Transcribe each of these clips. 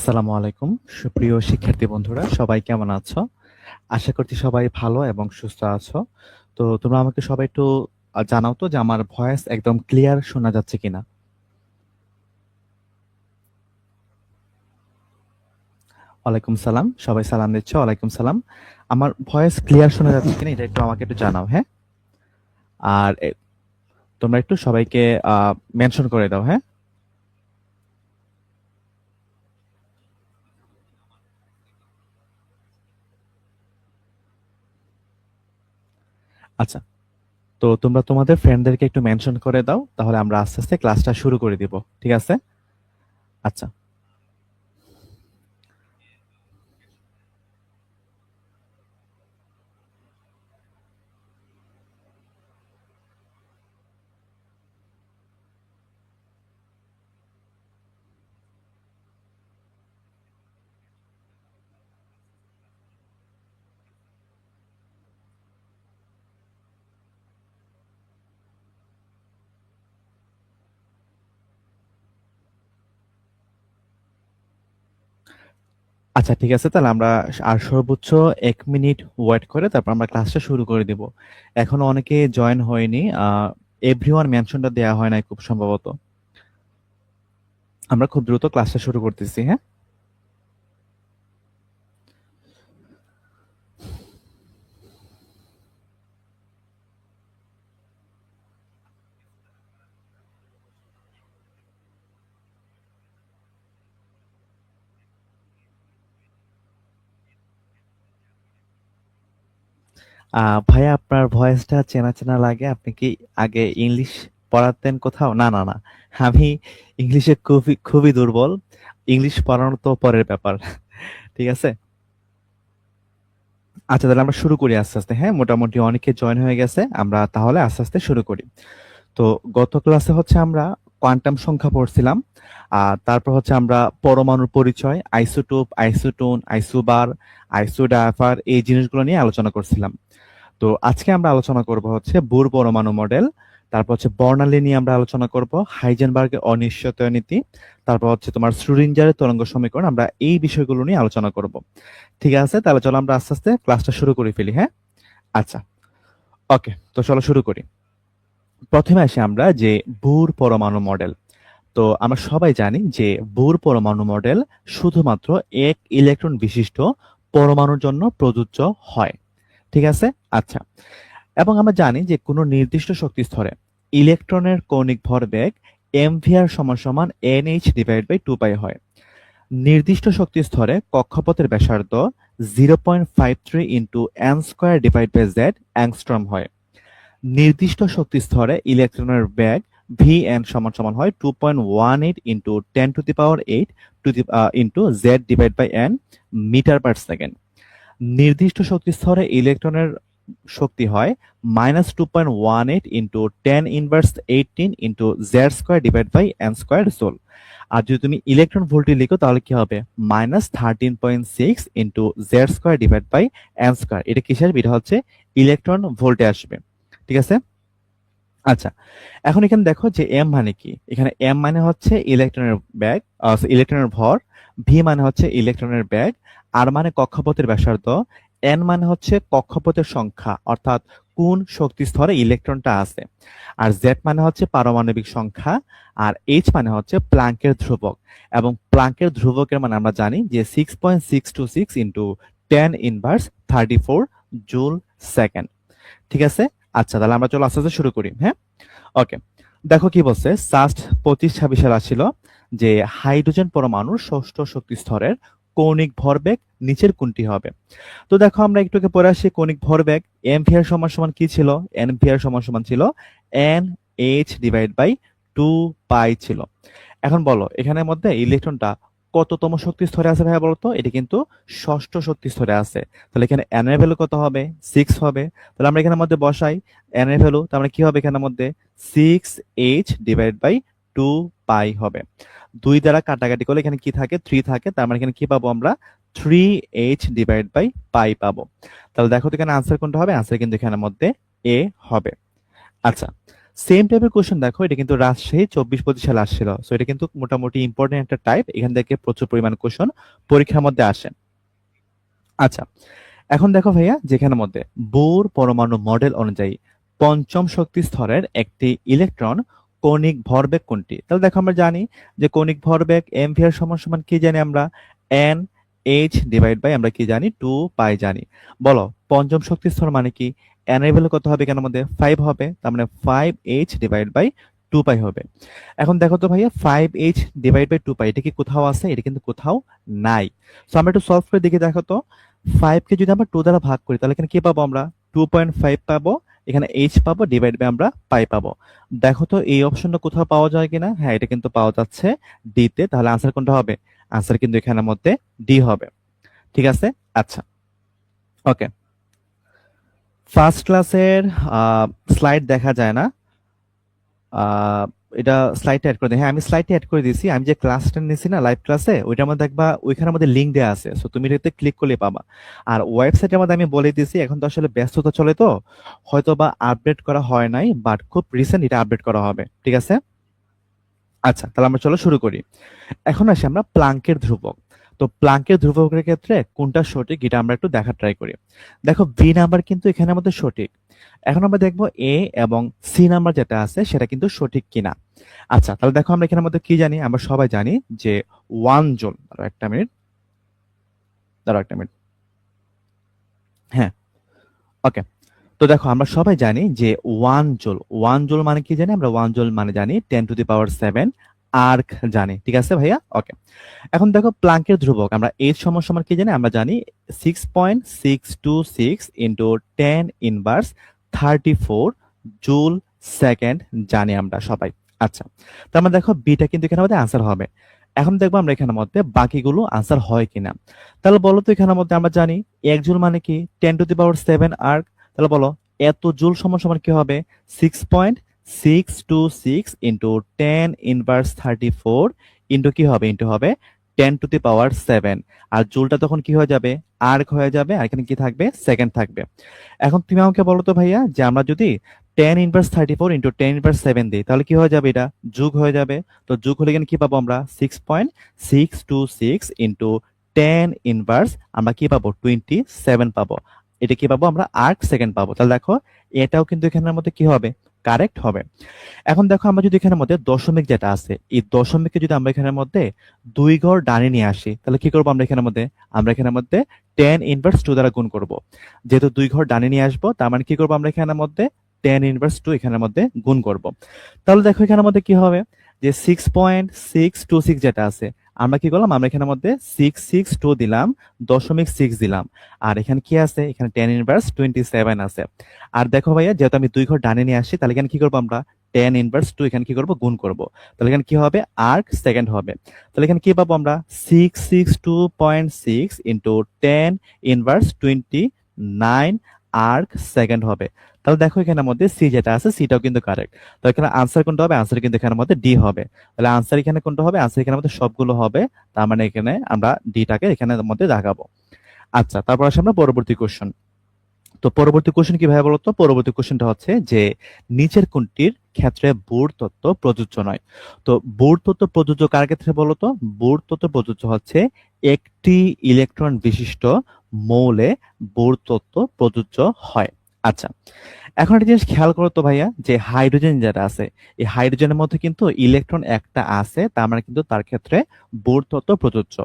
আসসালামু আলাইকুম সুপ্রিয় শিক্ষার্থী বন্ধুরা, সবাই কেমন আছো? আশা করছি সবাই ভালো এবং সুস্থ আছো। তো তোমরা আমাকে সবাই একটু জানাও তো যে আমার ভয়েস একদম ক্লিয়ার শোনা যাচ্ছে কিনা। ওয়ালাইকুম সালাম, সবাই সালাম দিচ্ছ। ওয়ালাইকুম সালাম। আমার ভয়েস ক্লিয়ার শোনা যাচ্ছে কিনা এটা একটু আমাকে একটু জানাও, হ্যাঁ? আর তোমরা একটু সবাইকে মেনশন করে দাও, হ্যাঁ? আচ্ছা, তো তোমরা তোমাদের ফ্রেন্ডদেরকে একটু মেনশন করে দাও, তাহলে আমরা আস্তে আস্তে ক্লাসটা শুরু করে দিব। ঠিক আছে? আচ্ছা। আচ্ছা, ঠিক আছে, তাহলে আমরা আর সর্বোচ্চ 1 মিনিট ওয়েট করে তারপর আমরা ক্লাসটা শুরু করে দিব। এখনো অনেকে জয়েন হয়নি। এভরিওয়ান মেনশনটা দেওয়া হয় নাই খুব সম্ভবত। আমরা খুব দ্রুত ক্লাসটা শুরু করতেছি, হ্যাঁ? ভাইয়া, আপনার ভয়েসটা চেনা চেনা লাগে। আপনি কি আগে ইংলিশ পড়াতেন কোথাও? না, না, না। আমি ইংলিশে খুবই খুবই দুর্বল। ইংলিশ পড়ানো তো পরের ব্যাপার। ঠিক আছে। আচ্ছা, তাহলে আমরা শুরু করি আস্তে আস্তে, হ্যাঁ? মোটামুটি অনেকে জয়েন হয়ে গেছে, আমরা তাহলে আস্তে আস্তে শুরু করি। তো গত ক্লাসে হচ্ছে আমরা কোয়ান্টাম সংখ্যা পড়ছিলাম। তারপর হচ্ছে আমরা পরমাণুর পরিচয়, আইসোটোপ, আইসোটোন, আইসোবার, আইসোডায়াফার এই জিনিসগুলো নিয়ে আলোচনা করছিলাম। তো আজকে আমরা আলোচনা করব হচ্ছে বুর পরমাণু মডেল। তারপর হচ্ছে বর্ণালী নিয়ে আমরা আলোচনা করব, হাইজেনবার্গের অনিশ্চয়তা নীতি। তারপর হচ্ছে তোমার শ্রোডিঞ্জারের তরঙ্গ সমীকরণ। আমরা এই বিষয়গুলো নিয়ে আলোচনা করব। ঠিক আছে, তাহলে চলো আমরা আস্তে আস্তে ক্লাসটা শুরু করে ফেলি, হ্যাঁ? আচ্ছা, ওকে, তো চলো শুরু করি। প্রথমে আসি আমরা যে বুর পরমাণু মডেল। তো আমরা সবাই জানি যে বুর পরমাণু মডেল শুধুমাত্র এক ইলেকট্রন বিশিষ্ট পরমাণুর জন্য প্রযোজ্য হয়। ঠিক আছে। আচ্ছা, এবং আমরা জানি যে কোনো নির্দিষ্ট শক্তি স্তরে ইলেকট্রনের কৌণিক ভরবেগ mvr সমান সমান nh/2 হয়। নির্দিষ্ট শক্তি স্তরে কক্ষপথের ব্যাসার্ধ 0.53 into n square divide by z angstrom হয়। নির্দিষ্ট শক্তি স্তরে ইলেকট্রনের বেগ vn সমান সমান হয় 2.18 into 10⁸ into z divide by n metre per second. নির্দিষ্ট শক্তি স্তরে ইলেকট্রনের শক্তি হয় -2.18 into 10⁻18 into Z square divide by N square joule. আর যদি তুমি ইলেকট্রন ভোল্টে লিখো তাহলে কি হবে? -13.6 into Z square divide by N square. এটা কিসের? এটা হচ্ছে ইলেকট্রন ভোল্টে আসবে। ঠিক আছে। আচ্ছা, এখন এখানে দেখো যে এম মানে কি। এখানে এম মানে হচ্ছে ইলেকট্রনের ব্যাগ, ইলেকট্রনের ভর। ভি মানে হচ্ছে ইলেকট্রনের ব্যাগ। আর মানে কক্ষপথের ব্যাসার্ধ। এন মানে হচ্ছে কক্ষপথের সংখ্যা, অর্থাৎ কোন শক্তি স্তরে ইলেকট্রনটা আছে। আর জেড মানে হচ্ছে পারমাণবিক সংখ্যা। আর এইচ মানে হচ্ছে প্লাঙ্কের ধ্রুবক। এবং প্লাঙ্কের ধ্রুবকের মানে আমরা জানি যে 6.626 ইন্টু 10⁻34 জুল সেকেন্ড। ঠিক আছে। আচ্ছা, তাহলে আমরা চলো আস্তে আস্তে শুরু করি, হ্যাঁ? ওকে, দেখো কি বলছে। সাস্ট 25-26 সাল আসছিল যে হাইড্রোজেন পরমাণুর ষষ্ঠ শক্তি স্তরের কৌণিক ভরবেগ নিচের কোনটি হবে। তো দেখো আমরা একটু আগে পড়ে আসি কৌণিক ভরবেগ এমভিআর সমান সমান কি ছিল? এনভিআর সমান সমান ছিল এন এইচ ডিভাইড বাই 2 পাই ছিল। এখন বলো এখানের মধ্যে ইলেকট্রনটা কততম শক্তি স্তরে আছে ভাইয়া বলতো? এটা কিন্তু ষষ্ঠ শক্তি স্তরে আছে। তাহলে এখানে এন এর ভ্যালু কত হবে? 6 হবে। তাহলে আমরা এখানের মধ্যে বসাই এন এর ভ্যালু, তার মানে কি হবে এখানের মধ্যে? 6h ডিভাইড বাই 2 পাই হবে। 2 দ্বারা কাটাকাটি করলে এখানে কি থাকে? 3 থাকে। তার মানে এখানে কি পাবো আমরা? 3h ডিভাইড বাই পাই পাবো। তাহলে দেখো তো এখানে আনসার কোনটা হবে? আনসার কিন্তু এখানের মধ্যে এ হবে। আচ্ছা, সেম টাইপের কোশ্চেন দেখো, এটা কিন্তু রাজশাহী 24-25 সালে আসছিল। সো এটা কিন্তু মোটামুটি ইম্পর্টেন্ট একটা টাইপ, এখান থেকে প্রচুর পরিমাণ কোশ্চেন পরীক্ষার মধ্যে আসে। আচ্ছা, এখন দেখো ভাইয়া, যেখানের মধ্যে বোর পরমাণু মডেল অনুযায়ী পঞ্চম শক্তি স্তরের একটি ইলেকট্রন কৌণিক ভরবেগ কোনটি? তাহলে দেখো আমরা জানি যে কৌণিক ভরবেগ mv এর সমান সমান কি জানি আমরা, n h ডিভাইড বাই আমরা কি জানি 2 পাই জানি। বলো পঞ্চম শক্তি স্তর মানে কি? n এর ভ্যালু কত হবে? এখানের মধ্যে 5 হবে, তার মানে 5h ডিভাইড বাই 2 পাই হবে। এখন দেখো তো ভাইয়া, 5h ডিভাইড বাই 2 পাই এটা কি কোথাও আছে? এটা কিন্তু কোথাও নাই। সো আমরা একটু সলভ করে দেখি। দেখো তো, 5 কে যদি আমরা 2 দ্বারা ভাগ করি তাহলে এখানে কি পাবো আমরা? 2.5 পাবো। এখানে h পাবো, ডিভাইড বাই আমরা পাই পাবো। দেখো তো এই অপশনটা কোথাও পাওয়া যায় কিনা? হ্যাঁ, এটা কিন্তু পাওয়া যাচ্ছে ডি তে। তাহলে আনসার কোনটা হবে? আনসার কিন্তু এখানের মধ্যে ডি হবে। ঠিক আছে, আচ্ছা, ওকে। ফার্স্ট ক্লাসের স্লাইড দেখা যায় না। আহ, এটা স্লাইডটা অ্যাড করে দিই। হ্যাঁ, আমি স্লাইডটা অ্যাড করে দিয়েছি। আমি যে ক্লাসটা নিয়েছি না লাইভ ক্লাসে, ওইটার মধ্যে দেখবা ওইখানের মধ্যে লিঙ্ক দেওয়া আছে। সো তুমি এটাতে ক্লিক করলে পাবা। আর ওয়েবসাইটের মধ্যে আমি বলে দিয়েছি, এখন তো আসলে ব্যস্ততা চলে, তো হয়তো বা আপডেট করা হয় নাই, বাট খুব রিসেন্ট এটা আপডেট করা হবে। ঠিক আছে, আচ্ছা, তাহলে আমরা চলো শুরু করি। এখন আসি আমরা প্লাঙ্কের ধ্রুবক। তো প্লাঙ্কের ধ্রুবকের ক্ষেত্রে কোনটা সঠিক এটা আমরা একটু দেখার ট্রাই করি। দেখো বি নাম্বার কিন্তু এখানে আমাদের সঠিক। এখন আমরা দেখবো এ এবং সি নাম্বার যেটা আছে সেটা কিন্তু সঠিক কিনা। আচ্ছা, তাহলে দেখো আমরা এখানের মধ্যে কি জানি? আমরা সবাই জানি যে 1 জুল। দাঁড়াও একটা মিনিট, দাঁড়াও একটা মিনিট। হ্যাঁ, ওকে। তো দেখো আমরা সবাই জানি যে 1 জুল, 1 জুল মানে কি জানি আমরা? 1 জুল মানে জানি 10⁻⁷ আর্ক জানি। ঠিক আছে ভাইয়া, ওকে। এখন দেখো প্লাঙ্কের ধ্রুবক আমরা এইচ সমান সমান কি জানি? আমরা জানি 6.626 ইন্টু 10⁻34 জুল সেকেন্ড জানি আমরা সবাই। আচ্ছা, তার মানে দেখো বিটা কিন্তু এখানে আমাদের আনসার হবে। এখন দেখবো আমরা এখানের মধ্যে বাকিগুলো আনসার হয় কিনা। তাহলে বলো তো, এখানের মধ্যে আমরা জানি 1 জুল মানে কি? 10⁻⁷ আর্ক। তাহলে বলো এত জুল সমান সমান কি হবে? 6.626 ইন্টু 10⁻34 ইন্টু কি হবে? ইন্টু হবে 10⁻⁷। আর জুলটা তখন কি হয়ে যাবে? আর্ক হয়ে যাবে। আর এখানে কি থাকবে? সেকেন্ড থাকবে। এখন তুমি আমাকে বলো তো ভাইয়া, যে আমরা যদি 10⁻34 ইন্টু 10⁻⁷ দিই তাহলে কি হয়ে যাবে? এটা যোগ হয়ে যাবে। তো যোগ হলে এখানে কি পাবো আমরা? 6.626 ইন্টু 10 ইনভার্স আমরা কি পাবো? 27 পাবো। এটা কি পাবো আমরা? আর্ক সেকেন্ড পাবো। তাহলে দেখো এটাও কিন্তু এখানের মধ্যে কি হবে? কারেক্ট হবে। এখন দেখো আমরা যদি এখানের মধ্যে দশমিক যেটা আছে, এই দশমিককে যদি আমরা এখানের মধ্যে 2 ঘর ডানে নিয়ে আসি তাহলে কি করবো আমরা এখানের মধ্যে? আমরা এখানের মধ্যে 10⁻2 দ্বারা গুণ করব। যেহেতু 2 ঘর ডানে নিয়ে আসবো, তার মানে কি করবো আমরা এখানের মধ্যে? 10⁻2 এখানের মধ্যে গুণ করব। তাহলে দেখো এখানের মধ্যে কি হবে? যে 6.626 যেটা আছে, আমরা কি করলাম? আমরা এখানের মধ্যে 662 দিলাম, 0.6 দিলাম। আর এখানে কি আছে? এখানে 10⁻27 আছে। আর দেখো ভাইয়া, যেহেতু আমি 2 ঘর ডানে নিয়ে আসছি, তাহলে এখানে কি করবো আমরা? 10⁻2 এখানে কি করবো? গুণ করব। তাহলে এখানে কি হবে? আর্ক সেকেন্ড হবে। তাহলে এখানে কি পাবো আমরা? 662.6 ইন্টু 10⁻29 আর্ক সেকেন্ড হবে। তাহলে দেখো এখানের মধ্যে সি যেটা আছে, সিটাও কিন্তু কারেক্ট। তো এখানে আনসার কোনটা হবে? আনসার কিন্তু এখানের মধ্যে ডি হবে। তাহলে আনসার এখানে কোনটা হবে? আনসার এখানের মধ্যে সবগুলো হবে। তার মানে এখানে আমরা ডিটাকে এখানের মধ্যে দেখাবো। আচ্ছা, তারপর আসে আমরা পরবর্তী কোশ্চেন। তো পরবর্তী কোশ্চেন কি ভাই বলতো? পরবর্তী কোশ্চেনটা হচ্ছে যে নিচের কোনটির ক্ষেত্রে বোর তত্ত্ব প্রযোজ্য নয়? তো বোর তত্ত্ব প্রযোজ্য কার ক্ষেত্রে বলতো? বোর তত্ত্ব প্রযোজ্য হচ্ছে একটি ইলেকট্রন বিশিষ্ট মৌলে বোর তত্ত্ব প্রযোজ্য হয়। আচ্ছা, এখন একটা জিনিস খেয়াল করো তো ভাইয়া, যে হাইড্রোজেন যেটা আছে, এই হাইড্রোজেনের মধ্যে কিন্তু ইলেকট্রন একটা আছে, তার মানে কিন্তু তার ক্ষেত্রে বোর তত্ত্ব প্রযোজ্য।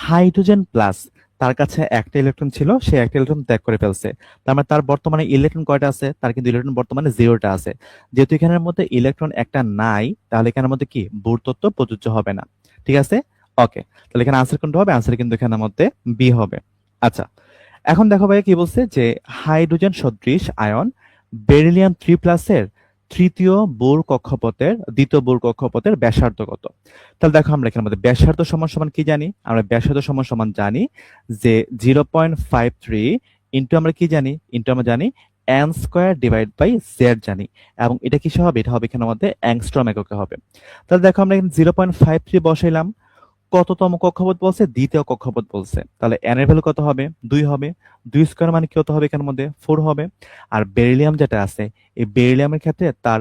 হাইড্রোজেন প্লাস, তার কাছে একটা ইলেকট্রন ছিল, সে একটা ইলেকট্রন ত্যাগ করে ফেলছে। তার মানে তার বর্তমানে ইলেকট্রন কয়টা আছে? তার কিন্তু ইলেকট্রন বর্তমানে 0টা আছে। যেহেতু এখানের মধ্যে ইলেকট্রন একটা নাই, তাহলে এখানের মধ্যে কি বোর তত্ত্ব প্রযোজ্য হবে না। ঠিক আছে, ওকে। তাহলে এখানে আনসার কোনটা হবে? আনসার কিন্তু এখানের মধ্যে বি হবে। আচ্ছা, এখন দেখো ভাই কি বলছে, যে হাইড্রোজেন সদৃশ আয়ন বেরিলিয়াম 3+ এর তৃতীয় বোর কক্ষপথের দ্বিতীয় বোর কক্ষপথের ব্যাসার্ধ কত? তাহলে দেখো আমরা এখানে মধ্যে ব্যাসার্ধ সমান সমান কি জানি? আমরা ব্যাসার্ধ সমান সমান জানি যে 0.53 ইন্টু আমরা কি জানি? ইন্টু আমরা জানি n² ডিভাইড বাই জেড জানি। এবং এটা কিসে হবে? এটা হবে এখানের মধ্যে অ্যাংস্ট্রম এককে হবে। তাহলে দেখো আমরা এখানে 0.53 বসাইলাম। কততম কক্ষপথ বলছে? দ্বিতীয় কক্ষপথ বলছে। তাহলে n এর ভ্যালু কত হবে? 2 হবে। 2² মানে কত হবে? এখানের মধ্যে 4 হবে। আর বেরিলিয়াম যেটা আছে, এই বেরিলিয়ামের ক্ষেত্রে তার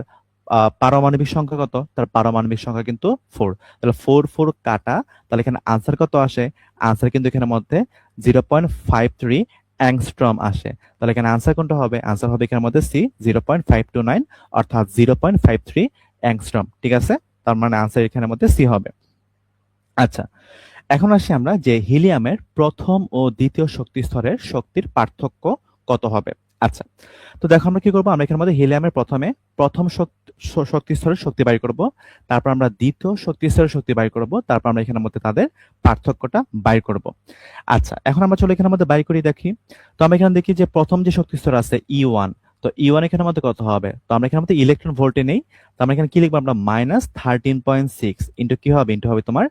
পারমাণবিক সংখ্যা কত? তার পারমাণবিক সংখ্যা কিন্তু 4। তাহলে 4 4 কাটা, তাহলে এখানে আনসার কত আসে? আনসার কিন্তু এখানে মধ্যে 0.53 অ্যাংস্ট্রম আসে। তাহলে এখানে আনসার কোনটা হবে? আনসার হবে এখানের মধ্যে সি, 0.529, অর্থাৎ 0.53 অ্যাংস্ট্রম। ঠিক আছে, তার মানে আনসার এখানের মধ্যে সি হবে। আচ্ছা, এখন আসি আমরা যে হিলিয়ামের প্রথম ও দ্বিতীয় শক্তি স্তরের শক্তির পার্থক্য কত হবে। আচ্ছা, তো দেখো আমরা কি করবো, আমরা এখানের মধ্যে হিলিয়ামের প্রথম শক্তি স্তরের শক্তি বাইর করব, তারপর আমরা দ্বিতীয় শক্তি স্তরের শক্তি বাইর করব, তারপর আমরা এখানের মধ্যে তাদের পার্থক্যটা বাইর করব। আচ্ছা, এখন আমরা চলো এখানের মধ্যে বাইর করি দেখি। তো আমরা এখানে দেখি যে প্রথম যে শক্তি স্তর আছে E1, তো E1 এখানের মধ্যে কত হবে? তো আমরা এখানের মধ্যে ইলেকট্রন ভোল্টে নেই, তো আমরা এখানে কি লিখবো? আমরা -13.6 ইন্টু কি হবে? ইন্টু হবে তোমার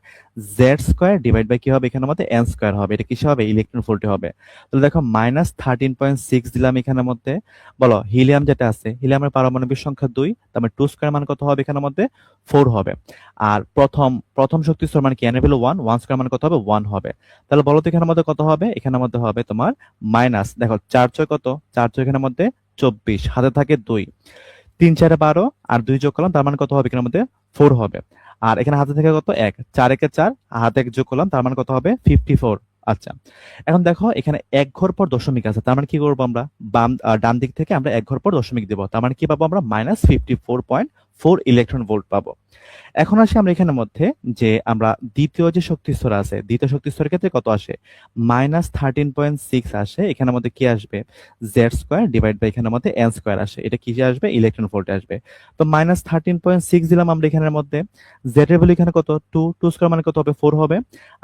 জেড স্কোয়ার ডিভাইড বাই কি হবে? এখানের মধ্যে এন স্কোয়ার হবে। এটা কিসে হবে? ইলেকট্রন ভোল্টে হবে। তাহলে দেখো -13.6 দিলাম এখানের মধ্যে। বলো হিলিয়াম যেটা আছে, হিলিয়ামের পারমাণবিক সংখ্যা 2, তার মানে 2 স্কোয়ার মান কত হবে? এখানের মধ্যে 4 হবে। আর প্রথম শক্তি স্তর মানে কি? এন এর ভ্যালু 1, 1 স্কোয়ার মান কত হবে? 1 হবে। তাহলে বলো তো এখানের মধ্যে কত হবে? এখানের মধ্যে হবে তোমার মাইনাস, দেখো 4 6 কত? 4 6 এখানের মধ্যে 24, হাতে থাকে 2, 3 4 12, আর 2 যোগ করলাম, তার মানে কত হবে? এখানের মধ্যে 4 হবে। আর এখানে হাতে থেকে কত? 1, 4 1 4, হাতে 1 যোগ করলাম, তার মানে কত হবে? 54। আচ্ছা, এখন দেখো এখানে 1 ঘর পর দশমিক আছে, তার মানে কি করবো আমরা? ডান দিক থেকে আমরা 1 ঘর পর দশমিক দেবো, তার মানে কি পাবো আমরা? -54.4 ইলেকট্রন ভোল্ট পাবো। এখন আসি আমরা এখানের মধ্যে যে আমরা দ্বিতীয় যে শক্তি স্তর আছে, দ্বিতীয় শক্তি স্তরের ক্ষেত্রে কত আসে? -13.6 আসে। এখানের মধ্যে কি আসবে? জেড স্কোয়ার ডিভাইড বাই এখানের মধ্যে এন স্কোয়ার আসে। এটা কি আসবে? ইলেকট্রন ভোল্টে আসবে। তো -13.6 দিলাম আমরা এখানের মধ্যে। জেড এর ভ্যালু এখানে কত? 2, 2 স্কোয়ার মানে কত হবে? 4 হবে।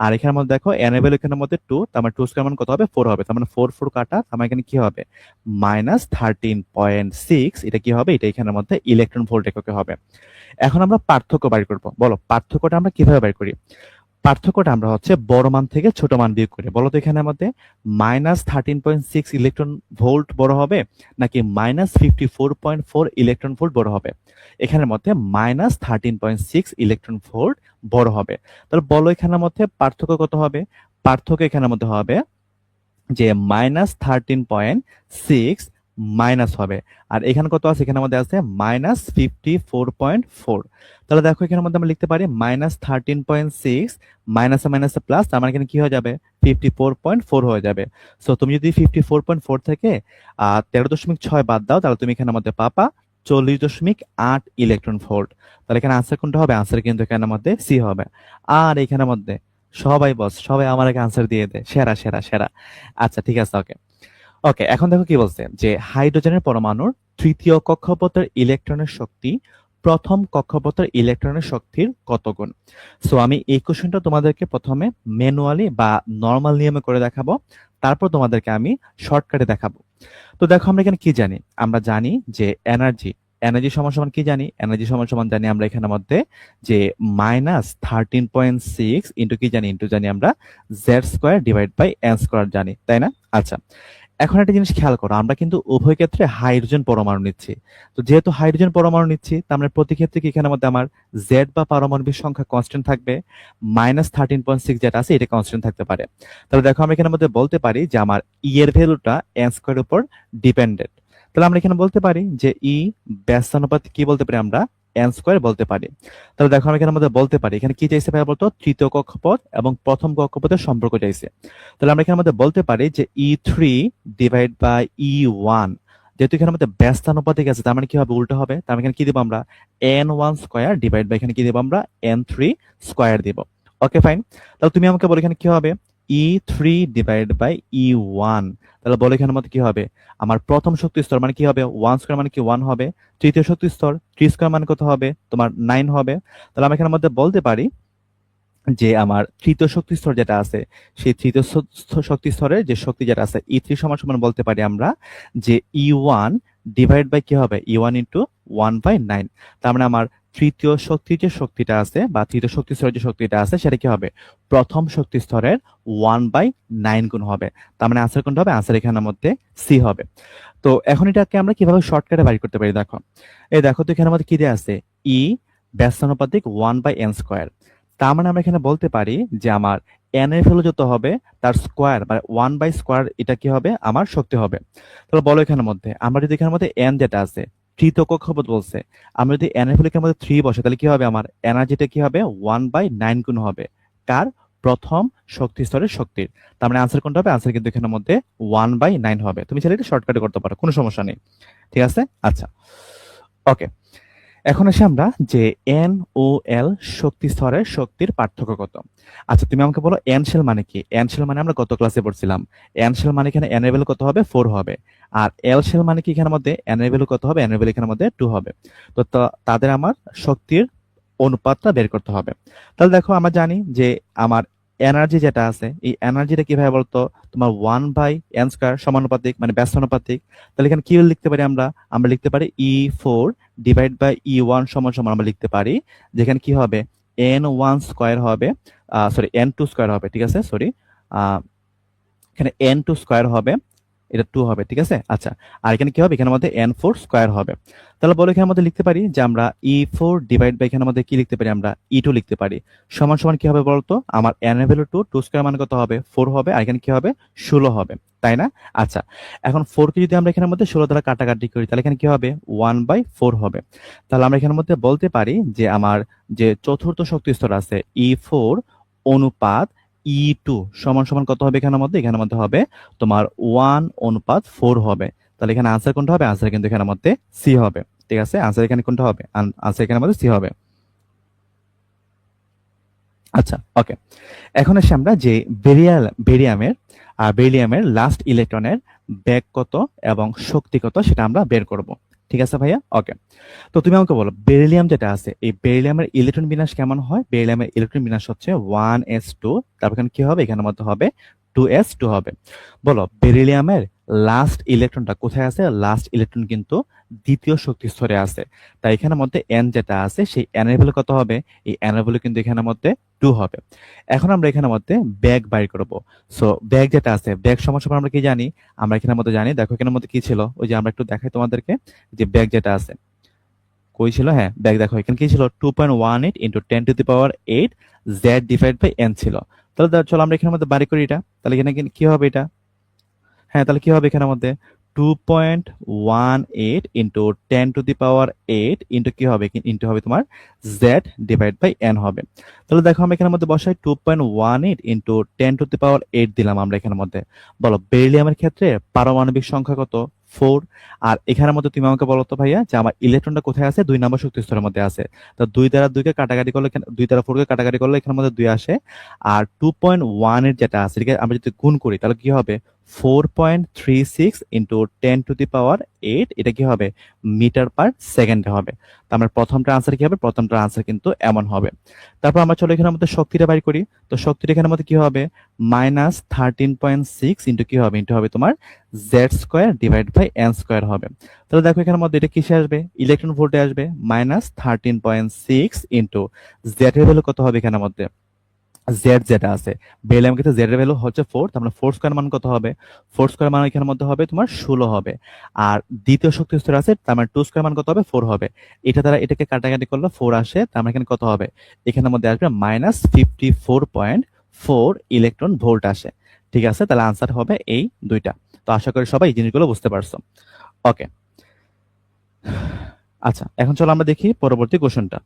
আর এখানের মধ্যে দেখো এন এর ভ্যালু এখানের মধ্যে 2, তার মানে 2 স্কোয়ার মানে কত হবে? 4 হবে। তার মানে 4 4 কাটা, তার মানে এখানে কি হবে? -13.6, এটা কি হবে? এটা এখানের মধ্যে ইলেকট্রন ভোল্ট এককে হবে। এখন আমরা পার্থক্য বাইর করব। বলো পার্থক্যটা আমরা কিভাবে বাইর করি? পার্থক্যটা আমরা হচ্ছে বড় মান থেকে ছোট মান বিয়োগ করি। বলো তো এখানে আমাদের -13.6 ইলেকট্রন ভোল্ট বড় হবে নাকি -54.4 ইলেকট্রন ভোল্ট বড় হবে? এখানের মধ্যে -13.6 ইলেকট্রন ভোল্ট বড় হবে। তাহলে বলো এখানের মধ্যে পার্থক্য কত হবে? পার্থক্য এখানের মধ্যে হবে যে -13.6 মাইনাস হবে। আর এখানে কত আছে? এখানে আমাদের আছে -54.4। তাহলে দেখো এখানের মধ্যে আমরা লিখতে পারি -13.6 মাইনাসে মাইনাসে প্লাস, তার মানে এখানে কি হয়ে যাবে? 54.4 হয়ে যাবে। সো তুমি যদি 54.4 থেকে 13.6 বাদ দাও, তাহলে তুমি এখানের মধ্যে পাবা 40.8 ইলেকট্রন ভোল্ট। তাহলে এখানে আনসার কোনটা হবে? আনসার কিন্তু এখানের মধ্যে সি হবে। আর এখানের মধ্যে সবাই বস, সবাই আমার আগে আনসার দিয়ে দেয়, সেরা সেরা সেরা। আচ্ছা ঠিক আছে, ওকে ওকে। এখন দেখো কি বলছে যে হাইড্রোজেনের পরমাণুর তৃতীয় কক্ষপথের ইলেকট্রনের শক্তি প্রথম কক্ষপথের ইলেকট্রনের শক্তির কত গুণ? সো আমি এই কোশ্চেনটা তোমাদেরকে প্রথমে ম্যানুয়ালি বা নর্মাল নিয়মে করে দেখাবো, তারপর তোমাদেরকে আমি শর্টকাটে দেখাবো। তো দেখো আমরা এখানে কি জানি? আমরা জানি যে এনার্জি, এনার্জি সমান সমান কি জানি? এনার্জি সমান সমান জানি আমরা এখানের মধ্যে যে -13.6 ইন্টু কি জানি? ইন্টু জানি আমরা Z square divide by N square জানি, তাই না? আচ্ছা, এখন একটা জিনিস খেয়াল করো, আমরা কিন্তু উভয় ক্ষেত্রে হাইড্রোজেন পরমাণু নিচ্ছি। তো যেহেতু হাইড্রোজেন পরমাণু নিচ্ছি, তার মানে প্রতি ক্ষেত্রে কি এখানের মধ্যে আমার জেড বা পারমাণবিক সংখ্যা কনস্ট্যান্ট থাকবে, -13.6 যেটা আছে এটা কনস্ট্যান্ট থাকতে পারে। তাহলে দেখো আমরা এখানের মধ্যে বলতে পারি যে আমার ই এর ভ্যালুটা এন স্কোয়ার উপর ডিপেন্ডেন্ট। তাহলে আমরা এখানে বলতে পারি যে ই ব্যস্তানুপাত কি বলতে পারি? আমরা এন স্কোয়ার বলতে পারি। তাহলে দেখো আমি এখানের মধ্যে বলতে পারি, এখানে কি চাইছে ভাই বলতো? তৃতীয় কক্ষপথ এবং প্রথম কক্ষপথের সম্পর্ক চাইছে। তাহলে আমরা এখানের মধ্যে বলতে পারি যে E3 ডিভাইড বাই E1, যেহেতু এখানের মধ্যে ব্যস্তানুপাতিক আছে, তার মানে কি হবে? উল্টো হবে। তার মানে এখানে কি দেবো আমরা? N1 স্কোয়ার ডিভাইড বাই এখানে কি দেবো আমরা? N3 স্কোয়ার দেবো। Okay fine. তাহলে তুমি আমাকে বলো এখানে কি হবে? E3 divide by E1। তাহলে বলো এখানের মধ্যে কি হবে? আমার প্রথম শক্তি স্তর মানে কি হবে? 1 স্কোয়ার মানে কি 1 হবে। তৃতীয় শক্তি স্তর 3 স্কোয়ার মানে কত হবে? তোমার 9 হবে। তাহলে আমি এখানের মধ্যে বলতে পারি যে আমার তৃতীয় শক্তি স্তর যেটা আছে, সেই তৃতীয় শক্তি স্তরের যে শক্তি যেটা আছে E3 সমান সমান বলতে পারি আমরা যে E1 ডিভাইড বাই কি হবে? E1 into 1/9। তার মানে আমার তৃতীয় শক্তির যে শক্তিটা আছে বা তৃতীয় শক্তি স্তরের যে শক্তিটা আছে সেটা কি হবে? প্রথম শক্তি স্তরের 1/9 গুণ হবে। তার মানে আনসার কোনটা হবে? আনসার এখানের মধ্যে সি হবে। তো এখন এটাকে আমরা কিভাবে শর্টকাটে বাইর করতে পারি? দেখো এই দেখো তো এখানের মধ্যে কি দেয়া আছে? ই ব্যস্তানুপাতিক 1/n স্কোয়ার। তার মানে আমরা এখানে বলতে পারি যে আমার এন এর ভ্যালু যত হবে তার স্কোয়ার মানে 1/স্কোয়ার, এটা কি হবে? আমার শক্তি হবে। তাহলে বলো এখানের মধ্যে আমরা যদি এখানের মধ্যে এন যেটা আছে তৃতীয় কক্ষপথ বলছে। আমরা যদি n এর ভ্যালু এখানের মধ্যে 3 বসে তাহলে কি হবে, আমার এনার্জিটা কি হবে 1/9 গুণ হবে কার, প্রথম শক্তি স্তরের শক্তির। তার মানে আনসার কোনটা হবে, আনসার কিন্তু এখানের মধ্যে 1/9 হবে। তুমি চাইলে এটা শর্টকাটে করতে পারো, কোনো সমস্যা নেই। ঠিক আছে, আচ্ছা ওকে। এখন আসি আমরা যে এন ও এল শক্তি স্তরের শক্তির পার্থক্য কত। আচ্ছা তুমি আমাকে বলো এন শেল মানে কি। এন শেল মানে আমরা গত ক্লাসে পড়ছিলাম, এন শেল মানে এখানে এন এর ভ্যালু কত হবে 4 হবে। আর এল শেল মানে কি, এখানের মধ্যে এন এর ভ্যালু কত হবে, এন এর ভ্যালু এখানের মধ্যে 2 হবে। তো তাদের আমার শক্তির অনুপাতটা বের করতে হবে। তাহলে দেখো আমরা জানি যে আমার এনার্জি যেটা আছে, এই এনার্জিটা কিভাবে বলতো, তোমার 1/n² সমানুপাতিক, মানে ব্যস্তানুপাতিক। তাহলে এখানে কি লিখতে পারি আমরা, আমরা লিখতে পারি E4 ডিভাইড বাই E1 সমান সমান আমরা লিখতে পারি, যেখানে কি হবে n1² হবে, n2² হবে, ঠিক আছে সরি, এখানে n2² হবে, এটা 2 হবে, ঠিক আছে। আচ্ছা আর এখানে কি হবে, এখানের মধ্যে n4² হবে। তাহলে বলো এখানের মধ্যে লিখতে পারি যে আমরা E4 ডিভাইড বাই এখানের মধ্যে কি লিখতে পারি, আমরা E2 লিখতে পারি, সমান সমান কি হবে বলতো, আমার n এর ভ্যালু 2, 2² মানে কত হবে 4 হবে, আর এখানে কি হবে 16 হবে, তাই না। আচ্ছা এখন 4 কে যদি আমরা এখানের মধ্যে 16 দ্বারা কাটাকাটি করি তাহলে এখানে কি হবে 1/4 হবে। তাহলে আমরা এখানের মধ্যে বলতে পারি যে আমার যে চতুর্থ শক্তি স্তর আছে E4 অনুপাত E2 সমান সমান কত হবে, এখানের মধ্যে হবে তোমার 1/4 হবে। তাহলে এখানে আনসার কোনটা হবে, আনসার কিন্তু এখানের মধ্যে সি হবে। ঠিক আছে, আনসার এখানে কোনটা হবে, আনসার এখানের মধ্যে সি হবে। আচ্ছা ওকে, এখন আসি আমরা যে বেরিলিয়ামের লাস্ট ইলেকট্রনের বেগ কত এবং শক্তি কত সেটা আমরা বের করব। ঠিক আছে ভাইয়া, ওকে। তো তুমি আমাকে বলো বেরিলিয়াম যেটা আছে, এই বেরিলিয়ামের ইলেকট্রন বিন্যাস কেমন হয়। বেরিলিয়ামের ইলেকট্রন বিন্যাস হচ্ছে 1s2, তারপর এখানে কি হবে, এখানের মধ্যে হবে 2s2 হবে। বলো বেরিলিয়ামের লাস্ট ইলেকট্রনটা কোথায় আছে, লাস্ট ইলেকট্রন কিন্তু দ্বিতীয় শক্তি স্তরে আছে। তাই এখানের মধ্যে n যেটা আছে সেই n এর ভ্যালু কত হবে, এই n এর ভ্যালু কিন্তু এখানের মধ্যে 2 হবে। এখন আমরা এখানের মধ্যে ব্যাগ বাইর করব। সো ব্যাগ যেটা আছে, ব্যাগ সমান সমান আমরা কি জানি, আমরা এখানের মধ্যে জানি, দেখো এখানের মধ্যে কি ছিল, ওই যে আমরা একটু দেখাই তোমাদেরকে, যে ব্যাগ যেটা আছে কই ছিল, হ্যাঁ ব্যাগ দেখো এখানে কি ছিল 2.18 into 10⁸ z divide by n ছিল। তাহলে চলো আমরা এখানের মধ্যে বাড়ি করি এটা, তাহলে এখানে কি হবে এটা, হ্যাঁ তাহলে কি হবে এখানের মধ্যে 2.18 ইন্টু 10⁸ ইন্টু কি হবে, ইন্টু হবে তোমার z ডিভাইড বাই n হবে। তাহলে দেখো আমরা এখানের মধ্যে বসাই 2.18 ইন্টু 10⁸ দিলাম আমরা এখানের মধ্যে। বলো বেরিলিয়ামের ক্ষেত্রে পারমাণবিক সংখ্যা কত, 4। আর এখানের মধ্যে তুমি আমাকে বলো তো ভাইয়া যে আমার ইলেকট্রনটা কোথায় আছে, 2 নম্বর শক্তি স্তরের মধ্যে আছে। তো 2 দ্বারা 2 কে কাটাকাটি করলে, 2 দ্বারা 4 কে কাটাকাটি করলে এখানের মধ্যে 2 আসে। আর 2.1 এর যেটা আছে এটাকে আমরা যদি গুণ করি তাহলে কি হবে 4.36 ইন্টু 10⁸, এটা কি হবে মিটার পার সেকেন্ডে হবে। তো আমার প্রথমটা আনসার কি হবে, প্রথমটার আনসার কিন্তু এমন হবে। তারপর আমরা চলো এখানের মধ্যে শক্তিটা বাইর করি। তো শক্তিটা এখানের মধ্যে কি হবে -13.6 ইন্টু কি হবে, ইন্টু হবে তোমার z² ডিভাইড বাই n² হবে। তাহলে দেখো এখানের মধ্যে এটা কিসে আসবে, ইলেকট্রন ভোল্টে আসবে, -13.6 ইন্টু z এর ভ্যালু কত হবে, এখানের মধ্যে জেড যেটা আছে বেরিলিয়াম ক্ষেত্রে জেড এর ভ্যালু হচ্ছে 4, তার মানে 4² মান কত হবে, 4² মান এখানের মধ্যে হবে তোমার 16 হবে। আর দ্বিতীয় শক্তি স্তর আছে তার মানে 2² মান কত হবে 4 হবে। এটা দ্বারা এটাকে কাটাকাটি করলে 4 আসে, তার মানে এখানে কত হবে, এখানের মধ্যে আসবে -54.4 ইলেকট্রন ভোল্ট আসে। ঠিক আছে, তাহলে আনসার হবে এই দুইটা। তো আশা করি সবাই এই জিনিসগুলো বুঝতে পারছো, ওকে। আচ্ছা এখন চলো আমরা দেখি পরবর্তী কোশ্চেনটা।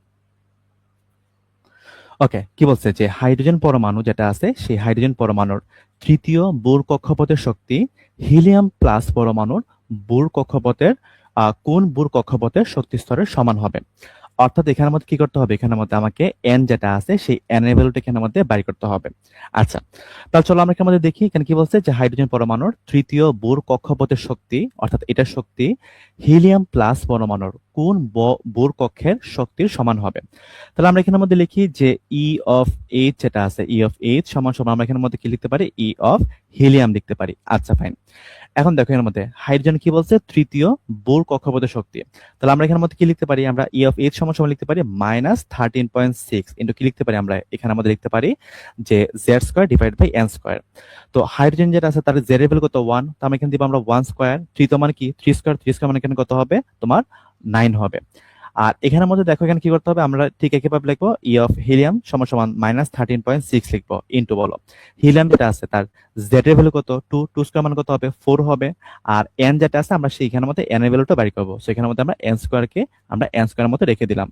ওকে, কি বলছে যে হাইড্রোজেন পরমাণু যেটা আছে সেই হাইড্রোজেন পরমাণুর তৃতীয় বুর কক্ষপথের শক্তি হিলিয়াম প্লাস পরমাণুর বুর কক্ষপথের কোন বুর কক্ষপথের শক্তি স্তরের সমান হবে। অর্থাৎ এখানের মধ্যে কি করতে হবে, এখানের মধ্যে আমাকে এন যেটা আছে সেই এন এর ভ্যালুটা এখানের মধ্যে বাই করতে হবে। আচ্ছা তাহলে চলো আমরা এখানের মধ্যে দেখি এখানে কি বলছে যে হাইড্রোজেন পরমাণুর তৃতীয় বুর কক্ষপথের শক্তি, অর্থাৎ এটার শক্তি হিলিয়াম প্লাস পরমাণুর কোন বুর কক্ষের শক্তির সমান হবে। তাহলে আমরা এখানের মধ্যে লিখি যে ই অফ এইচ যেটা আছে, ই অফ এইচ সমান সমান আমরা এখানের মধ্যে কি লিখতে পারি, ই অফ হিলিয়াম লিখতে পারি। আচ্ছা ফাইন, এখন দেখো এর মধ্যে হাইড্রোজেন কি বলছে তৃতীয় বুর কক্ষপথের শক্তি। তাহলে আমরা এখানের মধ্যে কি লিখতে পারি, আমরা ই অফ এইচ সমান সমান লিখতে পারি -13.6 ইন্টু কি লিখতে পারি, আমরা এখানে আমাদের লিখতে পারি যে z² ডিভাইড বাই n²। তো হাইড্রোজেন যেটা আছে তার z এর ভ্যালু কত 1, তো আমরা এখানে দিব আমরা 1², তৃতীয় মানে কি 3², 3² মানে এখানে কত হবে তোমার 9 হবে। আর এখানের মধ্যে দেখো এখানে কি করতে হবে, আমরা ঠিক একইভাবে লিখবো ই অফ হিলিয়াম সমান সমান -13.6 লিখবো, ইন্টু বলো হিলিয়াম যেটা আছে তার জেড এর ভ্যালু কত, 2 স্কয়ার মান কত হবে, 4 হবে। আর এন যেটা আছে আমরা সেইখানের মধ্যে এন এর ভ্যালুটা বের করবো, সেখানের মধ্যে আমরা এন স্কয়ারকে আমরা এন স্কয়ারের মধ্যে রেখে দিলাম।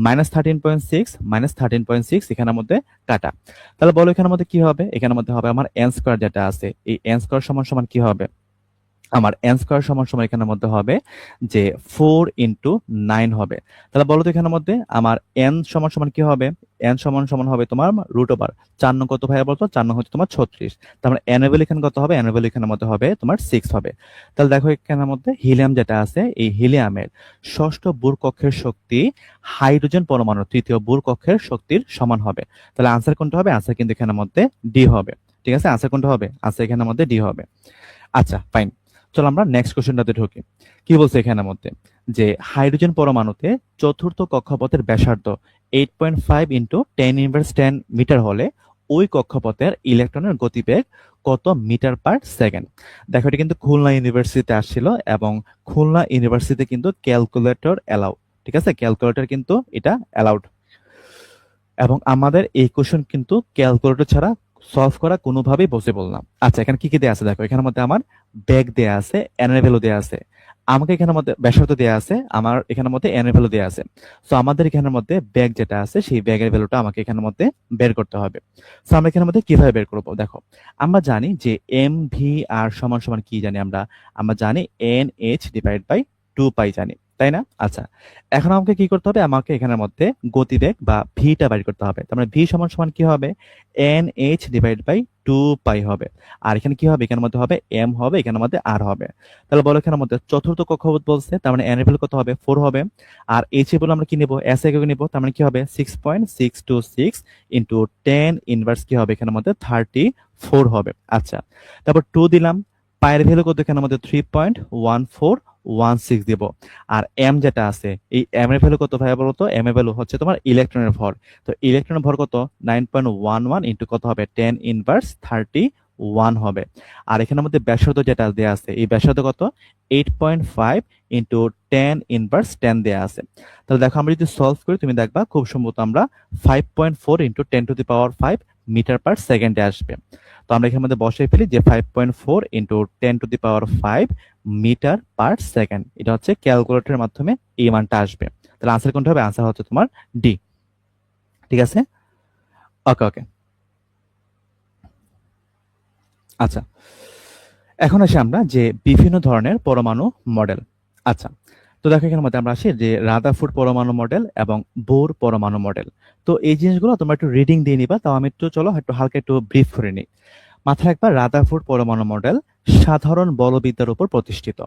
-13.6 এখানের মধ্যে কাটা। তাহলে বলো এখানের মধ্যে কি হবে, এখানের মধ্যে হবে আমার এন স্কয়ার যেটা আছে, এই এন স্কয়ার সমান সমান কি হবে, আমার এন স্কয়ার সমান সমান এখানের মধ্যে হবে যে 4 ইন্টু 9 হবে। তাহলে বলো তো এখানের মধ্যে আমার এন সমান সমান কি হবে, এন সমান সমান হবে তোমার রুট ওভার 4 নং কত ভাইয়া বলতো, 4 নং হচ্ছে তোমার 36। তার মানে এন এর ভ্যালু এখানে কত হবে, এন এর ভ্যালু এখানের মধ্যে হবে তোমার 6 হবে। তাহলে দেখো এখানের মধ্যে হিলিয়াম যেটা আছে, এই হিলিয়ামের ষষ্ঠ বুর কক্ষের শক্তি হাইড্রোজেন পরমাণুর তৃতীয় বুর কক্ষের শক্তির সমান হবে। তাহলে আনসার কোনটা হবে, আনসার কিন্তু এখানের মধ্যে ডি হবে। ঠিক আছে, আনসার কোনটা হবে, আনসার এখানের মধ্যে ডি হবে। আচ্ছা ফাইন, চলো আমরা নেক্সট কোশ্চেনটাতে ঢুকি। কি বলছে এখানের মধ্যে, যে হাইড্রোজেন পরমাণুতে চতুর্থ কক্ষপথের ব্যাসার্ধ 8.5 ইন্টু 10^10 মিটার হলে ওই কক্ষপথের ইলেকট্রনের গতিবেগ কত মিটার পার সেকেন্ড। দেখো এটা কিন্তু খুলনা ইউনিভার্সিটিতে আসছিল, এবং খুলনা ইউনিভার্সিটিতে কিন্তু ক্যালকুলেটর অ্যালাউ। ঠিক আছে, ক্যালকুলেটর কিন্তু এটা অ্যালাউড, এবং আমাদের এই কোশ্চেন কিন্তু ক্যালকুলেটর ছাড়া সলভ করা কোনোভাবেই পসিবল না। আচ্ছা এখানে কি কি দেয়া আছে দেখো, এখানের মধ্যে আমার ব্যাগ দেয়া আছে, এন এর ভ্যালু দেয়া আছে, আমাকে এখানের মধ্যে ব্যাসার্ধ দেয়া আছে, আমার এখানের মধ্যে এন এর ভ্যালু দেয়া আছে। সো আমাদের এখানের মধ্যে ব্যাগ যেটা আছে সেই ব্যাগের ভ্যালুটা আমাকে এখানের মধ্যে বের করতে হবে। সো আমরা এখানের মধ্যে কিভাবে বের করবো, দেখো আমরা জানি যে এম ভি আর সমান সমান কি জানি আমরা, আমরা জানি এন এইচ ডিভাইড বাই 2 পাই জানি, তাই না? আচ্ছা এখন আমাকে কি করতে হবে, আমাকে এখানের মধ্যে গতিবেগ বা ভিটা বের করতে হবে। তার মানে ভি সমান সমান কি হবে, এন এইচ ডিভাইড বাই 2 পাই হবে। আর এখানে কি হবে, এখানের মধ্যে হবে এম হবে, এখানের মধ্যে আর হবে। তাহলে বলো এখানের মধ্যে চতুর্থ কক্ষপথ বলছে, তার মানে এন এর ভ্যালু কত হবে, 4 হবে। আর এইচ এর ভ্যালু আমরা কি নিব, এস একক নিব, তার মানে কি হবে 6.626 ইন্টু 10 ইনভার্স কি হবে এখানের মধ্যে 34 হবে। আচ্ছা তারপর 2 দিলাম, পায়ের ভ্যালু কত এখানের মধ্যে 3.1416 দিব। আর এম যেটা আছে, এই এম এর ভ্যালু কত ভাইয়া বলতো, এম এর ভ্যালু হচ্ছে তোমার ইলেকট্রনের ভর। তো ইলেকট্রনের ভর কত 9.11 ইন্টু কত হবে 10^31 হবে। আর এখানের মধ্যে ব্যাসার্ধ যেটা দেয়া আছে, এই ব্যাসার্ধ কত 8.5 ইন্টু 10^10 দেয়া আছে। তাহলে দেখো আমরা যদি সলভ করি তুমি দেখবা খুব সম্ভবত আমরা 5.4 ইন্টু 10^5 মিটার পার সেকেন্ডে আসবে। তো আমরা এখানের মধ্যে বসাই ফেলি যে 5.4 ইন্টু 10^5 মিটার পার সেকেন্ড, এটা হচ্ছে ক্যালকুলেটরের মাধ্যমে এই মানটা আসবে। তাহলে আনসার কোনটা হবে, আনসার হচ্ছে তোমার ডি। ঠিক আছে, ওকে ওকে। আচ্ছা এখন আসি আমরা যে বিভিন্ন ধরনের পরমাণু মডেল। আচ্ছা তো দেখো এখানের মধ্যে আমরা আসি যে রাদারফোর্ড পরমাণু মডেল এবং বোর পরমাণু মডেল। তো এই জিনিসগুলো তোমরা একটু রিডিং দিয়ে নিবা, তাও আমি একটু চলো একটু হালকা একটু ব্রিফ করে নিই। মাথায় রাখবা রাদারফোর্ড পরমাণু মডেল সাধারণ বলবিদ্যার উপর প্রতিষ্ঠিত,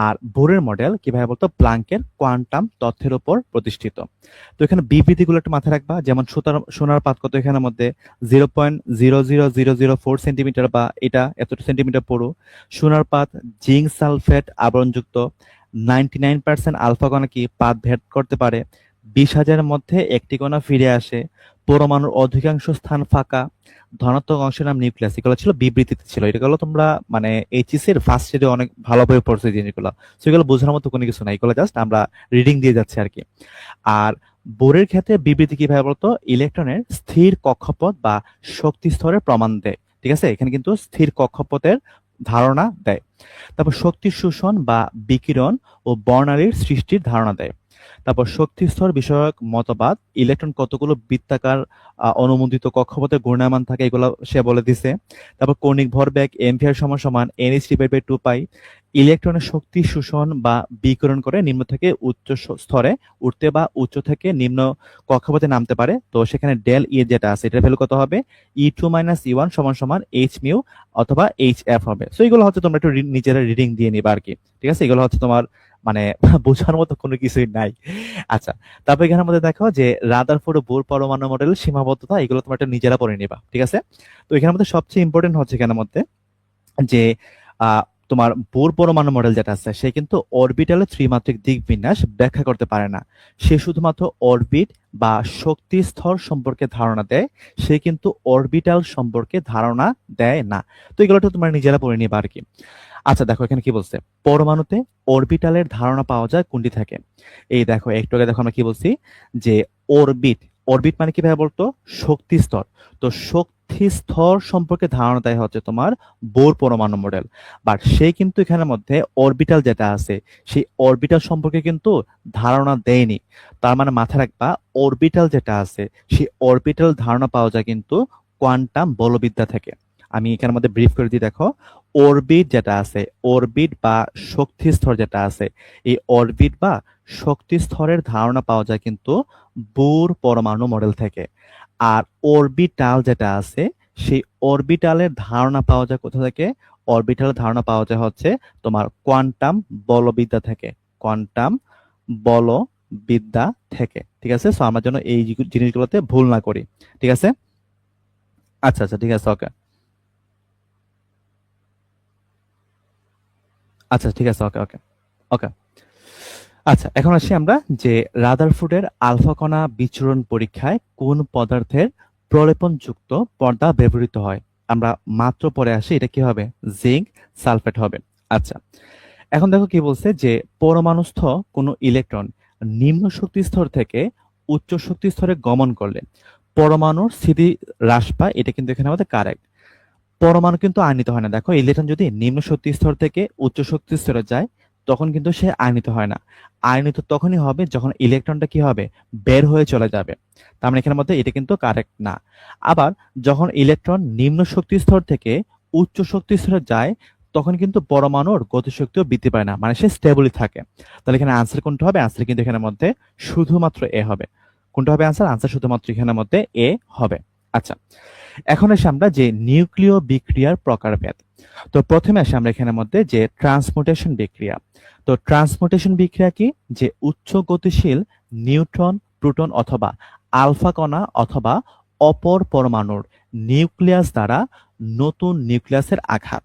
আর বোরের মডেল কিভাবে বলতো প্লাঙ্কের কোয়ান্টাম তথ্যের উপর প্রতিষ্ঠিত। তো এখানে বিবৃতিগুলো একটু মাথায় রাখবা, যেমন সোনার পাত কত এখানের মধ্যে 0.00004 সেন্টিমিটার, বা এটা এতটা সেন্টিমিটার পুরো সোনার পাত। জিঙ্ক সালফেট আবরণযুক্ত, 99% আলফা কণা কি পাত ভেদ করতে পারে, 20,000-এর মধ্যে একটি কণা ফিরে আসে, পরমাণুর অধিকাংশ স্থান ফাঁকা, ধনাত্মক অংশের নাম নিউক্লিয়াস। এগুলো ছিল বিবৃতিতে ছিল, এগুলো তোমরা মানে এইচএসসি এর ফার্স্ট ইয়ারে অনেক ভালোভাবে পড়ছো এই জিনিসগুলো। সো এগুলো বোঝার মতো কোনো কিছু নাই, এগুলো জাস্ট আমরা রিডিং দিয়ে যাচ্ছি আর কি। আর বোরের ক্ষেত্রে বিবৃতি কিভাবে বলতো ইলেকট্রনের স্থির কক্ষপথ বা শক্তি স্তরের প্রমাণ দেয়। ঠিক আছে, এখানে কিন্তু স্থির কক্ষপথের ধারণা দেয়। তারপর শক্তি শোষণ বা বিকিরণ ও বর্ণালীর সৃষ্টির ধারণা দেয়। তারপর শক্তি স্তর বিষয়ক মতবাদ, ইলেকট্রন কতগুলো বৃত্তাকার অনুমোদিত কক্ষপথে ঘূর্ণায়মান থাকে এগুলো সে বলে দিছে। তারপর কৌণিক ভরবেগ এমভিআর সমান সমান এনএইচ ডিভাইড বাই 2 পাই। ইলেকট্রনের শক্তি শোষণ বা বিকিরণ করে নিম্ন থেকে উচ্চ স্তরে উঠতে বা উচ্চ থেকে নিম্ন কক্ষপথে নামতে পারে। তো সেখানে ডেল ই যেটা আছে এটার ভ্যালু কত হবে, E2 - E1 সমান সমান এইচ মিউ অথবা এইচ এফ হবে। সো এগুলো হচ্ছে তোমরা একটু নিজেরা রিডিং দিয়ে নিবা আর কি। ঠিক আছে, এগুলো হচ্ছে তোমার মানে বোঝার মতো কোনো কিছুই নাই। আচ্ছা তারপর এখানের মধ্যে দেখো যে রাদারফোর্ড ও বোর পরমাণু মডেল সীমাবদ্ধতা, এগুলো তোমরা একটা নিজেরা পড়ে নিবা। ঠিক আছে, তো এখানের মধ্যে সবচেয়ে ইম্পর্টেন্ট হচ্ছে এখানের মধ্যে যে তোমার বোর পরমাণু মডেল যেটা আছে সে কিন্তু অরবিটালের ত্রিমাত্রিক দিক বিন্যাস ব্যাখ্যা করতে পারে না। সে শুধুমাত্র অরবিট বা শক্তি স্তর সম্পর্কে ধারণা দেয়, সে কিন্তু অরবিটাল সম্পর্কে ধারণা দেয় না। তো এগুলো তো তোমরা নিজেরা পড়ে নিবা আর কি। আচ্ছা দেখো এখানে কি বলছে, পরমাণুতে অরবিটালের ধারণা পাওয়া যায় কোনটি থেকে। এই দেখো একটু আগে দেখো আমরা কি বলছি যে অরবিট, অরবিট মানে কি ভাবে বলতো, শক্তি স্তর। তো শক্তি স্তর সম্পর্কে ধারণা দেয় হচ্ছে তোমার বোর পরমাণু মডেল। বাট সে কিন্তু এখানের মধ্যে অরবিটাল যেটা আছে সেই অরবিটাল সম্পর্কে কিন্তু ধারণা দেয়নি। তার মানে মাথায় রাখবা অরবিটাল যেটা আছে সেই অরবিটাল ধারণা পাওয়া যায় কিন্তু কোয়ান্টাম বলবিদ্যা থেকে। আমি এখানের মধ্যে ব্রিফ করে দিই দেখো, অরবিট যেটা আছে, অরবিট বা শক্তি স্তর যেটা আছে, এই অরবিট বা শক্তি স্তরের ধারণা পাওয়া যায় কিন্তু বোর পরমাণু মডেল থেকে। আর অরবিটাল যেটা আছে সেই অরবিটালের ধারণা পাওয়া যায় কোথা থেকে, অরবিটালের ধারণা পাওয়া যায় হচ্ছে তোমার কোয়ান্টাম বলবিদ্যা থেকে, কোয়ান্টাম বলবিদ্যা থেকে। ঠিক আছে, সো আমরা যেন এই জিনিসগুলোতে ভুল না করি। ঠিক আছে, আচ্ছা আচ্ছা ঠিক আছে, ওকে। আচ্ছা ঠিক আছে, ওকে ওকে ওকে। আচ্ছা এখন আসি আমরা যে রাদারফোর্ডের আলফা কণা বিচরণ পরীক্ষায় কোন পদার্থের প্রলেপনযুক্ত পর্দা ব্যবহৃত হয়। আমরা মাত্র পরে আসি, এটা কি হবে, জিঙ্ক সালফেট হবে। আচ্ছা এখন দেখো কি বলছে যে পরমাণুস্থ কোনো ইলেকট্রন নিম্ন শক্তি স্তর থেকে উচ্চ শক্তি স্তরে গমন করলে পরমাণুর স্থিতি হ্রাস পায়। এটা কিন্তু এখানে আমাদের কারেক্ট। পরমাণু কিন্তু আয়নিত হয় না। দেখো ইলেকট্রন যদি নিম্ন শক্তি স্তর থেকে উচ্চ শক্তি স্তরে যায় তখন কিন্তু সে আয়নিত হয় না। আয়নিত তখনই হবে যখন ইলেকট্রনটা কি হবে, বের হয়ে চলে যাবে। তার মানে এখানের মধ্যে এটা কিন্তু কারেক্ট না। আবার যখন ইলেকট্রন নিম্ন শক্তি স্তর থেকে উচ্চ শক্তি স্তরে যায় তখন কিন্তু পরমাণুর গতিশক্তিও বৃদ্ধি পায় না, মানে সে স্টেবলই থাকে। তাহলে এখানে আনসার কোনটা হবে, আনসার কিন্তু এখানের মধ্যে শুধুমাত্র এ হবে। কোনটা হবে আনসার, আনসার শুধুমাত্র এখানের মধ্যে এ হবে। আচ্ছা এখন এসে আমরা যে নিউক্লিয় বিক্রিয়ার প্রকারভেদ। তো প্রথমে আসে আমরা এখানের মধ্যে যে ট্রান্সমুটেশন বিক্রিয়া। তো ট্রান্সমুটেশন বিক্রিয়া কি, যে উচ্চ গতিশীল নিউট্রন, প্রোটন অথবা আলফা কণা অথবা অপর পরমাণুর নিউক্লিয়াস দ্বারা নতুন নিউক্লিয়াসের আঘাত।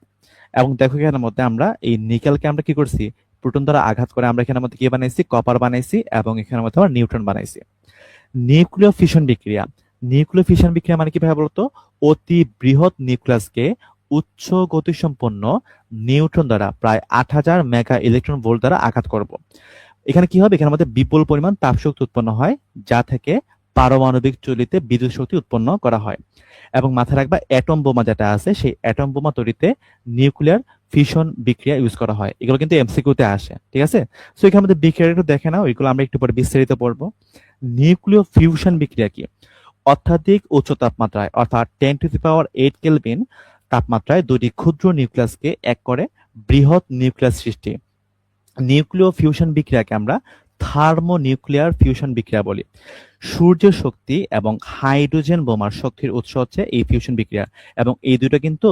এবং দেখো এখানের মধ্যে আমরা এই নিকেলকে আমরা কি করছি, প্রোটন দ্বারা আঘাত করে আমরা এখানের মধ্যে কি বানাইছি, কপার বানাইছি, এবং এখানের মধ্যে আমরা নিউট্রন বানাইছি। নিউক্লিয় ফিশন বিক্রিয়া, নিউক্লিয় ফিশন বিক্রিয়া মানে কি ভাবে বলতো, অতি বৃহৎ নিউক্লিয়াসকে উচ্চ গতিসম্পন্ন নিউট্রন দ্বারা প্রায় ৮,০০০ মেগা ইলেকট্রন ভোল্ট দ্বারা আঘাত করব। এখানে কি হবে, এখানে মধ্যে বিপুল পরিমাণ তাপ শক্তি উৎপন্ন হয় যা থেকে পারমাণবিক চুল্লিতে বিদ্যুৎ শক্তি উৎপন্ন করা হয়। এবং মাথায় রাখবা অ্যাটম বোমা যেটা আছে সেই অ্যাটম বোমা তৈরিতে নিউক্লিয়ার ফিশন বিক্রিয়া ইউজ করা হয়। এগুলো কিন্তু এমসিকিউতে আসে। ঠিক আছে, সো এখানে মধ্যে বিক্রিয়া একটু দেখে নাও, এগুলো আমরা একটু পরে বিস্তারিত পড়বো। নিউক্লিয় ফিউশন বিক্রিয়া কি, অত্যাধিক উচ্চ তাপমাত্রায় অর্থাৎ 10⁸ কেলভিন তাপমাত্রায় দুটি ক্ষুদ্র নিউক্লিয়াসকে এক করে বৃহৎ নিউক্লিয়াস সৃষ্টি। নিউক্লিয় ফিউশন বিক্রিয়াকে আমরা থার্মোনিউক্লিয়ার ফিউশন বিক্রিয়া বলি। সূর্যের শক্তি এবং হাইড্রোজেন বোমার শক্তির উৎস হচ্ছে এই ফিউশন বিক্রিয়া। এবং এই দুটো কিন্তু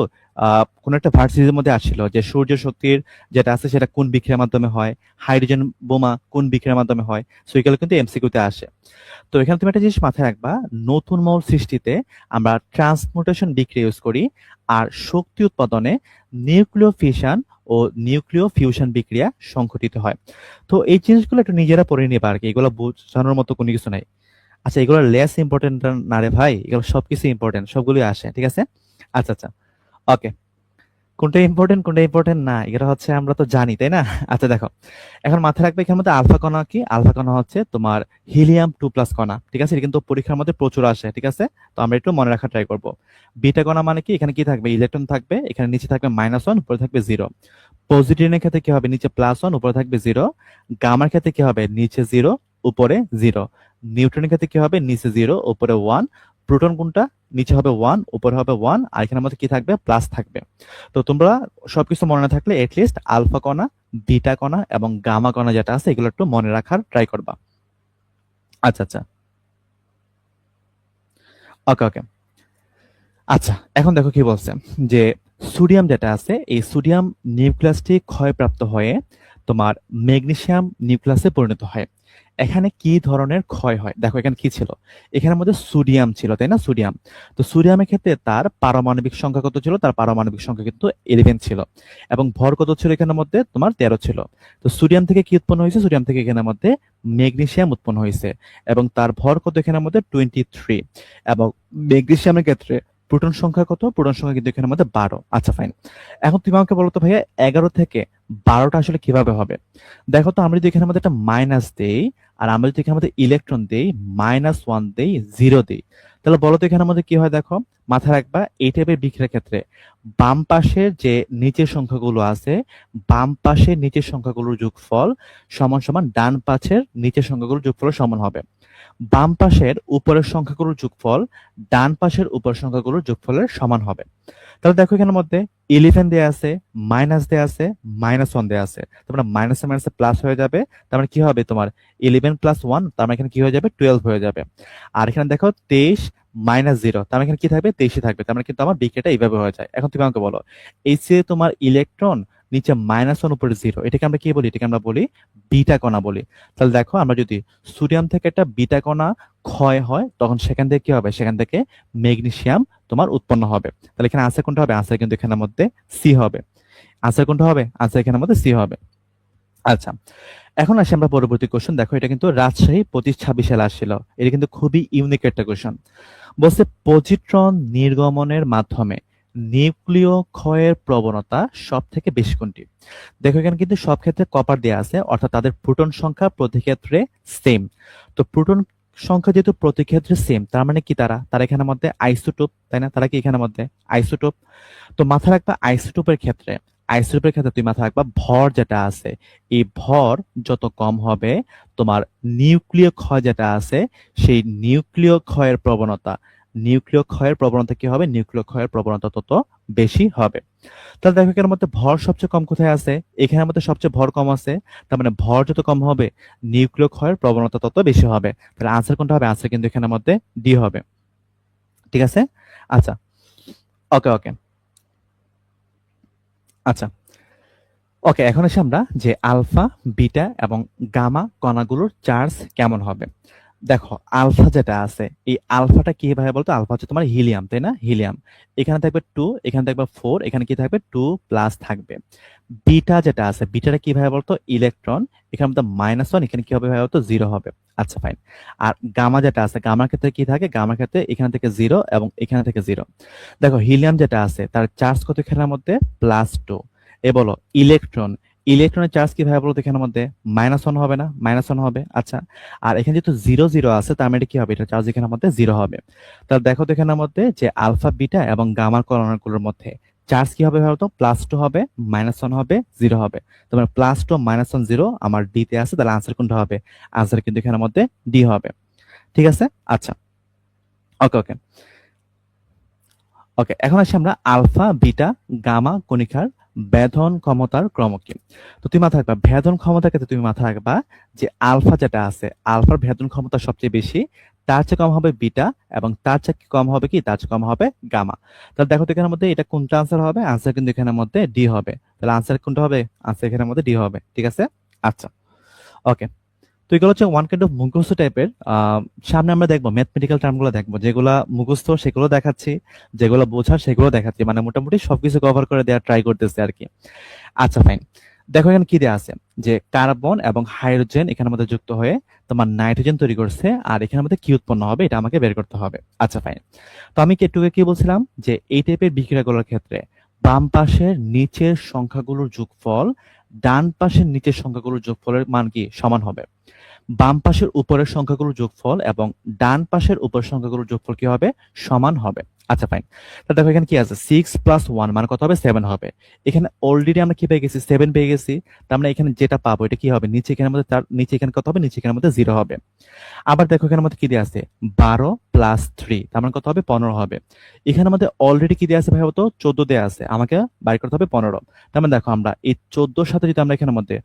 কোন একটা ভার্সিটির মধ্যে আসছিল যে সূর্য শক্তির যেটা আছে সেটা কোন বিক্রিয়ার মাধ্যমে হয়, হাইড্রোজেন বোমা কোন বিক্রিয়ার মাধ্যমে হয়। সো এগুলো কিন্তু এমসিকিউতে আসে। তো এখানে তুমি একটা জিনিস মাথায় রাখবা, নতুন মৌল সৃষ্টিতে আমরা ট্রান্সমুটেশন বিক্রিয়া ইউজ করি, আর শক্তি উৎপাদনে নিউক্লিয় ফিশন ও নিউক্লিয় ফিউশন বিক্রিয়া সংঘটিত হয়। তো এই জিনিসগুলো একটু নিজেরা পড়ে নিবা আর কি, এগুলো বোঝানোর মতো কোনো কিছু নাই। আচ্ছা এগুলো লেস ইম্পর্টেন্ট না রে ভাই, এগুলো সবকিছু ইম্পর্টেন্ট, সবগুলোই আসে। ঠিক আছে, আচ্ছা আচ্ছা ওকে। কোনটা ইম্পর্টেন্ট কোনটা ইম্পর্টেন্ট না এটা হচ্ছে আমরা তো জানি, তাই না? আচ্ছা দেখো এখন মাথায় রাখবে এখানে মধ্যে আলফা কণা কি, আলফা কণা হচ্ছে তোমার হিলিয়াম 2+ কণা। ঠিক আছে, এটা কিন্তু পরীক্ষার মধ্যে প্রচুর আসে। ঠিক আছে, তো আমরা একটু মনে রাখা ট্রাই করবো। বিটা কণা মানে কি, এখানে কি থাকবে, ইলেকট্রন থাকবে, এখানে নিচে থাকবে -1, উপরে থাকবে 0। পজিট্রনের ক্ষেত্রে কি হবে, নিচে +1 উপরে থাকবে 0। গামার ক্ষেত্রে কি হবে, নিচে 0 উপরে 0। নিউট্রনের ক্ষেত্রে কি হবে, নিচে 0 উপরে 1। প্রোটন কোনটা, নিচে হবে 1 উপরে হবে 1, আর এখানের মধ্যে কি থাকবে, প্লাস থাকবে। তো তোমরা সবকিছু মনে না থাকলে এটলিস্ট আলফা কণা, বিটা কণা এবং গামা কণা যেটা আছে এগুলো একটু মনে রাখার ট্রাই করবা। আচ্ছা আচ্ছা ওকে ওকে। আচ্ছা এখন দেখো কি বলছে যে সোডিয়াম যেটা আছে এই সোডিয়াম নিউক্লিয়াসটি ক্ষয়প্রাপ্ত হয়ে তোমার ম্যাগনেসিয়াম নিউক্লিয়াসে পরিণত হয়। এখানে কি ধরনের ক্ষয় হয় দেখো, এখানে কি ছিল, এখানের মধ্যে সোডিয়াম ছিল, তাই না? সোডিয়াম। তো সোডিয়ামের ক্ষেত্রে তার পারমাণবিক সংখ্যা কত ছিল? তার পারমাণবিক সংখ্যা কিন্তু 11 ছিল, এবং ভর কত ছিল এখানের মধ্যে? তোমার 13 ছিল। তো সোডিয়াম থেকে কি উৎপন্ন হয়েছে? সোডিয়াম থেকে এখানের মধ্যে ম্যাগনেসিয়াম উৎপন্ন হয়েছে, এবং তার ভর কত এখানের মধ্যে? 23। এবং ম্যাগনেসিয়ামের ক্ষেত্রে প্রোটন সংখ্যা কত? প্রোটন সংখ্যা কিন্তু এখানের মধ্যে 12। আচ্ছা ফাইন। এখন তুমি আমাকে বলো তো ভাইয়া, 11 থেকে 12টা আসলে কিভাবে হবে? দেখো তো, আমরা যদি এখানের মধ্যে একটা মাইনাস দেই, আর আমরা যদি এখানের মধ্যে ইলেকট্রন দেই, -1 দেই, 0 দেই, তাহলে বলো তো এখানের মধ্যে কি হয়? দেখো, মাথায় রাখবা এই টাইপের বিক্রিয়ার ক্ষেত্রে বাম পাশের যে নিচের সংখ্যাগুলো আছে, বাম পাশের নিচের সংখ্যাগুলোর যোগফল সমান সমান ডান পাশের নিচের সংখ্যাগুলোর যোগফল সমান হবে। বাম পাশের উপরের সংখ্যাগুলোর যোগফল ডান পাশের উপরের সংখ্যাগুলোর যোগফলের সমান হবে। তাহলে দেখো এখানের মধ্যে 11 দেয়া আছে, মাইনাস দেয়া আছে, -1 দেয়া আছে, তার মানে মাইনাসে মাইনাসে প্লাস হয়ে যাবে। তার মানে কি হবে? তোমার 11 + 1, তার মানে এখানে কি হয়ে যাবে? 12 হয়ে যাবে। আর এখানে দেখো 23 - 0, তার মানে এখানে কি থাকবে? 23 থাকবে। তার মানে কিন্তু আমার বিক্রিয়াটা এইভাবে হয়ে যায়। এখন তুমি আমাকে বলো, এই যে তোমার ইলেকট্রন নিচে -1 উপরে 0, এটাকে আমরা কি বলি? এটাকে আমরা বলি বিটা কণা বলি। তাহলে দেখো, আমরা যদি সোডিয়াম থেকে একটা বিটা কণা ক্ষয় হয়, তখন সেখান থেকে কি হবে? সেখান থেকে ম্যাগনেসিয়াম তোমার উৎপন্ন হবে। তাহলে এখানে আনসার কোনটা হবে? আনসার কিন্তু এখানের মধ্যে সি হবে। আনসার কোনটা হবে? আনসার এখানের মধ্যে সি হবে। আচ্ছা, এখন আসি আমরা পরবর্তী কোশ্চেন। দেখো, এটা কিন্তু রাজশাহী 25-26 সালে আসছিল। এটা কিন্তু খুবই ইউনিক একটা কোশ্চেন। বলছে পজিট্রন নির্গমনের মাধ্যমে নিউক্লিয় ক্ষয়ের প্রবণতা সব থেকে বেশি কোনটি? দেখো, এখানে কিন্তু সব ক্ষেত্রে কপার দেয়া আছে, অর্থাৎ তাদের প্রোটন সংখ্যা প্রতি ক্ষেত্রে সেম। তো প্রোটন সংখ্যা যেহেতু প্রতি ক্ষেত্রে সেম, তার মানে কি তারা তারা এখানের মধ্যে আইসোটোপ, তাই না? তারা কি এখানের মধ্যে আইসোটোপ? তো মাথা রাখবা, আইসোটোপের ক্ষেত্রে তুমি মাথা রাখবা ভর যেটা আছে, এই ভর যত কম হবে, তোমার নিউক্লিয় ক্ষয় যেটা আছে, সেই নিউক্লিয় ক্ষয়ের প্রবণতা কি হবে? নিউক্লিয় ক্ষয়ের প্রবণতা তত বেশি হবে। তাহলে দেখো, এখানের মধ্যে ভর সবচেয়ে কম কোথায় আছে? এখানের মধ্যে সবচেয়ে ভর কম আছে। তার মানে ভর যত কম হবে, নিউক্লিয় ক্ষয়ের প্রবণতা তত বেশি হবে। তাহলে আনসার কোনটা হবে? আনসার কিন্তু এখানের মধ্যে ডি হবে। ঠিক আছে? আচ্ছা, ওকে ওকে। আচ্ছা, ওকে, এখন আসি আমরা যে আলফা, বিটা এবং গামা কণাগুলোর চার্জ কেমন হবে। দেখো, আলফা যেটা আছে, এই আলফাটা কি ভাবে বলতো? আলফা হচ্ছে তোমার হিলিয়াম, তাই না? হিলিয়াম। এখানে থাকবে 2, এখানে থাকবে 4, এখানে কি থাকবে? 2+ থাকবে। বিটা যেটা আছে, বিটাটা কি ভাবে বলতো? ইলেকট্রন। এখানে মধ্যে -1, এখানে কি হবে ভাবে বলতো? 0 হবে। আচ্ছা ফাইন। আর গামা যেটা আছে, গামার ক্ষেত্রে কি থাকে? গামার ক্ষেত্রে এখান থেকে 0 এবং এখানে থেকে 0। দেখো, হিলিয়াম যেটা আছে, তার চার্জ কত এখানের মধ্যে? +2। এ বলো ইলেকট্রন, ইলেকট্রনের চার্জ কি ভাবে বলতো এখানের মধ্যে? -1 হবে না? -1 হবে। আচ্ছা, আর এখানে যেহেতু 0 0 আছে, তার মানে কি হবে? এটা চার্জ এখানের মধ্যে 0 হবে। তাহলে দেখো তো এখানের মধ্যে যে আলফা, বিটা এবং গামার কণাগুলোর মধ্যে চার্জ কি হবে ভাবতো? +2 হবে, -1 হবে, 0 হবে। তোমার +2 -1 0 আমার ডি তে আছে। তাহলে আনসার কোনটা হবে? আনসার কিন্তু এখানের মধ্যে ডি হবে। ঠিক আছে? আচ্ছা, ওকে ওকে ওকে। এখন আসি আমরা আলফা, বিটা, গামা কণিকার ভেদন ক্ষমতার ক্রম কি। তো তুমি মাথায় রাখবা, ভেদন ক্ষমতার ক্ষেত্রে তুমি মাথায় রাখবা যে আলফা যেটা আছে, আলফার ভেদন ক্ষমতা সবচেয়ে বেশি, তার চেয়ে কম হবে বিটা, এবং তার চেয়ে কম হবে কি? তার চেয়ে কম হবে গামা। তাহলে দেখো তো এখানের মধ্যে এটা কোনটা আনসার হবে? আনসার কিন্তু এখানের মধ্যে ডি হবে। তাহলে আনসার কোনটা হবে? আনসার এখানের মধ্যে ডি হবে। ঠিক আছে? আচ্ছা, ওকে। তো এগুলো হচ্ছে ওয়ান কাইন্ড অফ মুখস্থ টাইপের। সামনে আমরা দেখবো ম্যাথমেটিক্যাল টার্মগুলো দেখবো, যেগুলা মুখস্থ সেগুলো দেখাচ্ছি, যেগুলো বোঝার সেগুলো দেখাচ্ছি, মানে মোটামুটি সবকিছু কভার করে দেওয়ার ট্রাই করতেছি আর কি। আচ্ছা ফাইন। দেখো এখানে কি দেওয়া আছে, যে কার্বন এবং হাইড্রোজেন এখানের মধ্যে যুক্ত হয়ে তোমার নাইট্রোজেন তৈরি করছে, আর এখানের মধ্যে কি উৎপন্ন হবে এটা আমাকে বের করতে হবে। আচ্ছা ফাইন। তো আমি একটুকে কি বলছিলাম, যে এই টাইপের বিক্রিয়াগুলোর ক্ষেত্রে বাম পাশের নিচের সংখ্যাগুলোর যোগফল ডান পাশের নিচের সংখ্যাগুলোর যোগফলের মান কি? সমান হবে। বাম পাশের উপরের সংখ্যাগুলোর যোগফল এবং ডান পাশের উপরের সংখ্যাগুলোর যোগফল কি হবে? সমান হবে। আচ্ছা ফাইন। তাহলে দেখো এখানে কি আছে? 6 + 1 মানে কত হবে? 7 হবে। এখানে অলরেডি আমরা কি পেয়ে গেছি? 7 পেয়ে গেছি। তার মানে এখানে যেটা পাবো এটা কি হবে? নিচে এখানের মধ্যে তার নিচে এখানে কত হবে? নিচে এখানের মধ্যে 0 হবে। আবার দেখো এখানের মধ্যে কি দেওয়া আছে? 12 + 3, তার মানে কত হবে? 15 হবে। এখানের মধ্যে অলরেডি কি দেওয়া আছে ভাই? তো 14 দেওয়া আছে, আমাকে বাইর করতে হবে 15। তার মানে দেখো, আমরা এই 14 সাথে যদি আমরা এখানের মধ্যে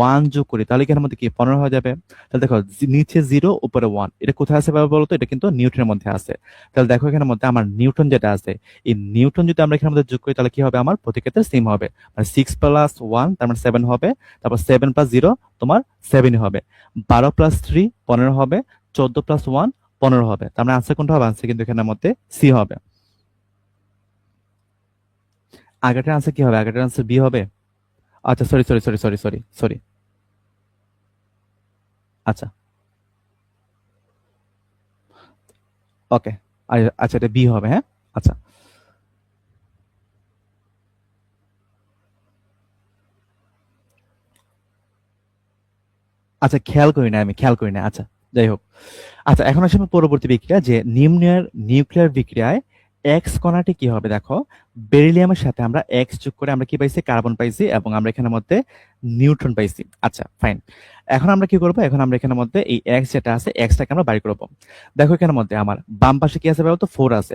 1 যোগ করি তাহলে এখানের মধ্যে কি 15 হয়ে যাবে। তাহলে দেখো নিচে 0 উপরে 1, এটা কোথায় আছে বলতো? এটা কিন্তু নিউটনের মধ্যে আছে। তাহলে দেখো এখানের মধ্যে আমার নিউটন যেটা আছে, এই নিউটন যদি আমরা এখানের মধ্যে যোগ করি তাহলে কি হবে? আমার প্রতি ক্ষেত্রে সেম হবে, মানে 6 প্লাস 1 তার মানে 7 হবে, তারপর 7 প্লাস 0 তোমার 7 হবে, 12 প্লাস 3 15 হবে, 14 প্লাস 1 15 হবে। তার মানে আনসার কোনটা হবে? আনসার কিন্তু এখানের মধ্যে সি হবে। আগেরটার আনসার কি হবে? আগেরটার আনসার বি হবে। আচ্ছা sorry sorry sorry sorry sorry sorry, আচ্ছা ওকে, আচ্ছা এটা বি হবে, হ্যাঁ আচ্ছা। আচ্ছা খেয়াল করি না, আমি খেয়াল করি না, আচ্ছা যাই হোক। আচ্ছা এখন আসলে পরবর্তী বিক্রিয়া, যে নিম্নের নিউক্লিয়ার বিক্রিয়ায় এক্স কণাটি কি হবে? দেখো বেরিলিয়ামের সাথে আমরা এক্স যোগ করে আমরা কি পাইছি? কার্বন পাইছি, এবং আমরা এখানের মধ্যে নিউট্রন পাইছি। আচ্ছা ফাইন, এখন আমরা কি করবো? এখন আমরা এখানের মধ্যে এই এক্স যেটা আছে এক্সটাকে আমরা বাইর করবো। দেখো এখানের মধ্যে আমার বাম পাশে কি আছে বলতো? 4 আছে।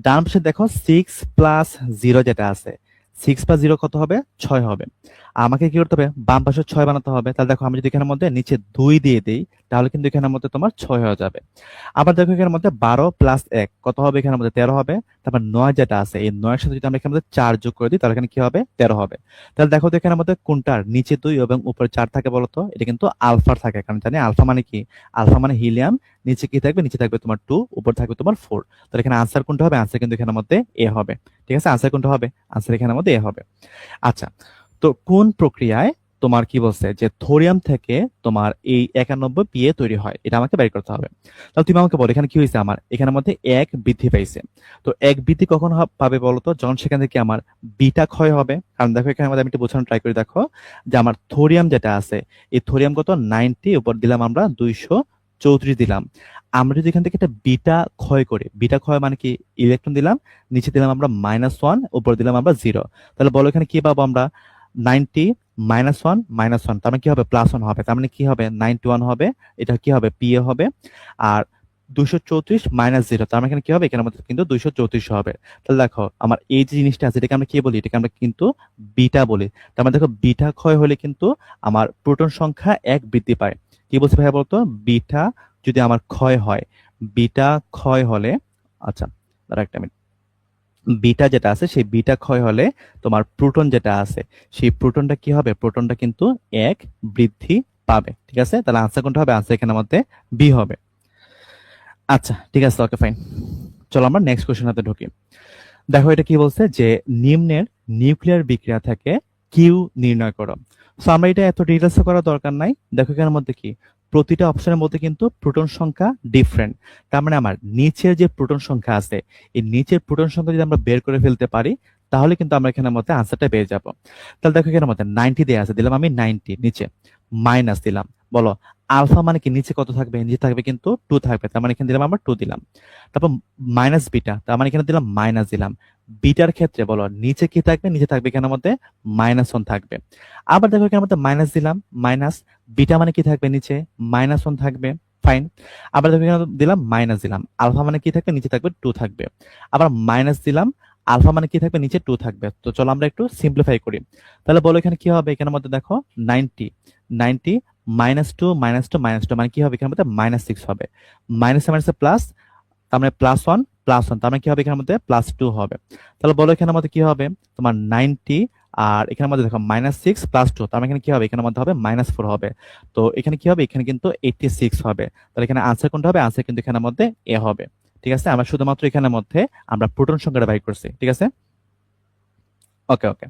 ডান পাশে দেখো 6 প্লাস 0 যেটা আছে, 6 প্লাস 0 কত হবে? 6 হবে। আমাকে কি করতে হবে? বাম পাশে 6 বানাতে হবে। তাহলে দেখো আমি যদি এখানের মধ্যে নিচে 2 দিয়ে দিই তাহলে কিন্তু এখানের মধ্যে তোমার 6 হয়ে যাবে। আবার দেখো এখানের মধ্যে 12 প্লাস 1 কত হবে? এখানের মধ্যে 13 হবে। তারপর 9 যেটা আছে, এই 9 এর সাথে যদি আমরা এখানের মধ্যে 4 যোগ করে দিই তাহলে এখানে কি হবে? 13 হবে। তাহলে দেখো তো এখানের মধ্যে কোনটার নিচে 2 এবং উপরে 4 থাকে বলতো? এটা কিন্তু আলফার থাকে, কারণ জানি আলফা মানে কি? আলফা মানে হিলিয়াম। নিচে কি থাকবে? নিচে থাকবে তোমার 2, উপর থাকবে তোমার 4। তাহলে এখানে আনসার কোনটা হবে? আনসার কিন্তু এখানের মধ্যে এ হবে। ঠিক আছে, আনসার কোনটা হবে? আনসার এখানের মধ্যে এ হবে। আচ্ছা, তো কোন প্রক্রিয়ায় তোমার কি বলছে যে থোরিয়াম থেকে তোমার এই 91 পিএ তৈরি হয়, এটা আমাকে বের করতে হবে। তাহলে তুমি আমাকে বলো এখানে কি হয়েছে? আমার এখানের মধ্যে 1 বৃদ্ধি পাইছে। তো 1 বৃদ্ধি কখন পাবে বলতো? যখন সেখান থেকে আমার বিটা ক্ষয় হবে। কারণ দেখো এখানে মধ্যে আমি একটু বোঝানোর ট্রাই করি। দেখো যে আমার থোরিয়াম যেটা আছে, এই থোরিয়াম কত? 90, উপর দিলাম আমরা 234 দিলাম। আমরা যদি এখান থেকে একটা বিটা ক্ষয় করি, বিটা ক্ষয় মানে কি? ইলেকট্রন দিলাম, নিচে দিলাম আমরা -1, উপর দিলাম আমরা 0। তাহলে বলো এখানে কি পাবো আমরা? 90 -1 তার মানে কি হবে? +1 হবে। তার মানে কি হবে? 91 হবে। এটা কি হবে? পিএ হবে। আর 234 -0 তার মানে এখানে কি হবে? এখানে আমাদের কিন্তু 234 হবে। তাহলে দেখো আমার এই যে জিনিসটা আছে এটাকে আমরা কি বলি? এটাকে আমরা কিন্তু বিটা বলি। তার মানে দেখো বিটা ক্ষয় হলে কিন্তু আমার প্রোটন সংখ্যা 1 বৃদ্ধি পায়। কি বলছে ভাইয়া বলতো? বিটা যদি আমার ক্ষয় হয়, বিটা ক্ষয় হলে, আচ্ছা দাঁড়া একটা মিনিট, বিটা যেটা আছে সেই বিটা ক্ষয় হলে তোমার প্রোটন যেটা আছে সেই প্রোটনটা কি হবে? প্রোটনটা কিন্তু 1 বৃদ্ধি পাবে। ঠিক আছে, তাহলে আনসার কোনটা হবে? আনসার এখানের মধ্যে বি হবে। আচ্ছা ঠিক আছে, ওকে ফাইন। চলো আমরা নেক্সট কোশ্চেন হাতে ঢুকি। দেখো এটা কি বলছে যে নিম্নের নিউক্লিয়ার বিক্রিয়া থেকে কিউ নির্ণয় করো। সো আমরা এটা এত ডিটেলস করার দরকার নাই। দেখো এখানের মধ্যে কি প্রতিটা অপশনের মধ্যে কিন্তু প্রোটন সংখ্যা ডিফারেন্ট। তার মানে আমার নিচের যে প্রোটন সংখ্যা আছে এই নিচের প্রোটন সংখ্যা যদি আমরা বের করে ফেলতে পারি তাহলে কিন্তু আমরা এখানের মধ্যে আনসারটা পেয়ে যাব। তাহলে দেখো এখানের মধ্যে 90 দেয়া আছে, দিলাম আমি 90, নিচে মাইনাস দিলাম। বলো আলফা মানে কি? নিচে কত থাকবে? নিচে থাকবে কিন্তু 2 থাকবে, তার মানে এখানে দিলাম আমরা 2 দিলাম। তারপর মাইনাস বিটা, তার মানে এখানে দিলাম মাইনাস দিলাম। বিটার ক্ষেত্রে বলো নিচে কি থাকবে? নিচে থাকবে এখানের মধ্যে -1 থাকবে। আবার দেখো এখানের মধ্যে মাইনাস দিলাম, মাইনাস বিটা মানে কি থাকবে? নিচে -1 থাকবে। ফাইন। আবার দেখো এখানে দিলাম মাইনাস দিলাম, আলফা মানে কি থাকবে? নিচে থাকবে 2 থাকবে। আবার মাইনাস দিলাম, আলফা মানে কি থাকবে? নিচে 2 থাকবে। তো চলো আমরা একটু সিম্পলিফাই করি। তাহলে বলো এখানে কি হবে? এখানের মধ্যে দেখো 90, 90 -2 -2 -2 মানে কি হবে? এখানের মধ্যে -6 হবে। মাইনাসে মাইনাসে প্লাস, তার মানে +1 +1 তার মানে কি হবে? এখানের মধ্যে +2 হবে। তাহলে বলো এখানের মধ্যে কি হবে? তোমার 90, আর এখানের মধ্যে দেখো -6 +2 তার মানে এখানে কি হবে? এখানের মধ্যে হবে -4 হবে। তো এখানে কি হবে? এখানে কিন্তু 86 হবে। তাহলে এখানে আনসার কোনটা হবে? আনসার কিন্তু এখানের মধ্যে এ হবে। ঠিক আছে, আমরা শুধুমাত্র এখানের মধ্যে আমরা প্রোটন সংখ্যাটা বাই করছি। ঠিক আছে, ওকে ওকে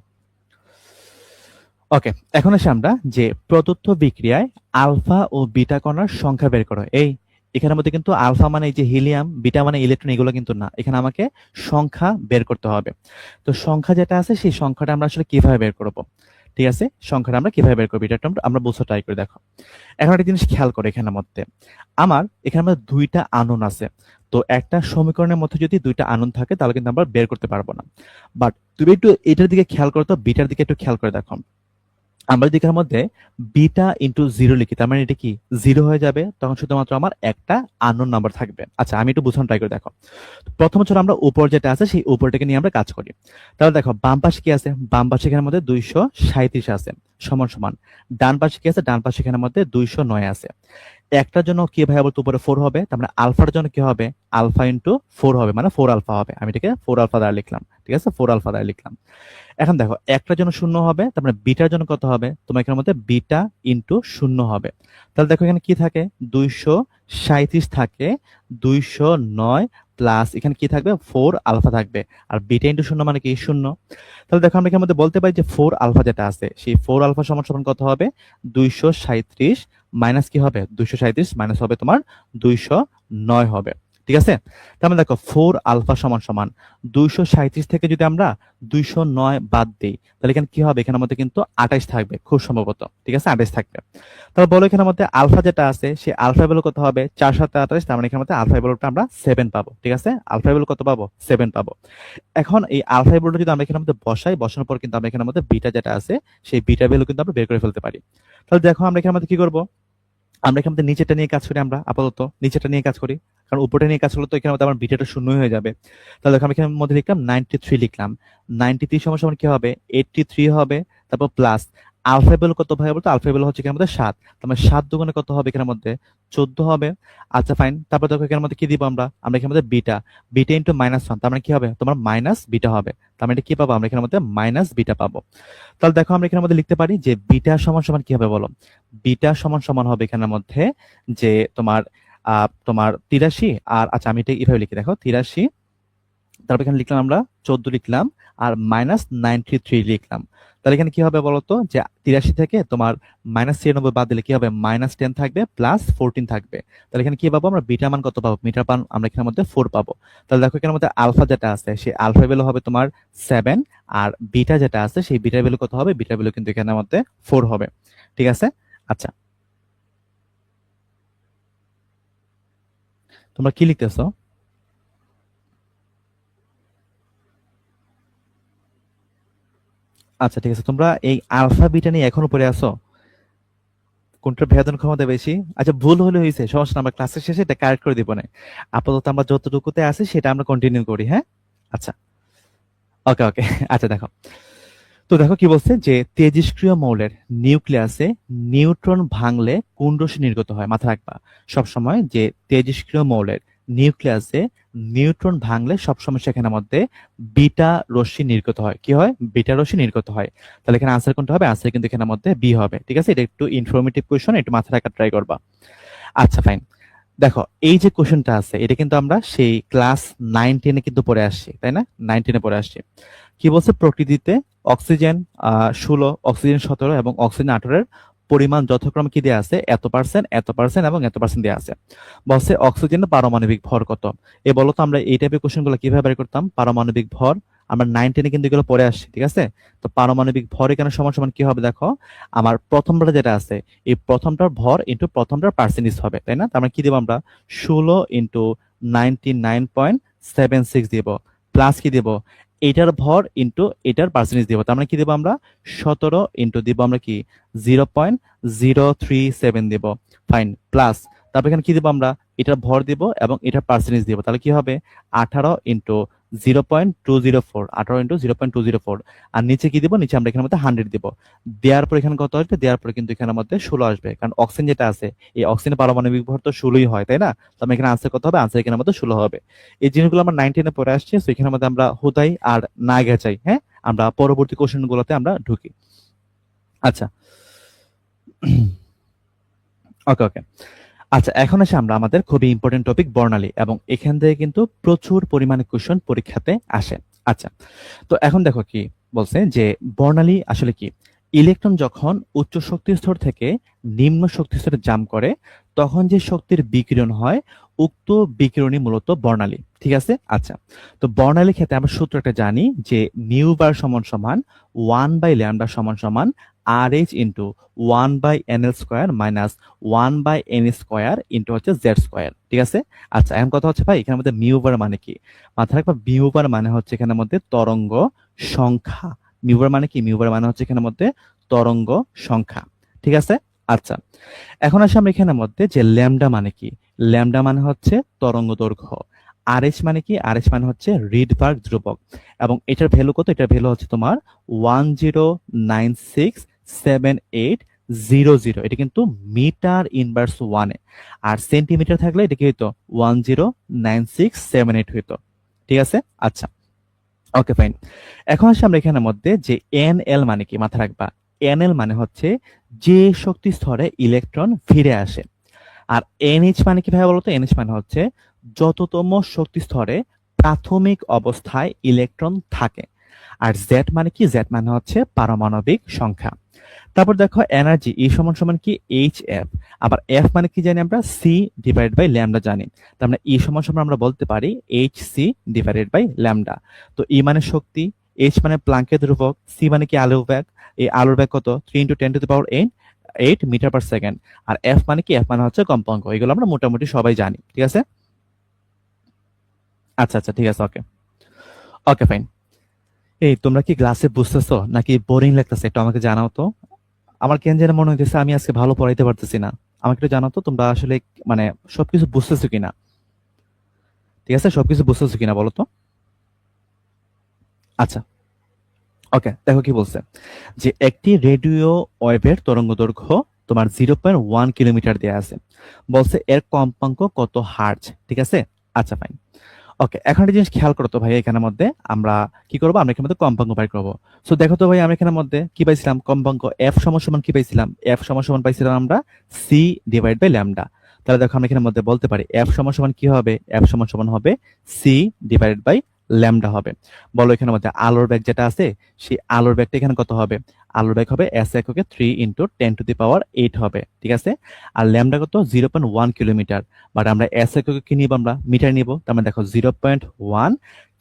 ওকে। এখন আসি আমরা যে প্রদত্ত বিক্রিয়ায় আলফা ও বিটা কণার সংখ্যা বের করো। এই এখানের মধ্যে কিন্তু আলফা মানে এই যে হিলিয়াম, বিটা মানে ইলেকট্রন, এগুলো কিন্তু না। এখানে আমাকে সংখ্যা বের করতে হবে। তো সংখ্যা যেটা আছে সেই সংখ্যাটা আমরা আসলে কিভাবে বের করব? ঠিক আছে, সংখ্যাটা আমরা কিভাবে বের করবো এটা একটু আমরা বুঝতে ট্রাই করে দেখো। এখন একটা জিনিস খেয়াল করো, এখানের মধ্যে আমার এখানে মধ্যে 2টা আনন আছে। তো একটা সমীকরণের মধ্যে যদি 2টা আনন থাকে তাহলে কিন্তু আমরা বের করতে পারবো না। বাট তুমি একটু এটার দিকে খেয়াল করো তো, বিটার দিকে একটু খেয়াল করে দেখো। আমরা যদি এখানের মধ্যে বিটা ইন্টু 0 লিখি তার মানে এটা কি 0 হয়ে যাবে, তখন শুধুমাত্র আমার একটা আননোন নাম্বার থাকবে। আচ্ছা আমি একটু বোঝানোর ট্রাই করে দেখো। প্রথমে চলো আমরা উপর যেটা আছে সেই উপরটাকে নিয়ে আমরা কাজ করি। তাহলে দেখো বাম পাশে কি আছে? বাম পাশে এখানের মধ্যে 237 আছে। সমান সমান ডান পাশে কি আছে, ডান পাশে এখানের মধ্যে 209 আছে। একটার জন্য কি ভাই বলতো উপরে 4 হবে, তার মানে আলফার জন্য কি হবে, আলফা ইন্টু 4 হবে, মানে 4 আলফা হবে। আমি এটাকে 4 আলফা দ্বারা লিখলাম, ঠিক আছে, 4 আলফা দ্বারা লিখলাম। এখন দেখো একটার জন্য 0 হবে, তার মানে বিটার জন্য কত হবে, তোমার এখানের মধ্যে বিটা ইন্টু 0 হবে। তাহলে দেখো এখানে কি থাকে, 237 থাকে, 209 প্লাস এখানে কি থাকবে, 4 আলফা থাকবে, আর বিটা ইন্টু 0 মানে কি 0। তাহলে দেখো আমরা এখানের মধ্যে বলতে পারি যে 4 আলফা যেটা আছে, সেই 4 আলফা সমান সমান কত হবে, 237 মাইনাস কি হবে, 237 মাইনাস হবে তোমার 209 হবে। ঠিক আছে, তার মানে দেখো 4 আলফা সমান সমান 237 থেকে যদি আমরা 209 বাদ দিই, তাহলে এখানে কি হবে, এখানের মধ্যে কিন্তু 28 থাকবে খুব সম্ভবত। ঠিক আছে, 28 থাকবে। তাহলে বলো এখানের মধ্যে আলফা যেটা আছে, সেই আলফা ভ্যালু কত হবে, 4 7 28, তার মানে এখানের মধ্যে আলফা ভ্যালুটা আমরা 7 পাবো। ঠিক আছে, আলফা ভ্যালু কত পাবো, 7 পাবো। এখন এই আলফা ভ্যালুটা যদি আমরা এখানের মধ্যে বসাই, বসানোর পর কিন্তু আমরা এখানের মধ্যে বিটা যেটা আছে, সেই বিটা ভ্যালু কিন্তু আমরা বের করে ফেলতে পারি। তাহলে দেখো আমরা এখানের মধ্যে কি করব, আমরা এখান থেকে নিচেটা নিয়ে কাজ করি, আমরা আপাতত নিচেটা নিয়ে কাজ করি, কারণ উপরটা নিয়ে কাজ করলে তো এখানে আমার বিটাটা শূন্যই হয়ে যাবে। তাহলে দেখো আমি এখানের মধ্যে লিখলাম 93 লিখলাম, 93 সমান সমান কি হবে, 83 হবে, তারপর প্লাস আলফা ভ্যালু কত ভাই বলতো, আলফা ভ্যালু হচ্ছে এখানের মধ্যে 7, তার মানে 7 দুগুণে কত হবে, এখানের মধ্যে 14 হবে। আচ্ছা ফাইন, তারপর দেখো এখানের মধ্যে কি দিব আমরা, আমরা এখানের মধ্যে বিটা, বিটা ইন্টু -1, তার মানে কি হবে, তোমার মাইনাস বিটা হবে, তার মানে এটা কি পাবো, আমরা এখানের মধ্যে মাইনাস বিটা পাবো। তাহলে দেখো আমরা এখানের মধ্যে লিখতে পারি যে বিটা সমান সমান কি হবে বলো, বিটা সমান সমান হবে এখানের মধ্যে যে তোমার তোমার 83, আর আচ্ছা আমি এটা এইভাবে লিখি, দেখো 83, তারপর এখানে লিখলাম আমরা 14 লিখলাম, আর -93 লিখলাম। তাহলে এখানে কি হবে বলতো, যে 83 থেকে তোমার -93 বাদ দিলে কি হবে, -10 থাকবে প্লাস 14 থাকবে। তাহলে এখানে কি পাবো আমরা, বিটা মান কত পাবো, বিটা মান আমরা এখানের মধ্যে 4 পাবো। তাহলে দেখো এখানের মধ্যে আলফা যেটা আছে, সেই আলফা ভ্যালু হবে তোমার 7, আর বিটা যেটা আছে সেই বিটা ভ্যালু কত হবে, বিটা ভ্যালু কিন্তু এখানের মধ্যে 4 হবে। ঠিক আছে, আচ্ছা তোমরা কি লিখতেছো? আচ্ছা ঠিক আছে, তোমরা এই আলফা বিটা নিয়ে এখনো পড়ে আসো, কোনটার ভেদন ক্ষমতা বেশি? আচ্ছা ভুল হলে হয়েছে, সমস্যা না, আমরা ক্লাসের শেষে এটা কারেক্ট করে দিব না। আপাতত আমরা যতটুকুতে আছি সেটা আমরা কন্টিনিউ করি, হ্যাঁ? আচ্ছা ওকে ওকে। আচ্ছা দেখো, তো দেখো কি বলছে যে তেজস্ক্রিয় মৌলের নিউক্লিয়াসে নিউট্রন ভাঙলে কোন রশ্মি নির্গত হয়, মাথা রাখবা সবসময় যে তেজস্ক্রিয় মৌলের নিউক্লিয়াসে নিউট্রন ভাঙলে সবসময় সেখানের মধ্যে বিটা রশ্মি নির্গত হয়, কি হয়, বিটা রশ্মি নির্গত হয়। তাহলে এখানে আনসার কোনটা হবে, আনসার কিন্তু এখানের মধ্যে বি হবে। ঠিক আছে, এটা একটু ইনফরমেটিভ কোয়েশ্চন, একটু মাথা রাখার ট্রাই করবা। আচ্ছা ফাইন, দেখো এই যে কোশ্চেনটা আছে এটা কিন্তু আমরা সেই ক্লাস 9-10 কিন্তু পড়ে আসছি, তাই না, 9-10 পড়ে আসছি। কি বলছে, প্রকৃতিতে অক্সিজেন 16, অক্সিজেন 17 এবং অক্সিজেন 18 এর পরিমাণ যথাক্রমে কি দেওয়া আছে, এত পার্সেন্ট, এত পার্সেন্ট এবং এত পার্সেন্ট দেওয়া আছে। বলছে অক্সিজেনের পারমাণবিক ভর কত। এ বলো তো আমরা এই টাইপের কোশ্চেন গুলো কিভাবে বের করতাম, পারমাণবিক ভর আমরা 9-10 কিন্তু এগুলো পড়ে আসছি। ঠিক আছে, তো পারমাণবিক ভর এখানে সমান সমান কি হবে, দেখো আমার প্রথমটা যেটা আছে, এই প্রথমটার ভর ইন্টু প্রথমটার পার্সেন্টেজ হবে, তাই না, তার মানে কি দেবো আমরা, 16 ইন্টু 99.76 দিব, প্লাস কি দেব, এটার ভর ইন্টু এটার পার্সেন্টেজ দিব, তার মানে কি দেবো আমরা, 17 ইন্টু দিব আমরা কি 0.037 দিব, ফাইন, প্লাস তারপর এখানে কি দিব আমরা, এটার ভর দিব এবং এটার পার্সেন্টেজ দিব, তাহলে কি হবে 18 ইন্টু 0.204, 18 ইন্টু 0.204, আর নিচে কি দিব, নিচে আমরা এখানের মধ্যে 100 দিব, দেওয়ার পর এখানে কত আসবে, দেওয়ার পরে কিন্তু এখানের মধ্যে 16 আসবে, কারণ অক্সিজেন যেটা আছে এই অক্সিজেনের পারমাণবিক ভর তো 16ই হয়, তাই না, তো আমি এখানে আনসার কত হবে, আনসার এখানের মধ্যে 16 হবে। এই জিনিসগুলো আমরা 9-10 পড়ে আসছি, তো এখানের মধ্যে আমরা হুদাই আর না গেছাই, হ্যাঁ, আমরা পরবর্তী কোশ্চেন গুলোতে আমরা ঢুকি। আচ্ছা ওকে ওকে, আচ্ছা এখন আসে আমরা আমাদের খুবই ইম্পর্টেন্ট টপিক বর্ণালী, এবং এখান থেকে কিন্তু প্রচুর পরিমাণে কোশ্চেন পরীক্ষাতে আসে। আচ্ছা, তো এখন দেখো কি বলছে যে বর্ণালী আসলে কি, ইলেকট্রন যখন উচ্চ শক্তি স্তর থেকে নিম্ন শক্তি স্তরে জাম্প করে তখন যে শক্তির বিকিরণ হয় উক্ত বিকিরণই মূলত বর্ণালী। ঠিক আছে, আচ্ছা তো বর্ণালী ক্ষেত্রে আমরা সূত্র একটা জানি যে মিউ বার সমান সমান 1/λ সমান সমান RH into 1/nl square minus 1/n square into হচ্ছে জেড স্কোয়ার। ঠিক আছে, আচ্ছা এখন কথা হচ্ছে ভাই এখানের মধ্যে মিউ বার মানে কি, মাথায় রাখবা মিউ বার মানে হচ্ছে এখানের মধ্যে তরঙ্গ সংখ্যা। মিউ বার মানে কি, মিউ বার মানে হচ্ছে এখানের মধ্যে তরঙ্গ সংখ্যা। ঠিক আছে, আচ্ছা এখন আসি আমরা এখানের মধ্যে যে ল্যামডা মানে কি, ল্যামডা মানে হচ্ছে তরঙ্গ দৈর্ঘ্য, আরএস মানে কি, আরএস মানে হচ্ছে রিডবার্গ ধ্রুবক, এবং এটার ভ্যালু কত, এটার ভ্যালু হচ্ছে তোমার 1096 1.7800, এটা কিন্তু মিটার ইনভার্স 1-এ, আর সেন্টিমিটার থাকলে এটা কি হইতো 109678 হইতো। ঠিক আছে, আচ্ছা, ওকে ফাইন। এখন আসি আমরা এখানের মধ্যে যে এনএল মানে কি, মাথা রাখবা। এনএল মানে হচ্ছে যে শক্তি স্তরে ইলেকট্রন ফিরে আসে। আর এনএইচ মানে কি ভাই বলতো? এনএইচ মানে হচ্ছে যততম শক্তি স্তরে প্রাথমিক অবস্থায় ইলেকট্রন থাকে। আর জেড মানে কি? জেড মানে হচ্ছে পারমাণবিক সংখ্যা। তারপর দেখো এনার্জি ই সমান সমান কি? H F. আবার এফ মানে কি জানি আমরা? সি ডিভাইডেড বাই ল্যামডা জানি। তার মানে ই সমান সমান আমরা বলতে পারি H C divided by lambda. তো ই মানে শক্তি, এইচ মানে প্লাঙ্কের ধ্রুবক, সি মানে কি? আলোর বেগ। এই আলোর বেগ কত? 3 × 10⁸ মিটার পার সেকেন্ড। আর এফ মানে কি? এফ মানে হচ্ছে কম্পাঙ্ক। এগুলো আমরা মোটামুটি সবাই জানি। ঠিক আছে, আচ্ছা আচ্ছা, ঠিক আছে, ওকে ওকে ফাইন। এই তোমরা কি ক্লাসে বুঝতেছো নাকি বোরিং লাগতেছে? একটু আমাকে জানাও তো। আমার কেন যেন মনে হইতেছে আমি আজকে ভালো পড়াইতে পারতেছি না। আমাকে একটু জানাও তো তোমরা আসলে মানে সবকিছু বুঝতেছো কিনা। ঠিক আছে, সবকিছু বুঝতেছো কিনা বলো তো। আচ্ছা, ওকে, দেখো কি বলছে যে একটি রেডিও ওয়েভের তরঙ্গ দৈর্ঘ্য তোমার 0.1 কিলোমিটার দেয়া আছে। বলছে এর কম্পাঙ্ক কত হার্জ। ঠিক আছে, আচ্ছা ফাইন। ওকে, এখন একটা জিনিস খেয়াল করো তো ভাই, এখানের মধ্যে আমরা কি করবো? আমরা এখানের মধ্যে কম্পাঙ্ক বাই করবো। সো দেখো তো ভাই, আমরা এখানের মধ্যে কি পাইছিলাম? কম্পাঙ্ক এফ সমান সমান কি পাইছিলাম? এফ সমান সমান পাইছিলাম আমরা সি ডিভাইড বাই ল্যামডা। তাহলে দেখো আমরা এখানের মধ্যে বলতে পারি এফ সমান সমান কি হবে? এফ সমান সমান হবে সি ডিভাইডেড বাই ল্যামডা হবে। বলো এখানের মধ্যে আলোর বেগ যেটা আছে, সেই আলোর বেগটা এখানে কত হবে? আলোর বেগ হবে এস এককে 3 × 10⁸ হবে। ঠিক আছে, আর ল্যামডা কত? 0.1 কিলোমিটার। বাট আমরা এস এককে কি নিব? আমরা মিটার নিব। তার মানে দেখো 0.1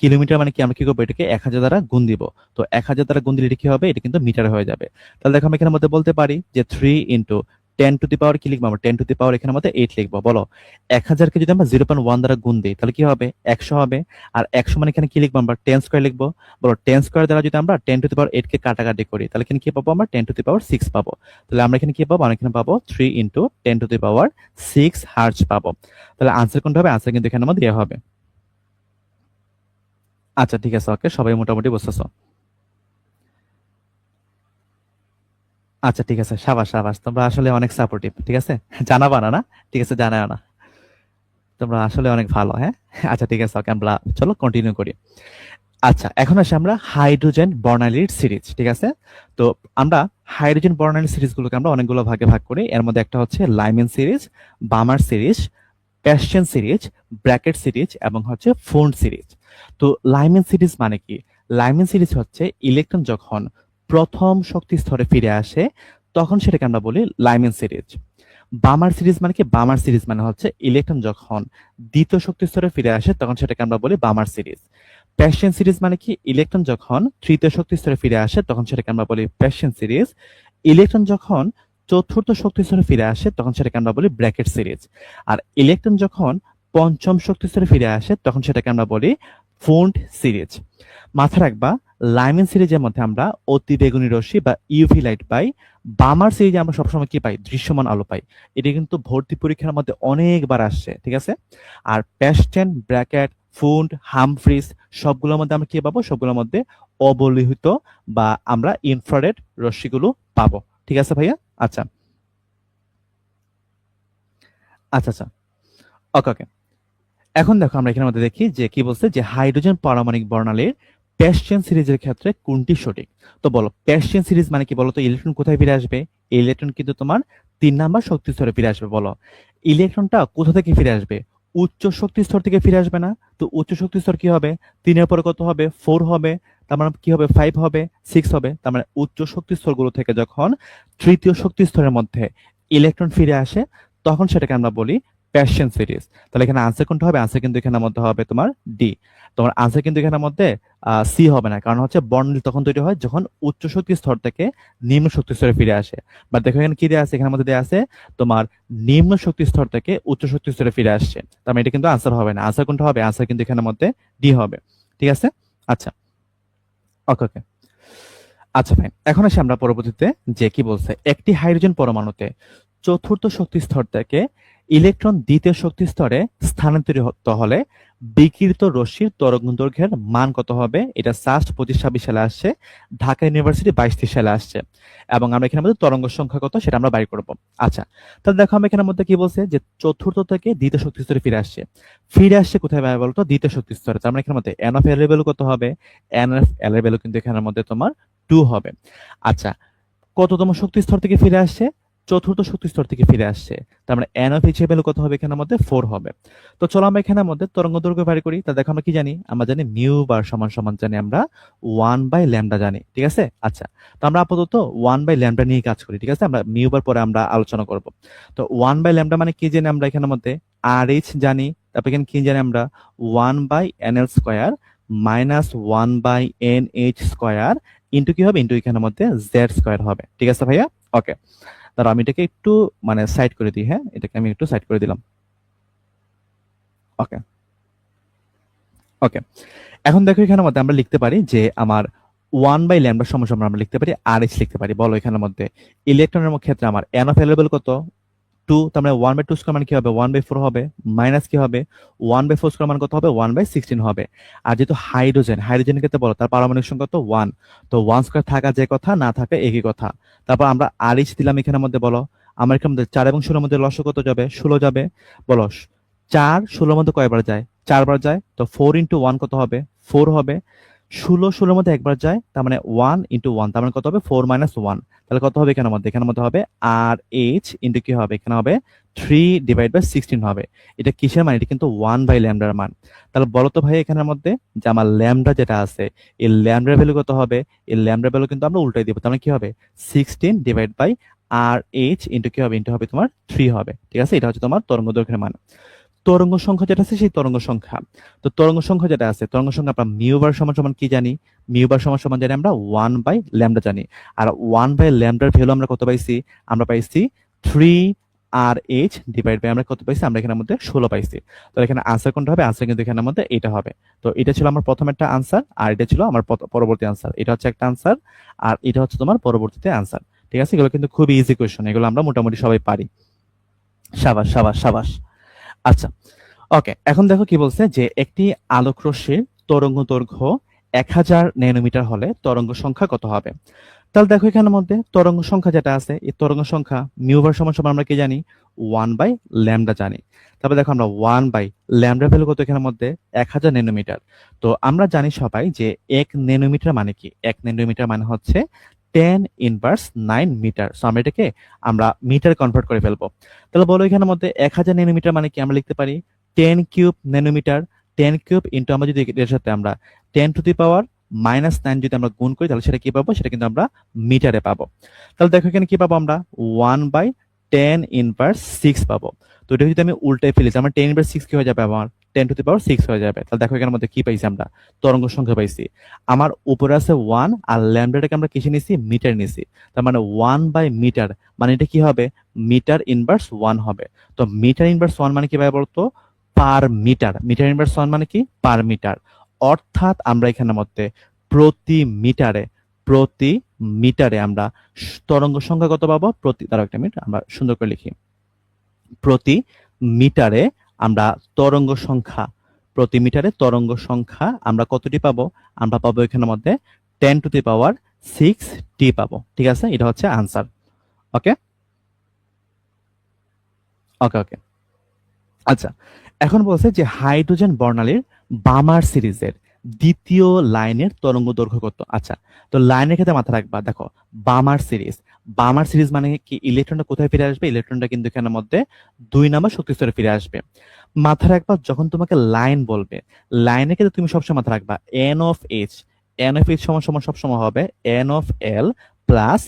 কিলোমিটার মানে কি? আমরা কি করবো? এটাকে 1000 দ্বারা গুণ দিব। তো 1000 দ্বারা গুণ দিলে এটা কি হবে? এটা কিন্তু মিটার হয়ে যাবে। তাহলে দেখো আমি এখানের মধ্যে বলতে পারি যে 3 × 10⁻, কি লিখবো আমরা? 10⁻, এখানের মধ্যে 8 লিখবো। বলো 1000কে যদি আমরা 0.1 দ্বারা গুণ দিই তাহলে কি হবে? 100 হবে। আর 100 মানে এখানে কি লিখবো? আমরা 10 স্কয়ার লিখবো। বলো 10 স্কয়ার দ্বারা যদি আমরা 10⁸ কে কাটাকাটি করি তাহলে এখানে কি পাবো? আমরা 10⁶ পাবো। তাহলে আমরা এখানে কি পাবো? আমরা এখানে পাবো 3 × 10⁶ হার্জ পাবো। তাহলে আনসার কোনটা হবে? আনসার কিন্তু এখানে আমাদের দেওয়া হবে। আচ্ছা ঠিক আছে, ওকে, সবাই মোটামুটি বুঝতেছো। আচ্ছা ঠিক আছে, সাবাস সাবাস, তোমরা আসলে অনেক সাপোর্টিভ। ঠিক আছে, জানাবা না না? ঠিক আছে, জানাও না। তোমরা আসলে অনেক ভালো, হ্যাঁ। আচ্ছা ঠিক আছে, ওকে, আমরা চলো কন্টিনিউ করি। আচ্ছা, এখন আসি আমরা হাইড্রোজেন বর্ণালীর সিরিজ। ঠিক আছে, তো আমরা হাইড্রোজেন বর্ণালীর সিরিজগুলোকে আমরা অনেকগুলো ভাগে ভাগ করি। এর মধ্যে একটা হচ্ছে Lyman series, Balmer series, Paschen series, Brackett series এবং হচ্ছে ফোন্ড সিরিজ। তো লাইমেন সিরিজ মানে কি? লাইমেন সিরিজ হচ্ছে ইলেকট্রন যখন প্রথম শক্তি স্তরে ফিরে আসে তখন সেটাকে আমরা বলি লাইমেন সিরিজ। বামার সিরিজ মানে কি? বামার সিরিজ মানে হচ্ছে ইলেকট্রন যখন দ্বিতীয় শক্তি স্তরে ফিরে আসে তখন সেটাকে আমরা বলি বামার সিরিজ। প্যাশ্চিয়ান সিরিজ মানে কি? ইলেকট্রন যখন তৃতীয় শক্তি স্তরে ফিরে আসে তখন সেটাকে আমরা বলি প্যাশ্চিয়ান সিরিজ। ইলেকট্রন যখন চতুর্থ শক্তি স্তরে ফিরে আসে তখন সেটাকে আমরা বলি ব্র্যাকেট সিরিজ। আর ইলেকট্রন যখন পঞ্চম শক্তি স্তরে ফিরে আসে তখন সেটাকে আমরা বলি ফোন্ড সিরিজ। মাথা রাখবা, লাইমেন সিরিজের মধ্যে আমরা অতি বেগুনি রশ্মি বা ইউভি লাইট পাই। বামার সিরিজে আমরা সবসময় কি পাই? দৃশ্যমান আলো পাই। এটা কিন্তু ভর্তি পরীক্ষার মধ্যে অনেকবার আসছে। ঠিক আছে, আর প্যাস্টেন, ব্র্যাকেট, ফুন্ড, হামফ্রিজ সবগুলোর মধ্যে আমরা কি পাবো? সবগুলোর মধ্যে অবলোহিত বা আমরা ইনফ্রারেড রশ্মিগুলো পাবো। ঠিক আছে ভাইয়া, আচ্ছা আচ্ছা আচ্ছা, ওকে ওকে। এখন দেখো আমরা এখানের মধ্যে দেখি যে কি বলছে যে হাইড্রোজেন পারমাণবিক বর্ণালীর প্যাশ্চিয়ান সিরিজের ক্ষেত্রে কোনটি সঠিক। তো বলো প্যাশ্চিয়ান সিরিজ মানে কি? বলো তো ইলেকট্রন কোথায় ফিরে আসবে? এই ইলেকট্রন কিন্তু তোমার 3 নাম্বার শক্তি স্তরে ফিরে আসবে। বলো ইলেকট্রনটা কোথা থেকে ফিরে আসবে? উচ্চ শক্তি স্তর থেকে ফিরে আসবে না? তো উচ্চ শক্তি স্তর কি হবে? 3-এর পরে কত হবে? 4 হবে। তার মানে কি হবে? 5 হবে, 6 হবে। তার মানে উচ্চ শক্তি স্তরগুলো থেকে যখন তৃতীয় শক্তি স্তরের মধ্যে ইলেকট্রন ফিরে আসে তখন সেটাকে আমরা বলি প্যাশ্চিয়ান সিরিজ। তাহলে এখানে আনসার কোনটা হবে? আনসার কিন্তু এখানের মধ্যে হবে তোমার ডি। তোমার আনসার কিন্তু এখানের মধ্যে সি হবে না, কারণ হচ্ছে বর্ণালী তখন তৈরি হয় যখন উচ্চ শক্তি স্তর থেকে নিম্ন শক্তি স্তরে ফিরে আসে। বাট দেখো এখানে কি দেওয়া আছে? এখানের মধ্যে দেওয়া আছে তোমার নিম্ন শক্তি স্তর থেকে উচ্চ শক্তি স্তরে ফিরে আসছে। তার মানে এটা কিন্তু আনসার হবে না। আনসার কোনটা হবে? আনসার কিন্তু এখানের মধ্যে ডি হবে। ঠিক আছে, আচ্ছা ওকে ওকে। আচ্ছা ফাইন, এখন আসি আমরা পরবর্তীতে যে কি বলছে একটি হাইড্রোজেন পরমাণুতে চতুর্থ শক্তি স্তর থেকে ইলেকট্রন দ্বিতীয় শক্তি স্তরে স্থানান্তরিত হলে বিকিরিত রশ্মির তরঙ্গ দৈর্ঘ্যের মান কত হবে? এটা সাস্ট 25-26 সালে আসছে, ঢাকা ইউনিভার্সিটি 22-23 সালে আসছে, এবং আমরা এখানের মধ্যে তরঙ্গ সংখ্যা কত সেটা আমরা বাইর করব। আচ্ছা, তাহলে দেখো আমি এখানের মধ্যে কি বলছে যে চতুর্থ থেকে দ্বিতীয় শক্তি স্তরে ফিরে আসছে কোথায় ভাই বলতো? দ্বিতীয় শক্তি স্তরে। তার মানে এখানের মধ্যে এন অফ এল এর ভ্যালু কত হবে? এন অফ এল এর ভ্যালু কিন্তু এখানের মধ্যে তোমার 2 হবে। আচ্ছা, কততম শক্তি স্তর থেকে ফিরে আসছে? চতুর্থ শক্তি স্তর থেকে ফিরে আসছে। তার মানে এন অফ এইচ এর ভ্যালু কত হবে এখানের মধ্যে? 4 হবে। তো চলো আমরা এখানের মধ্যে তরঙ্গ দৈর্ঘ্য বের করি। তা দেখো আমরা কি জানি? আমরা জানি মিউ বার সমান সমান জানি আমরা 1 বাই ল্যামডা জানি, ঠিক আছে? আচ্ছা, তো আমরা আপাতত 1 বাই ল্যামডা নিয়ে কাজ করি, ঠিক আছে? আমরা মিউ বার পরে আমরা আলোচনা করব। তো 1 বাই ল্যামডা মানে কি জানি আমরা এখানের মধ্যে? আর এইচ জানি, তারপর এখানে কি জানি আমরা? 1 by N L square minus 1 by N H square into কি হবে? ইন্টু এখানের মধ্যে জেড স্কোয়ার হবে, ঠিক আছে ভাইয়া? ওকে, তাহলে আমি এটাকে একটু মানে সাইড করে দিই। হ্যাঁ, এটাকে আমি একটু সাইড করে দিলাম। ওকে ওকে, এখন দেখো এখানের মধ্যে আমরা লিখতে পারি যে আমার 1 বাই ল্যামডা সমান সমান আমরা লিখতে পারি আর এইচ লিখতে পারি। বলো এখানের মধ্যে ইলেকট্রনের ক্ষেত্রে আমার এন অফ এভেলেবল কত? 2, তার মানে 1 বাই 2 স্কয়ার মানে কি হবে? 1 বাই 4 হবে, মাইনাস কি হবে? 1 বাই 4 স্কয়ার মানে কত হবে? 1 বাই 16 হবে। আর যেহেতু হাইড্রোজেনের ক্ষেত্রে বলো তার পারমাণবিক সংখ্যা কত? 1, তো 1 স্কয়ার থাকা যে কথা, না থাকা একই কথা। তারপর আমরা আরএইচ দিলাম এখানের মধ্যে। বলো আমার এখানের মধ্যে 4 এবং 16 এর মধ্যে লসাগু কত যাবে? 16 যাবে। বলো 4 16 এর মধ্যে কয়বার যায়? 4 বার যায়। তো 4 ইন্টু 1 কত হবে? 4 হবে। 16 16 এর মধ্যে একবার যায়, তার মানে 1 ইন্টু 1, তার মানে কত হবে? 4 মাইনাস 1। তাহলে কত হবে এখানের মধ্যে? এখানের মধ্যে হবে আর এইচ ইন্টু কি হবে? এখানে হবে 3 ডিভাইড বাই 16 হবে। এটা কিসের মান? এটা কিন্তু 1 বাই ল্যামডার মান। তাহলে বলো তো ভাই এখানের মধ্যে যে আমার ল্যামডা যেটা আছে, এই ল্যামডার ভ্যালু কত হবে? এই ল্যামডার ভ্যালু কিন্তু আমরা উল্টাই দিব, তার মানে কি হবে? 16 divide by R H into কি হবে? ইন্টু হবে তোমার 3 হবে, ঠিক আছে? এটা হচ্ছে তোমার তরঙ্গ দৈর্ঘ্যের মান। তরঙ্গ সংখ্যা যেটা আছে সেই তরঙ্গ সংখ্যা, তো তরঙ্গ সংখ্যা যেটা আছে, তরঙ্গ সংখ্যা আমরা মিউ বার সমান সমান কি জানি? মিউ বার সমান সমান জানি আমরা 1 বাই ল্যামডা জানি। আর 1 বাই ল্যামডার ভ্যালু আমরা কত পাইছি? আমরা পাইছি 3 আর এইচ ডিভাইড বাই আমরা কত পাইছি? আমরা এখানের মধ্যে 16 পাইছি। তো এখানে আনসার কোনটা হবে? আনসার কিন্তু এখানের মধ্যে এটা হবে। তো এটা ছিল আমার প্রথম একটা আনসার, আর এটা ছিল আমার পরবর্তী আনসার। এটা হচ্ছে একটা আনসার, আর এটা হচ্ছে তোমার পরবর্তীতে আনসার, ঠিক আছে? এগুলো কিন্তু খুবই ইজি কোয়েশ্চন, এগুলো আমরা মোটামুটি সবাই পারি। সাবাস সাবাস সাবাস। আচ্ছা, ওকে, এখন দেখো কি বলছে যে একটি আলোক রশ্মির তরঙ্গ দৈর্ঘ্য 1000 ন্যানোমিটার হলে তরঙ্গ সংখ্যা কত হবে? তাহলে দেখো এখানের মধ্যে তরঙ্গ সংখ্যা যেটা আছে, এই তরঙ্গ সংখ্যা মিউ বার সমান সমান আমরা কি জানি? 1 বাই ল্যামডা জানি। তারপরে দেখো আমরা 1 বাই ল্যামডা ভ্যালু কত এখানের মধ্যে? 1000 ন্যানোমিটার। তো আমরা জানি সবাই যে 1 ন্যানোমিটার মানে কি? 1 ন্যানোমিটার মানে হচ্ছে 10 ইনভার্স 9 মিটার। সো আমরা এটাকে আমরা মিটার কনভার্ট করে ফেলবো। তাহলে বলো এখানের মধ্যে 1000 ন্যানোমিটার মানে কি? আমরা লিখতে পারি 10 কিউব ন্যানোমিটার। 10 কিউব ইন্টু আমরা যদি এর সাথে আমরা 10 টু দি পাওয়ার মাইনাস 9 যদি আমরা গুণ করি, তাহলে সেটা কি পাবো? সেটা কিন্তু আমরা মিটারে পাবো। তাহলে দেখো এখানে কি পাবো আমরা? 1 বাই 10 ইনভার্স 6 পাবো। তো এটা যদি আমি উল্টাই ফেলি, আমার 10 ইনভার্স 6 কি হয়ে যাবে? আমার 10 টু দি পাওয়ার 6 হয়ে যাবে। তাহলে দেখো এখানের মধ্যে কি পাইছি? আমরা তরঙ্গ সংখ্যা পাইছি। আমার উপরে আছে 1, আর ল্যামডাটাকে আমরা কিসে নিছি? মিটার নিছি। তার মানে 1 বাই মিটার মানে এটা কি হবে? মিটার ইনভার্স 1 হবে। তো মিটার ইনভার্স 1 মানে কি ভাই বলতো? Per metre. মিটার ইনভার্স 1 মানে কি? Per metre. অর্থাৎ আমরা এখানের মধ্যে প্রতি মিটারে প্রতি মিটারে আমরা তরঙ্গ সংখ্যা কত পাবো? দাঁড়াও একটা মিনিট, আমরা সুন্দর করে লিখি। প্রতি মিটারে আমরা তরঙ্গ সংখ্যা, প্রতি মিটারে তরঙ্গ সংখ্যা আমরা কতটি পাবো? আমরা পাবো এখানের মধ্যে 10 টু দি পাওয়ার 6 টি পাবো, ঠিক আছে? এটা হচ্ছে আনসার। ওকে ওকে ওকে। আচ্ছা, এখন বলছে যে হাইড্রোজেন বর্ণালীর বামার সিরিজের দ্বিতীয় লাইনের তরঙ্গ দৈর্ঘ্য কত? আচ্ছা, তো লাইনের ক্ষেত্রে মাথা রাখবা, দেখো বামার সিরিজ, বামার সিরিজ মানে কি? ইলেকট্রনটা কোথায় ফিরে আসবে? ইলেকট্রনটা কিন্তু এখানের মধ্যে 2 নাম্বার শক্তি স্তরে ফিরে আসবে। মাথা রাখবা যখন তোমাকে লাইন বলবে, লাইনের ক্ষেত্রে তুমি সবসময় মাথা রাখবা N of H, N of H সমান সমান সবসময় হবে N of L plus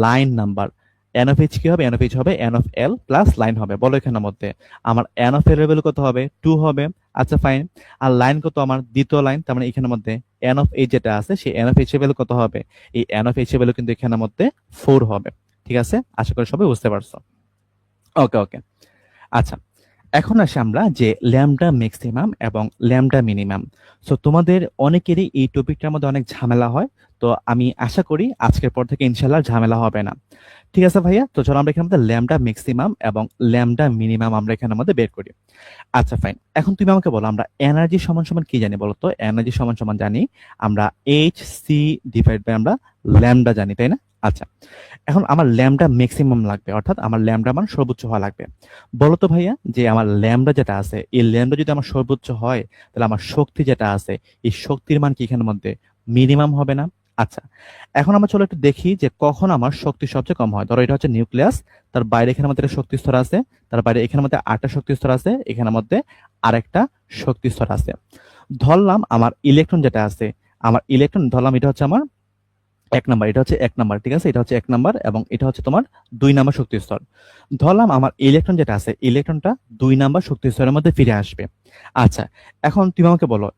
line number. N of H কি হবে? এন অফ এইচ হবে N of L plus line হবে। বলো এখানের মধ্যে আমার এন অফ এল এর ভ্যালু কত হবে? 2 হবে। আচ্ছা ফাইন। আর লাইন কত? আমার দ্বিতীয় লাইন, তার মানে এখানের মধ্যে এন অফ এইচ যেটা আছে সেই এন অফ এইচ এর ভ্যালু কত হবে? এই এন অফ এইচ এর ভ্যালু কিন্তু এখানের মধ্যে 4 হবে, ঠিক আছে? আশা করি সবাই বুঝতে পারছো। ওকে ওকে। আচ্ছা, এখন আসি আমরা যে ল্যামডা ম্যাক্সিমাম এবং ল্যামডা মিনিমাম। সো তোমাদের অনেকেরই এই টপিকটার মধ্যে অনেক ঝামেলা হয়। তো আমি আশা করি আজকের পর থেকে ইনশাল্লাহ ঝামেলা হবে না। ঠিক আছে ভাইয়া, তো চলো আমরা এখানে মধ্যে ল্যামডা ম্যাক্সিমাম এবং ল্যামডা মিনিমাম আমরা এখানের মধ্যে বের করি। আচ্ছা ফাইন, এখন তুমি আমাকে বলো আমরা এনার্জি সমান সমান কি জানি বলো তো? এনার্জি সমান সমান জানি আমরা এইচ সি ডিভাইড বাই আমরা ল্যামডা জানি, তাই না? আচ্ছা, এখন আমার ল্যামডা ম্যাক্সিমাম লাগবে, অর্থাৎ আমার ল্যামডা মান সর্বোচ্চ হওয়া লাগবে। বলো তো ভাইয়া, যে আমার ল্যামডা যেটা আছে এই ল্যামডা যদি আমার সর্বোচ্চ হয়, তাহলে আমার শক্তি যেটা আছে এই শক্তির মান কি এখানের মধ্যে মিনিমাম হবে না? আচ্ছা, এখন আমরা চলো একটু দেখি যে কখন আমার শক্তি সবচেয়ে কম হয়। ধরো এটা হচ্ছে নিউক্লিয়াস, তার বাইরে এখানের মধ্যে একটা শক্তি স্তর আছে, তার বাইরে এখানের মধ্যে আরেকটা শক্তি স্তর আছে, এখানের মধ্যে আরেকটা শক্তি স্তর আছে। ধরলাম আমার ইলেকট্রন যেটা আছে, আমার ইলেকট্রন ধরলাম এটা হচ্ছে আমার এক নাম্বার, এটা হচ্ছে এক নাম্বার, ঠিক আছে? এটা হচ্ছে এক নাম্বার এবং এটা হচ্ছে তোমার দুই নাম্বার শক্তি স্তর। ধরলাম আমার ইলেকট্রন যেটা আছে, ইলেকট্রনটা দুই নাম্বার শক্তি স্তরের মধ্যে ফিরে আসবে। আচ্ছা, এখন তুমি আমাকে বলো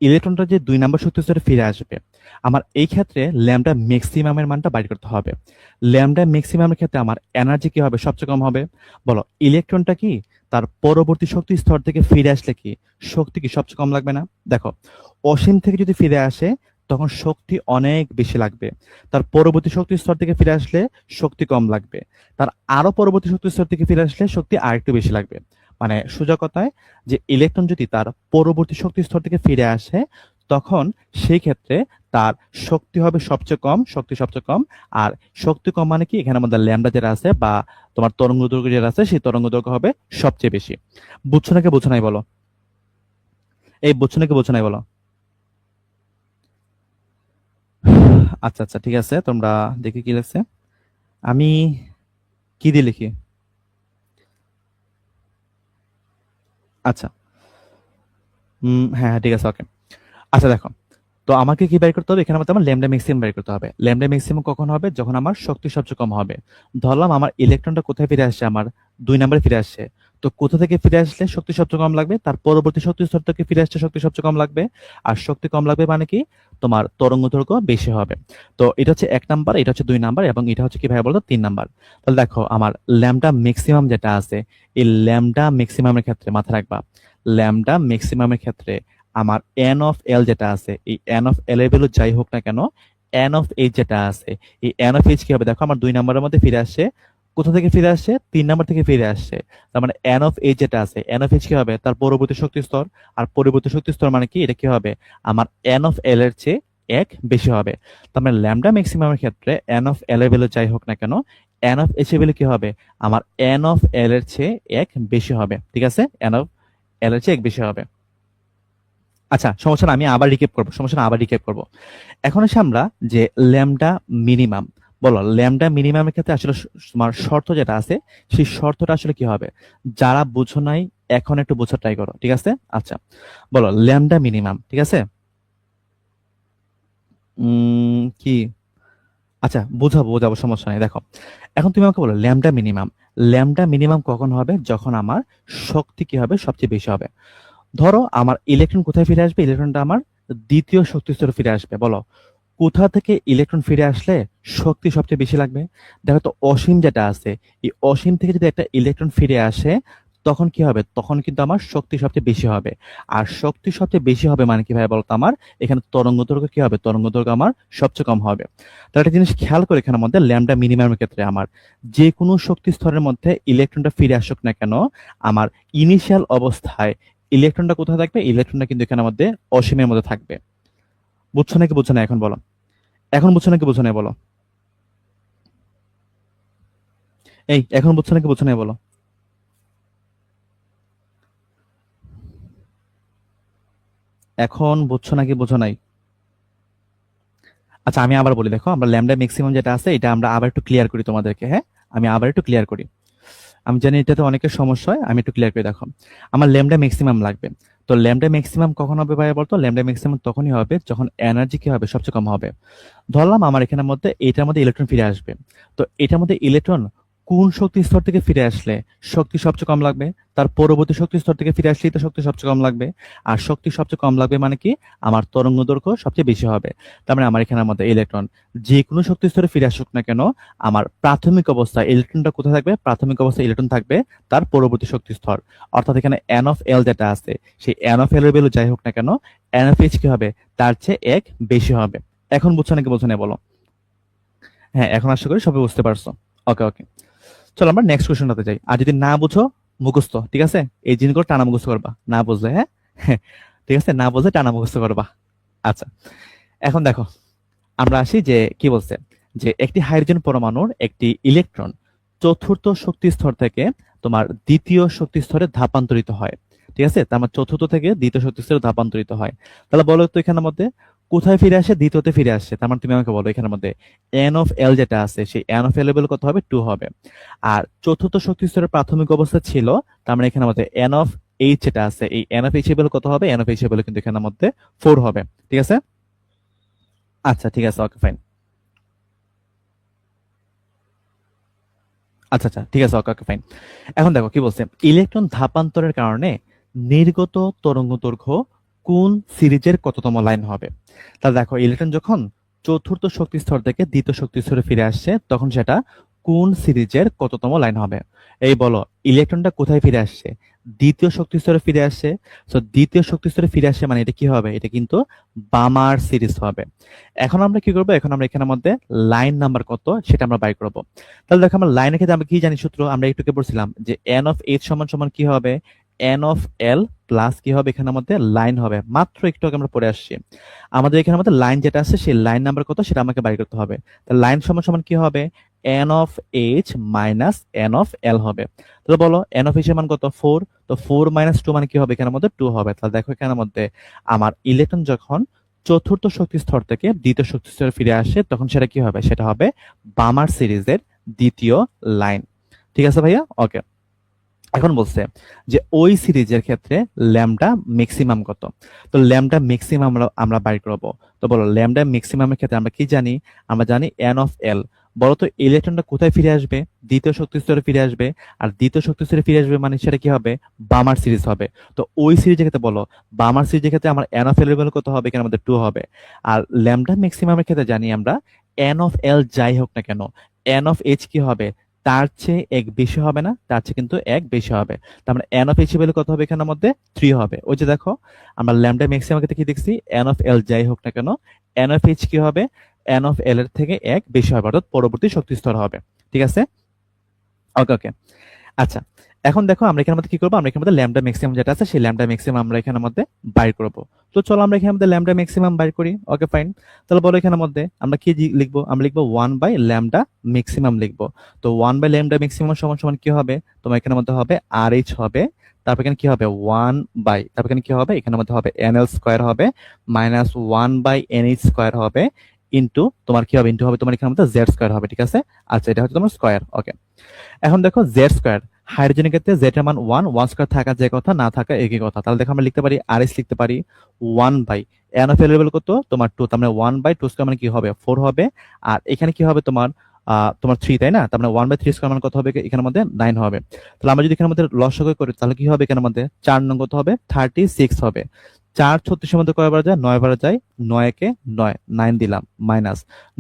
ইলেকট্রনটা যে দুই নাম্বার শক্তি স্তরে ফিরে আসবে, আমার এই ক্ষেত্রে ল্যামডা ম্যাক্সিমামের মানটা বাইর করতে হবে। ল্যামডা ম্যাক্সিমামের ক্ষেত্রে আমার এনার্জি কি হবে সবচেয়ে কম হবে? বলো, ইলেকট্রনটা কি তার পরবর্তী শক্তি স্তর থেকে ফিরে আসলে কি শক্তি কি সবচেয়ে কম লাগবে না? দেখো, অসীম থেকে যদি ফিরে আসে তখন শক্তি অনেক বেশি লাগবে, তার পরবর্তী শক্তি স্তর থেকে ফিরে আসলে শক্তি কম লাগবে, তার আরো পরবর্তী শক্তি স্তর থেকে ফিরে আসলে শক্তি আরেকটু বেশি লাগবে। মানে সোজা কথায়, যে ইলেকট্রন যদি তার পরবর্তী শক্তি স্তর থেকে ফিরে আসে তখন সেই ক্ষেত্রে তার শক্তি হবে সবচেয়ে কম, শক্তি সবচেয়ে কম। আর শক্তি কম মানে কি, এখানে আমাদের ল্যামডা যেটা আছে বা তোমার তরঙ্গ দৈর্ঘ্য যেটা আছে সেই তরঙ্গ দৈর্ঘ্য হবে সবচেয়ে বেশি। বুঝছো নাকি বুঝছো নাই বলো? এই বুঝছো নাকি বুঝছো নাই বলো? আচ্ছা আচ্ছা, ঠিক আছে, তোমরা দেখি কি লাগছে। আমি কি দিয়ে লিখি? আচ্ছা, হ্যাঁ হ্যাঁ, ঠিক আছে, ওকে। আচ্ছা দেখো, তো আমাকে কি বের করতে হবে? এখানে আমাদের আমার ল্যামডা ম্যাক্সিমাম বের করতে হবে। ল্যামডা ম্যাক্সিমাম কখন হবে? যখন আমার শক্তি সবচেয়ে কম হবে। ধরলাম আমার ইলেকট্রনটা কোথায় ফিরে আসছে, আমার দুই নম্বরে ফিরে আসছে। তো কোথা থেকে ফিরে আসলে শক্তি সবচেয়ে কম লাগবে? তার পরবর্তী শক্তি স্তর থেকে ফিরে আসছে শক্তি সবচেয়ে কম লাগবে। আর শক্তি কম লাগবে মানে কি, তোমার তরঙ্গ দৈর্ঘ্য বেশি হবে। তো এটা হচ্ছে এক নাম্বার, এটা হচ্ছে দুই নাম্বার এবং এটা হচ্ছে কি ভাই বলতো তিন নাম্বার। তাহলে দেখো আমার ল্যামডা ম্যাক্সিমাম যেটা আছে, এই ল্যামডা ম্যাক্সিমামের ক্ষেত্রে মাথা রাখবা, ল্যামডা ম্যাক্সিমামের ক্ষেত্রে আমার এন অফ এল যেটা আছে, এই এন অফ এল এর ভ্যালু যাই হোক না কেন, এন অফ এইচ যেটা আছে, এই এন অফ এইচ কি হবে? দেখো আমার দুই নম্বরের মধ্যে ফিরে আসছে, কোথা থেকে ফিরে আসছে? তিন নম্বর থেকে ফিরে আসছে। তার মানে এন অফ এইচ যেটা আছে, এন অফ এইচ কি হবে? তার পরবর্তী শক্তি স্তর। আর পরবর্তী শক্তি স্তর মানে কি, এটা কি হবে? আমার এন অফ এল এর চেয়ে এক বেশি হবে। তার মানে ল্যামডা ম্যাক্সিমামের ক্ষেত্রে এন অফ এল এর ভ্যালু যাই হোক না কেন, এন অফ এইচ এর ভ্যালু কি হবে? আমার এন অফ এল এর চেয়ে এক বেশি হবে, ঠিক আছে? এন অফ এল এর চেয়ে এক বেশি হবে। আচ্ছা সমস্যা না, আমি আবার রিক্যাপ করবো, সমস্যা না, আবার রিক্যাপ করবো। এখন আসে আমরা যে ল্যামডা মিনিমাম। বলো, ল্যামডা মিনিমামের ক্ষেত্রে আসলে তোমার শর্ত যেটা আছে সেই শর্তটা আসলে কি হবে? যারা বুঝো নাই এখন একটু বোঝার ট্রাই করো, ঠিক আছে? আচ্ছা, বলো ল্যামডা মিনিমাম, ঠিক আছে? কি? আচ্ছা, বোঝাবো বোঝাবো, সমস্যা নেই। দেখো, এখন তুমি আমাকে বলো ল্যামডা মিনিমাম। ল্যামডা মিনিমাম কখন হবে? যখন আমার শক্তি কি হবে সবচেয়ে বেশি হবে। ধরো আমার ইলেকট্রন কোথায় ফিরে আসবে? ইলেকট্রনটা আমার দ্বিতীয় শক্তি স্তরে ফিরে আসবে। বলো, কোথা থেকে ইলেকট্রন ফিরে আসলে শক্তি সবচেয়ে বেশি লাগবে? দেখো তো, অসীম যেটা আছে, এই অসীম থেকে যদি একটা ইলেকট্রন ফিরে আসে তখন কি হবে? তখন কিন্তু আমার শক্তি সবচেয়ে বেশি হবে। আর শক্তি সবচেয়ে বেশি হবে মানে কি ভাই বলতো? আমার এখানে তরঙ্গ দৈর্ঘ্য কি হবে? তরঙ্গ দৈর্ঘ্য আমার সবচেয়ে কম হবে। তাহলে একটা জিনিস খেয়াল করে, এখানের মধ্যে ল্যামডা মিনিমামের ক্ষেত্রে আমার যে কোনো শক্তি স্তরের মধ্যে ইলেকট্রনটা ফিরে আসুক না কেন, আমার ইনিশিয়াল অবস্থায় ইলেকট্রনটা কোথায় থাকবে? ইলেকট্রনটা কিন্তু এখানের মধ্যে অসীমের মধ্যে থাকবে। বুঝছো নাকি বুঝছো না এখন বলো? এখন বুঝছো নাকি বুঝছো না বলো? এই এখন বুঝছো নাকি বুঝছো না বলো? এখন বুঝছো নাকি বুঝো নাই? আচ্ছা আমি আবার বলি, দেখো আমরা ল্যামডা ম্যাক্সিমাম যেটা আছে এটা আমরা আবার একটু ক্লিয়ার করি তোমাদেরকে, হ্যাঁ? আমি আবার একটু ক্লিয়ার করি। আমি জানি এটাতে অনেকের সমস্যা হয়, আমি একটু ক্লিয়ার করে দেখো। আমার ল্যামডা ম্যাক্সিমাম লাগবে। তো ল্যামডা ম্যাক্সিমাম কখন হবে ভাই বলতো? ল্যামডা ম্যাক্সিমাম তখনই হবে যখন এনার্জি কি হবে সবচেয়ে কম হবে। ধরলাম আমার এখানের মধ্যে এটার মধ্যে ইলেকট্রন ফিরে আসবে। তো এটার মধ্যে ইলেকট্রন কোন শক্তি স্তর থেকে ফিরে আসলে শক্তি সবচেয়ে কম লাগবে, তার পরবর্তী শক্তি স্তর থেকে ফিরে আসলেই তো শক্তি সবচেয়ে কম লাগবে। আর শক্তি সবচেয়ে কম লাগবে মানে কি, আমার তরঙ্গ দৈর্ঘ্য সবচেয়ে বেশি হবে। তার মানে আমার এখানের মধ্যে ইলেকট্রন যে কোনো শক্তি স্তরে ফিরে আসুক না কেন, আমার প্রাথমিক অবস্থায় ইলেকট্রনটা কোথায় থাকবে, প্রাথমিক অবস্থায় ইলেকট্রন থাকবে তার পরবর্তী শক্তি স্তর। অর্থাৎ এখানে এন অফ এল যেটা আছে, সেই এন অফ এল এর ভ্যালু যাই হোক না কেন, এন অফ এইচ কি হবে, তার চেয়ে এক বেশি হবে। এখন বুঝছো নাকি বোঝো না বলো? হ্যাঁ, এখন আশা করি সবাই বুঝতে পারছো। ওকে ওকে, চলো আমরা নেক্সট কোশ্চেনটাতে যাই। আর যদি না বুঝো, মুখস্থ, ঠিক আছে? এই জিনিসগুলো টানা মুখস্থ করবা, না বুঝলে, হ্যাঁ ঠিক আছে, না বুঝলে টানা মুখস্থ করবা। আচ্ছা, এখন দেখো, আমরা আসি যে কি বলছে, যে একটি হাইড্রোজেন পরমাণুর একটি ইলেকট্রন চতুর্থ শক্তি স্তর থেকে তোমার দ্বিতীয় শক্তি স্তরে ধাপান্তরিত হয়। ঠিক আছে, তার মানে চতুর্থ থেকে দ্বিতীয় শক্তি স্তরে ধাপান্তরিত হয়। তাহলে বলো তো এখানের মধ্যে কোথায় ফিরে আসে, দ্বিতীয়তে ফিরে আসছে। তার মানে তুমি আমাকে বলো এখানের মধ্যে এন অফ এল যেটা আছে, সেই এন অফ এল এর কত হবে, 2 হবে। আর চতুর্থ শক্তি স্তরের প্রাথমিক অবস্থা ছিল, তার মানে এখানের মধ্যে এন অফ এইচ যেটা আছে, এই এন অফ এইচ এর কত হবে, এন অফ এইচ এর কিন্তু এখানের মধ্যে 4 হবে। ঠিক আছে, আচ্ছা ঠিক আছে, ওকে ফাইন। আচ্ছা আচ্ছা ঠিক আছে, ওকে ওকে ফাইন। এখন দেখো কি বলছে, ইলেকট্রন ধাপান্তরের কারণে নির্গত তরঙ্গ দৈর্ঘ্য কোন সিরিজের কততম লাইন হবে। তাহলে দেখো, ইলেকট্রন যখন চতুর্থ শক্তি স্তর থেকে দ্বিতীয় শক্তি স্তরে ফিরে আসছে, তখন সেটা কোন সিরিজের কততম লাইন হবে। এই বলো, ইলেকট্রনটা কোথায় ফিরে আসছে, দ্বিতীয় শক্তি স্তরে ফিরে আসছে। তো দ্বিতীয় শক্তি স্তরে ফিরে আসছে মানে এটা কি হবে, এটা কিন্তু বামার সিরিজ হবে। এখন আমরা কি করবো, এখন আমরা এখানের মধ্যে লাইন নাম্বার কত সেটা আমরা বাই করবো। তাহলে দেখো, আমরা লাইনের ক্ষেত্রে আমরা কি জানি সূত্র, আমরা একটুকে বলছিলাম যে এন অফ এইচ সমান সমান কি হবে, এন অফ এল প্লাস কি হবে, এখানের মধ্যে লাইন হবে। মাত্র একটু আগে আমরা পড়ে আসছি, আমাদের এখানের মধ্যে লাইন যেটা আছে সেই লাইন নাম্বার কত সেটা আমাকে বাই করতে হবে। তাহলে লাইন সমান সমান কি হবে, N of H minus N of L হবে। তাহলে বলো এন অফ এইচ এর মান কত, 4। তো 4 মাইনাস 2 মানে কি হবে, এখানের মধ্যে 2 হবে। তাহলে দেখো এখানের মধ্যে আমার ইলেকট্রন যখন চতুর্থ শক্তি স্তর থেকে দ্বিতীয় শক্তি স্তরে ফিরে আসে, তখন সেটা কি হবে, সেটা হবে বামার সিরিজের দ্বিতীয় লাইন। ঠিক আছে ভাইয়া, ওকে। এখন বলছে যে ওই সিরিজের ক্ষেত্রে ল্যামডা ম্যাক্সিমাম কত। তো ল্যামডা ম্যাক্সিমাম আমরা বাইর করবো। তো বলো, ল্যামডা ম্যাক্সিমামের ক্ষেত্রে আমরা কি জানি, আমরা জানি এন অফ এল। বলো তো ইলেকট্রনটা কোথায় ফিরে আসবে, দ্বিতীয় শক্তি স্তরে ফিরে আসবে। আর দ্বিতীয় শক্তি স্তরে ফিরে আসবে মানে সেটা কি হবে, বামার সিরিজ হবে। তো ওই সিরিজের ক্ষেত্রে বলো, বামার সিরিজের ক্ষেত্রে আমার এন অফ এল এর ভ্যালু কত হবে, এখানে আমাদের 2 হবে। আর ল্যামডা ম্যাক্সিমামের ক্ষেত্রে জানি আমরা এন অফ এল যাই হোক না কেন, এন অফ এইচ কি হবে, তার চেয়ে এক বেশি হবে না, তার চেয়ে কিন্তু এক বেশি হবে। তার মানে এন অফ এইচ ভ্যালু কত হবে, এখানের মধ্যে 3 হবে। ওই যে দেখো, আমরা ল্যামডা ম্যাক্সিমাম ক্ষেত্রে কি দেখছি, এন অফ এল যাই হোক না কেন, এন অফ এইচ কি হবে, এন অফ এল এর থেকে এক বেশি হবে, অর্থাৎ পরবর্তী শক্তি স্তর হবে। ঠিক আছে, ওকে ওকে। আচ্ছা, এখন দেখো আমরা এখানের মধ্যে কি করবো, আমরা এখানের মধ্যে ল্যামডা ম্যাক্সিমাম যেটা আছে সেই ল্যামডা ম্যাক্সিমাম আমরা এখানের মধ্যে বাইর করব। তো চলো আমরা এখানের মধ্যে ল্যামডা ম্যাক্সিমাম বাইর করি। Okay fine. তাহলে বলো এখানের মধ্যে আমরা কি লিখবো, আমরা লিখবো 1 বাই ল্যামডা ম্যাক্সিমাম লিখবো। তো 1 বাই ল্যামডা ম্যাক্সিমাম সমান সমান কি হবে, তোমার এখানের মধ্যে হবে আর এইচ হবে, তারপর এখানে কি হবে 1 বাই, তারপর এখানে কি হবে, এখানের মধ্যে হবে এন এল স্কোয়ার হবে, minus 1 by N H square হবে, ইন্টু তোমার কি হবে, ইন্টু হবে তোমার এখানের মধ্যে জেড স্কোয়ার হবে। ঠিক আছে, আচ্ছা এটা হচ্ছে তোমার স্কোয়ার। ওকে, এখন দেখো জেড স্কোয়ার, হাইড্রোজেনের ক্ষেত্রে জেড এর মান 1, 1 স্কোয়ার থাকা যে কথা, না থাকা একই কথা। তাহলে দেখো আমরা লিখতে পারি আর এস লিখতে পারি 1 by N of L level কত তোমার 2, তার মানে 1 বাই 2 স্কোয়ার মানে কি হবে 4 হবে। আর এখানে কি হবে তোমার তোমার 3, তাই না? তার মানে 1 বাই 3 স্কোয়ার মানে কত হবে, এখানের মধ্যে 9 হবে। তাহলে আমরা যদি এখানের মধ্যে লসাগু করি তাহলে কি হবে, এখানের মধ্যে 4 নং কত হবে, 36 হবে। 4 36 এর মধ্যে কয়বার যায়, 9 বার যায়, 9 একে 9, 9 দিলাম, মাইনাস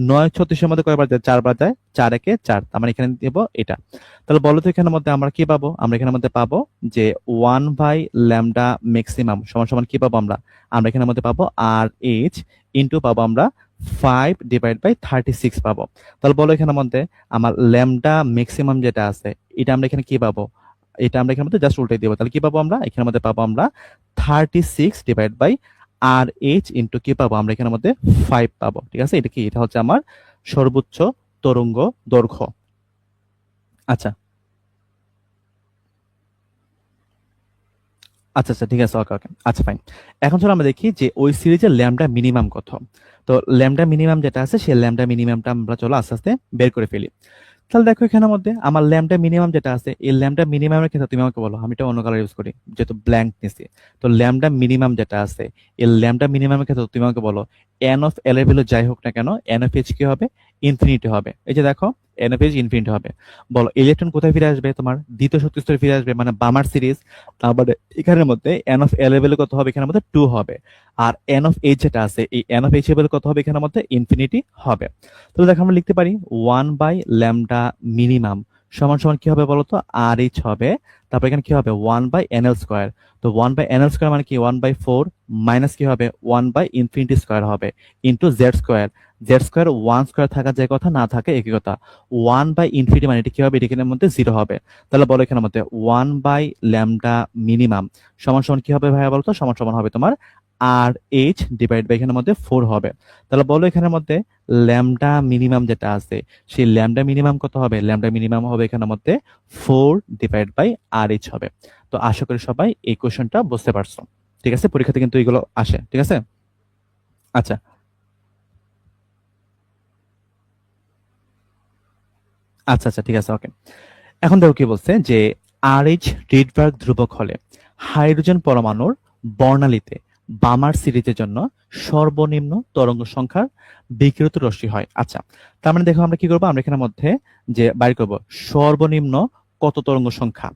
9 36 এর মধ্যে কয়বার যায়, 4 বার যায়, 4 একে 4, তার মানে এখানে দেব এটা। তাহলে বলো তো এখানের মধ্যে আমরা কি পাবো, আমরা এখানের মধ্যে পাবো যে 1 বাই ল্যামডা ম্যাক্সিমাম সমান সমান কি পাবো, আমরা আমরা এখানের মধ্যে পাবো আর এইচ ইন্টু পাবো আমরা 5 ডিভাইড বাই 36 পাবো। তাহলে বলো এখানের মধ্যে আমার ল্যামডা ম্যাক্সিমাম যেটা আছে এটা আমরা এখানে কি পাবো, এটা আমরা এখানের মধ্যে জাস্ট উল্টে দিব। তাহলে কি পাবো, আমরা এখানের মধ্যে পাবো আমরা 36 divide by R H into কি পাবো, আমরা এখানের মধ্যে 5 পাবো। ঠিক আছে, এটা কি, এটা হচ্ছে আমার সর্বোচ্চ তরঙ্গ দৈর্ঘ্য। আচ্ছা আচ্ছা আচ্ছা ঠিক আছে, ওকে ওকে, আচ্ছা ফাইন। এখন চলো আমরা দেখি যে ওই সিরিজের ল্যামডা মিনিমাম কত। তো ল্যামডা মিনিমাম যেটা আছে সেই ল্যামডা মিনিমামটা আমরা চলো আস্তে আস্তে বের করে ফেলি। তাহলে দেখো এখানের মধ্যে আমার ল্যামডা মিনিমাম যেটা আছে, এই ল্যামডা মিনিমামের ক্ষেত্রে তুমি আমাকে বলো, আমি এটা অন্য কালার ইউজ করি যেহেতু ব্ল্যাঙ্ক নিছি। তো ল্যামডা মিনিমাম যেটা আছে, এই ল্যামডা মিনিমামের ক্ষেত্রে তুমি আমাকে বলো এন অফ এল এর ভ্যালু যাই হোক না কেন, এন অফ এইচ কি হবে, ইনফিনিটি হবে। এই যে দেখো এন অফ এইচ ইনফিনিটি হবে। বলো ইলেকট্রন কোথায় ফিরে আসবে? তোমার দ্বিতীয় শক্তি স্তরে ফিরে আসবে, মানে বামার সিরিজ। তারপরে এখানের মধ্যে এন অফ এল ভ্যালু কত হবে? এখানের মধ্যে 2 হবে। আর এন অফ এইচ যেটা আছে, এই এন অফ এইচ এর ভ্যালু কত হবে? এখানের মধ্যে ইনফিনিটি হবে। তাহলে দেখো আমরা লিখতে পারি 1/λ মিনিমাম সমান সমান কি হবে বলতো? আর এইচ হবে। তারপর এখানে কি হবে? 1/nl square. তো 1/nl স্কোয়ার মানে কি? 1/4 মাইনাস কি হবে? 1/ইনফিনিটি স্কোয়ার হবে into Z square. Z square 1 square থাকা যে কথা, না থাকে একই কথা। 1/ইনফিনিটি মানে এটা কি হবে? এখানের মধ্যে 0 হবে। তাহলে বলো এখানের মধ্যে 1/λ মিনিমাম সমান সমান কি হবে ভাইয়া বলতো? সমান সমান হবে তোমার আর এইচ ডিভাইড বাই এখানের মধ্যে 4 হবে। তাহলে বলো এখানের মধ্যে ল্যামডা মিনিমাম যেটা আছে, সেই ল্যামডা মিনিমাম কত হবে? ল্যামডা মিনিমাম হবে এখানের মধ্যে 4 ডিভাইড বাই আর এইচ হবে। তো আশা করি সবাই এই কোশ্চেনটা বুঝতে পারছো। ঠিক আছে, পরীক্ষাতে কিন্তু এগুলো আসে। ঠিক আছে, আচ্ছা আচ্ছা আচ্ছা ঠিক আছে, ওকে। এখন দেখো কি বলছে যে আর এইচ রিডবার্গ ধ্রুবক হলে হাইড্রোজেন পরমাণুর বর্ণালীতে বামার সিরিজের জন্য সর্বনিম্ন তরঙ্গ সংখ্যার বিকিরিত রশ্মি হয়। আচ্ছা, তার মানে দেখো আমরা কি করবো? আমরা এখানের মধ্যে যে বাইর করব সর্বনিম্ন কত তরঙ্গ সংখ্যা,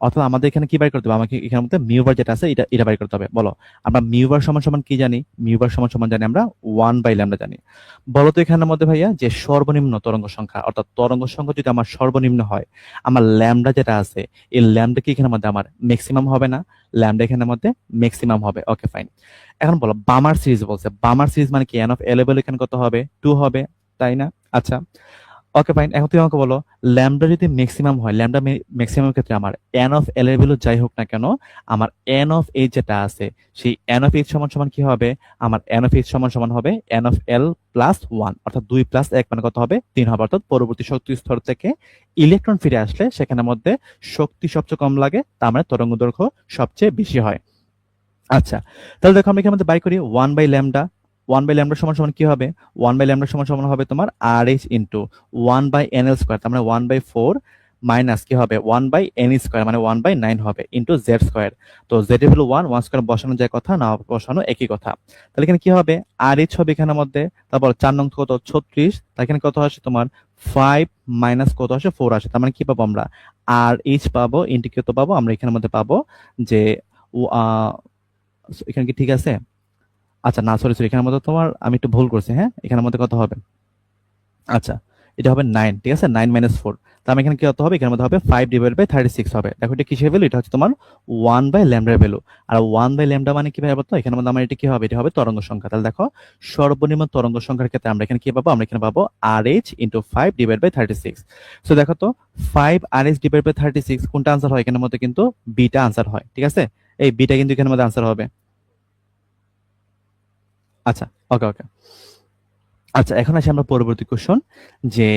অথবা আমাদের এখানে কি বাইর করতে হবে? আমাকে এখানের মধ্যে মিউবার যেটা আছে এটা এটা বাইর করতে হবে। বলো আমরা মিউবার সমান সমান কি জানি? মিউবার সমান সমান জানি আমরা 1/λ জানি। বলো তো এখানের মধ্যে ভাইয়া যে সর্বনিম্ন তরঙ্গ সংখ্যা, অর্থাৎ তরঙ্গ সংখ্যা যদি আমার সর্বনিম্ন হয়, আমার ল্যামডা যেটা আছে, এই ল্যামডা কি এখানের মধ্যে আমার ম্যাক্সিমাম হবে না? ল্যামডা এখানের মধ্যে ম্যাক্সিমাম হবে। ওকে ফাইন। এখন বলো বামার সিরিজ বলছে, বামার সিরিজ মানে কি? এন অফ এলেবেল এখানে কত হবে? 2 হবে, তাই না? আচ্ছা ওকে ফাইন। এখন তুমি আমাকে বলো ল্যামডা যদি ম্যাক্সিমাম হয়, ল্যামডা ম্যাক্সিমামের ক্ষেত্রে আমার এন অফ এল এর ভ্যালু যাই হোক না কেন, আমার এন অফ এইচ যেটা আছে, সেই এন অফ এইচ সমান সমান কি হবে? আমার এন অফ এইচ সমান সমান হবে এন অফ এল প্লাস 1, অর্থাৎ 2 + 1 মানে কত হবে? 3 হবে। অর্থাৎ পরবর্তী শক্তি স্তর থেকে ইলেকট্রন ফিরে আসলে সেখানের মধ্যে শক্তি সবচেয়ে কম লাগে, তার মানে তরঙ্গ দৈর্ঘ্য সবচেয়ে বেশি হয়। আচ্ছা, তাহলে দেখো আমরা এখানে মধ্যে বাই করি 1/λ। 1/λ সমান সমান কি হবে? 1/λ সমান সমান হবে তোমার আর এইচ ইন্টু 1/nl স্কোয়ার, তার মানে 1/4 মাইনাস কি হবে? 1/n স্কোয়ার মানে 1/9 হবে ইন্টু জেড স্কোয়ার। তো জেড এর ভ্যালু 1 স্কোয়ার বসানো যায় কথা, না বসানো একই কথা। তাহলে এখানে কি হবে? আর এইচ হবে এখানের মধ্যে, তারপর 4 নং কত? 36। তার এখানে কত আসে তোমার? 5 মাইনাস কত আসে? 4 আসে। তার মানে কি পাবো আমরা? আর এইচ পাবো ইন্টু কত পাবো? আমরা এখানের মধ্যে পাবো যে এখানে কি ঠিক আছে? আচ্ছা না, সরি সরি, এখানের মধ্যে তোমার আমি একটু ভুল করছি। হ্যাঁ, এখানের মধ্যে কত হবে? আচ্ছা, এটা হবে 9। ঠিক আছে, 9 - 4। তার মানে এখানে কি কত হবে? এখানের মধ্যে হবে 5/36 হবে। দেখো এটা কিসের ভ্যালু? এটা হচ্ছে তোমার 1/λ ভ্যালু। আর 1/λ মানে কি ভাই বলতো? এখানের মধ্যে আমার এটা কি হবে? এটা হবে তরঙ্গ সংখ্যা। তাহলে দেখো সর্বনিম্ন তরঙ্গ সংখ্যার ক্ষেত্রে আমরা এখানে কি পাবো? আমরা এখানে পাবো আর এইচ ইন্টু 5/36। সো দেখো তো 5 RH/36 কোনটা আনসার হয়? এখানের মধ্যে কিন্তু বিটা আনসার হয়। ঠিক আছে, এই বিটা কিন্তু এখানের মধ্যে আনসার হবে। আচ্ছা ওকে ওকে। আচ্ছা, এখন আসি আমরা পরবর্তী কোশ্চন, যে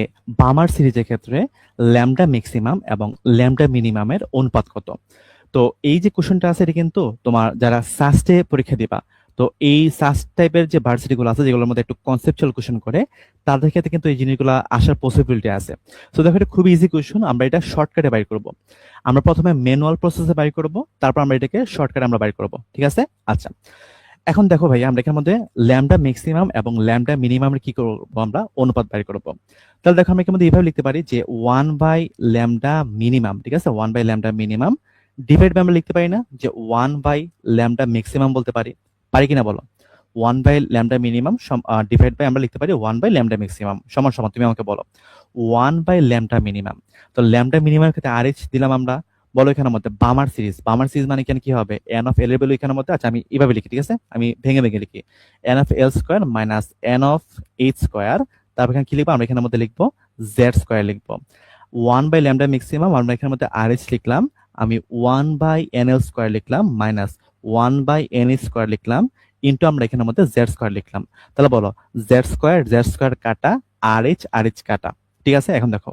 বামার সিরিজের ক্ষেত্রে ল্যামডা ম্যাক্সিমাম এবং ল্যামডা মিনিমামের অনুপাত কত? তো এই যে কোশ্চেনটা আছে এটা কিন্তু তোমার যারা সাস্টে পরীক্ষা দিবা, তো এই সাস্ট টাইপের যে ভার্সিটি গুলো আছে যেগুলোর মধ্যে একটু কনসেপচুয়াল কোশ্চেন করে, তাদের ক্ষেত্রে কিন্তু এই জিনিসগুলো আসার পসিবিলিটি আছে। তো দেখো এটা খুবই ইজি কোশ্চেন, আমরা এটা শর্টকাটে বাইর করব। আমরা প্রথমে ম্যানুয়াল প্রসেসে বাইর করব, তারপর আমরা এটাকে শর্টকাটে আমরা বাইর করব। ঠিক আছে, আচ্ছা এখন দেখো ভাই আমরা এখানের মধ্যে ল্যামডা ম্যাক্সিমাম এবং ল্যামডা মিনিমামের কি করবো? আমরা অনুপাত বের করবো। তাহলে দেখো আমরা এখানের মধ্যে এইভাবে লিখতে পারি যে 1/λ মিনিমাম। ঠিক আছে, 1/λ মিনিমাম ডিভাইড বাই আমরা লিখতে পারি না যে 1/λ ম্যাক্সিমাম বলতে পারি? পারি কিনা বলো? 1/λ মিনিমাম ডিভাইড বাই আমরা লিখতে পারি 1/λ ম্যাক্সিমাম সমান সমান, তুমি আমাকে বলো 1/λ মিনিমাম। তো ল্যামডা মিনিমামের ক্ষেত্রে আর এইচ দিলাম আমরা। বলো এখানের মধ্যে বামার সিরিজ, বামার সিরিজ মানে এখানে কি হবে? এন অফ এল এর ভ্যালু এখানের মধ্যে, আচ্ছা আমি এভাবে লিখি। ঠিক আছে, আমি ভেঙে ভেঙে লিখি N of L square minus N of H square. তারপর এখানে কি লিখবো? আমরা এখানের মধ্যে লিখবো জেড স্কোয়ার লিখবো। 1/λ ম্যাক্সিমাম আমরা এখানের মধ্যে আর এইচ লিখলাম, আমি 1/nl স্কোয়ার লিখলাম মাইনাস 1/n স্কোয়ার লিখলাম ইন্টু আমরা এখানের মধ্যে জেড স্কোয়ার লিখলাম। তাহলে বলো জেড স্কোয়ার কাটা, আর এইচ কাটা। ঠিক আছে, এখন দেখো